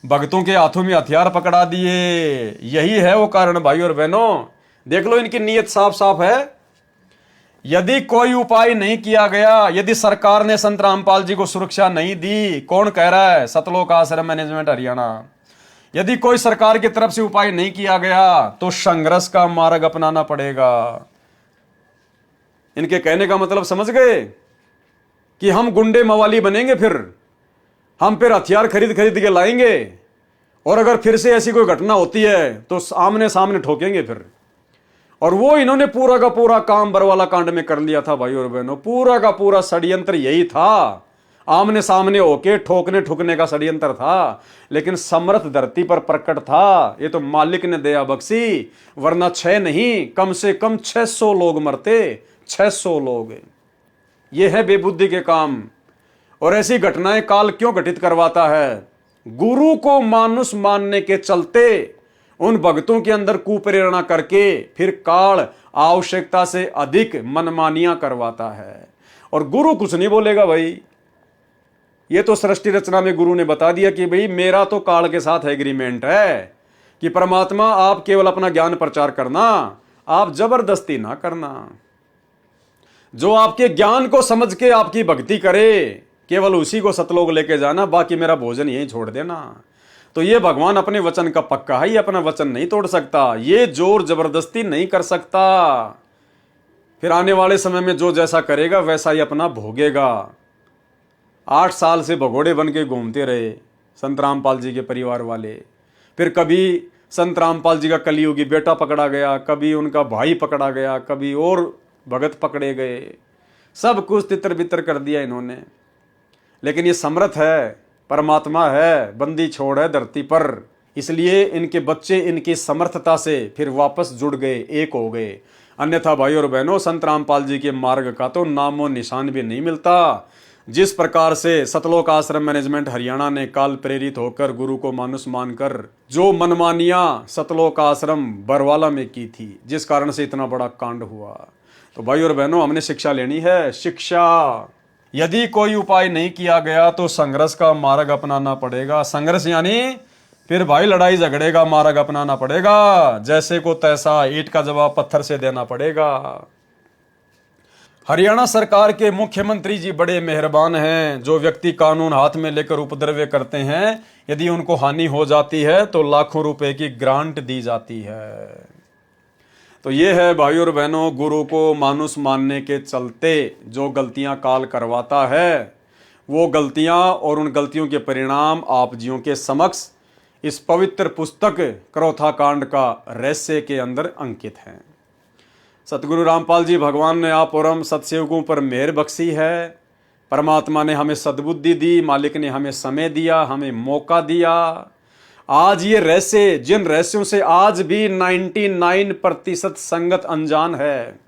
भक्तों के हाथों में हथियार पकड़ा दिए। यही है वो कारण भाई और बहनों। देख लो इनकी नीयत साफ साफ है। यदि कोई उपाय नहीं किया गया, यदि सरकार ने संत रामपाल जी को सुरक्षा नहीं दी, कौन कह रहा है? सतलोक आश्रम मैनेजमेंट हरियाणा। यदि कोई सरकार की तरफ से उपाय नहीं किया गया तो संघर्ष का मार्ग अपनाना पड़ेगा। इनके कहने का मतलब समझ गए कि हम गुंडे मवाली बनेंगे, हम फिर हथियार खरीद के लाएंगे और अगर फिर से ऐसी कोई घटना होती है तो आमने सामने ठोकेंगे फिर। और वो इन्होंने पूरा का पूरा काम बरवाला कांड में कर लिया था भाई और बहनों। पूरा का पूरा षड्यंत्र यही था, आमने सामने होके ठोकने ठुकने का षड्यंत्र था, लेकिन समर्थ धरती पर प्रकट था। ये तो मालिक ने दया बख्शी, वरना 6 नहीं कम से कम 600 लोग मरते, 600 लोग। ये है बेबुद्धि के काम। और ऐसी घटनाएं काल क्यों घटित करवाता है? गुरु को मानुष मानने के चलते उन भक्तों के अंदर कुप्रेरणा करके फिर काल आवश्यकता से अधिक मनमानियां करवाता है। और गुरु कुछ नहीं बोलेगा भाई, ये तो सृष्टि रचना में गुरु ने बता दिया कि भाई मेरा तो काल के साथ एग्रीमेंट है कि परमात्मा आप केवल अपना ज्ञान प्रचार करना, आप जबरदस्ती ना करना। जो आपके ज्ञान को समझ के आपकी भक्ति करे केवल उसी को सतलोक लेके जाना, बाकी मेरा भोजन यहीं छोड़ देना। तो ये भगवान अपने वचन का पक्का है, ये अपना वचन नहीं तोड़ सकता, ये जोर जबरदस्ती नहीं कर सकता। फिर आने वाले समय में जो जैसा करेगा वैसा ही अपना भोगेगा। 8 साल से भगोड़े बन के घूमते रहे संत रामपाल जी के परिवार वाले। फिर कभी संत रामपाल जी का कलियुगी बेटा पकड़ा गया, कभी उनका भाई पकड़ा गया, कभी और भगत पकड़े गए, सब कुछ तितर बितर कर दिया इन्होंने। लेकिन ये समर्थ है, परमात्मा है, बंदी छोड़ है धरती पर, इसलिए इनके बच्चे इनकी समर्थता से फिर वापस जुड़ गए, एक हो गए। अन्यथा भाई और बहनों, संत रामपाल जी के मार्ग का तो नामो निशान भी नहीं मिलता। जिस प्रकार से सतलोक आश्रम मैनेजमेंट हरियाणा ने काल प्रेरित होकर गुरु को मानुष मानकर जो मनमानियां सतलोक आश्रम बरवाला में की थी, जिस कारण से इतना बड़ा कांड हुआ, तो भाई और बहनों हमने शिक्षा लेनी है। शिक्षा, यदि कोई उपाय नहीं किया गया तो संघर्ष का मार्ग अपनाना पड़ेगा। संघर्ष यानी फिर भाई लड़ाई झगड़े का मार्ग अपनाना पड़ेगा, जैसे को तैसा ईंट का जवाब पत्थर से देना पड़ेगा। हरियाणा सरकार के मुख्यमंत्री जी बड़े मेहरबान हैं। जो व्यक्ति कानून हाथ में लेकर उपद्रव करते हैं, यदि उनको हानि हो जाती है तो लाखों रुपए की ग्रांट दी जाती है। तो ये है भाई और बहनों, गुरु को मानुष मानने के चलते जो गलतियां काल करवाता है, वो गलतियां और उन गलतियों के परिणाम आप जियों के समक्ष इस पवित्र पुस्तक क्रोथा कांड का रहस्य के अंदर अंकित है। सतगुरु रामपाल जी भगवान ने आप और हम सत्सेवकों पर मेहर बख्शी है। परमात्मा ने हमें सद्बुद्धि दी, मालिक ने हमें समय दिया, हमें मौका दिया। आज ये रहस्य, जिन रहस्यों से आज भी 99% संगत अनजान है।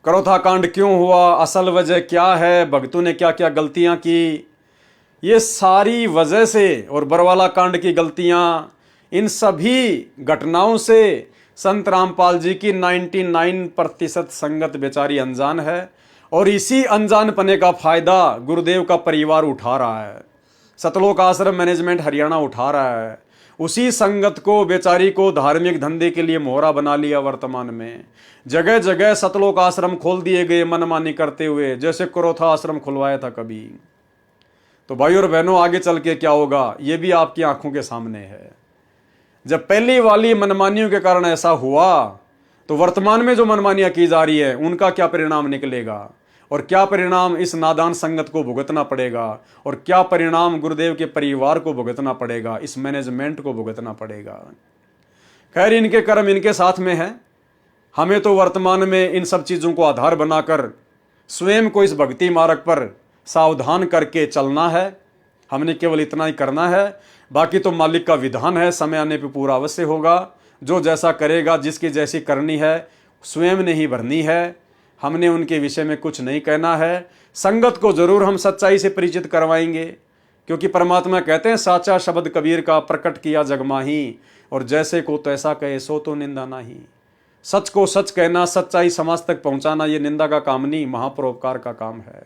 क्रोथा कांड क्यों हुआ, असल वजह क्या है, भक्तों ने क्या क्या गलतियां की, ये सारी वजह से, और बरवाला कांड की गलतियां, इन सभी घटनाओं से संत रामपाल जी की 99% संगत बेचारी अनजान है। और इसी अनजानपने का फायदा गुरुदेव का परिवार उठा रहा है, सतलोक आश्रम मैनेजमेंट हरियाणा उठा रहा है। उसी संगत को, बेचारी को धार्मिक धंधे के लिए मोहरा बना लिया। वर्तमान में जगह जगह सतलोक आश्रम खोल दिए गए मनमानी करते हुए, जैसे क्रोथा आश्रम खुलवाया था कभी। तो भाई और बहनों, आगे चल के क्या होगा ये भी आपकी आंखों के सामने है। जब पहली वाली मनमानियों के कारण ऐसा हुआ, तो वर्तमान में जो मनमानियां की जा रही है उनका क्या परिणाम निकलेगा, और क्या परिणाम इस नादान संगत को भुगतना पड़ेगा, और क्या परिणाम गुरुदेव के परिवार को भुगतना पड़ेगा, इस मैनेजमेंट को भुगतना पड़ेगा। खैर, इनके कर्म इनके साथ में है। हमें तो वर्तमान में इन सब चीज़ों को आधार बनाकर स्वयं को इस भक्ति मार्ग पर सावधान करके चलना है। हमने केवल इतना ही करना है, बाकी तो मालिक का विधान है, समय आने पर पूरा अवश्य होगा। जो जैसा करेगा, जिसकी जैसी करनी है, स्वयं ने ही भरनी है। हमने उनके विषय में कुछ नहीं कहना है। संगत को जरूर हम सच्चाई से परिचित करवाएंगे, क्योंकि परमात्मा कहते हैं साचा शब्द कबीर का प्रकट किया जग माही, और जैसे को तैसा कहे सो तो निंदा नहीं। सच को सच कहना, सच्चाई समाज तक पहुंचाना, ये निंदा का काम नहीं, महापरोपकार का काम है।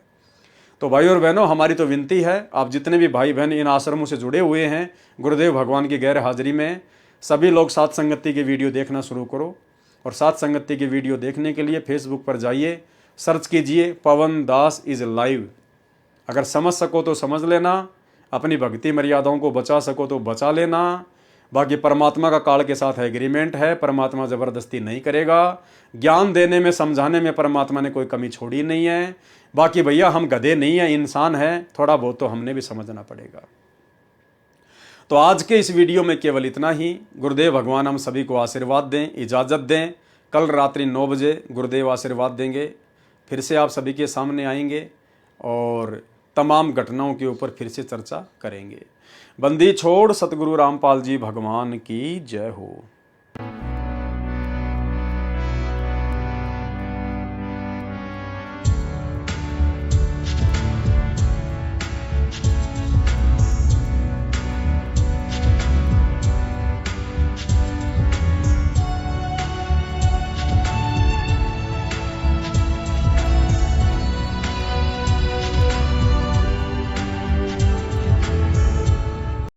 तो भाई और बहनों, हमारी तो विनती है, आप जितने भी भाई बहन इन आश्रमों से जुड़े हुए हैं गुरुदेव भगवान की गैर हाजिरी में, सभी लोग सात संगति की वीडियो देखना शुरू करो। और सात संगति की वीडियो देखने के लिए फेसबुक पर जाइए, सर्च कीजिए पवन दास इज लाइव। अगर समझ सको तो समझ लेना, अपनी भक्ति मर्यादाओं को बचा सको तो बचा लेना। बाकी परमात्मा का काल के साथ एग्रीमेंट है, परमात्मा ज़बरदस्ती नहीं करेगा। ज्ञान देने में, समझाने में परमात्मा ने कोई कमी छोड़ी नहीं है। बाकी भैया हम गधे नहीं हैं, इंसान हैं, थोड़ा बहुत तो हमने भी समझना पड़ेगा। तो आज के इस वीडियो में केवल इतना ही। गुरुदेव भगवान हम सभी को आशीर्वाद दें, इजाज़त दें। कल रात्रि 9 बजे गुरुदेव आशीर्वाद देंगे, फिर से आप सभी के सामने आएंगे और तमाम घटनाओं के ऊपर फिर से चर्चा करेंगे। बंदी छोड़ सतगुरु रामपाल जी भगवान की जय हो।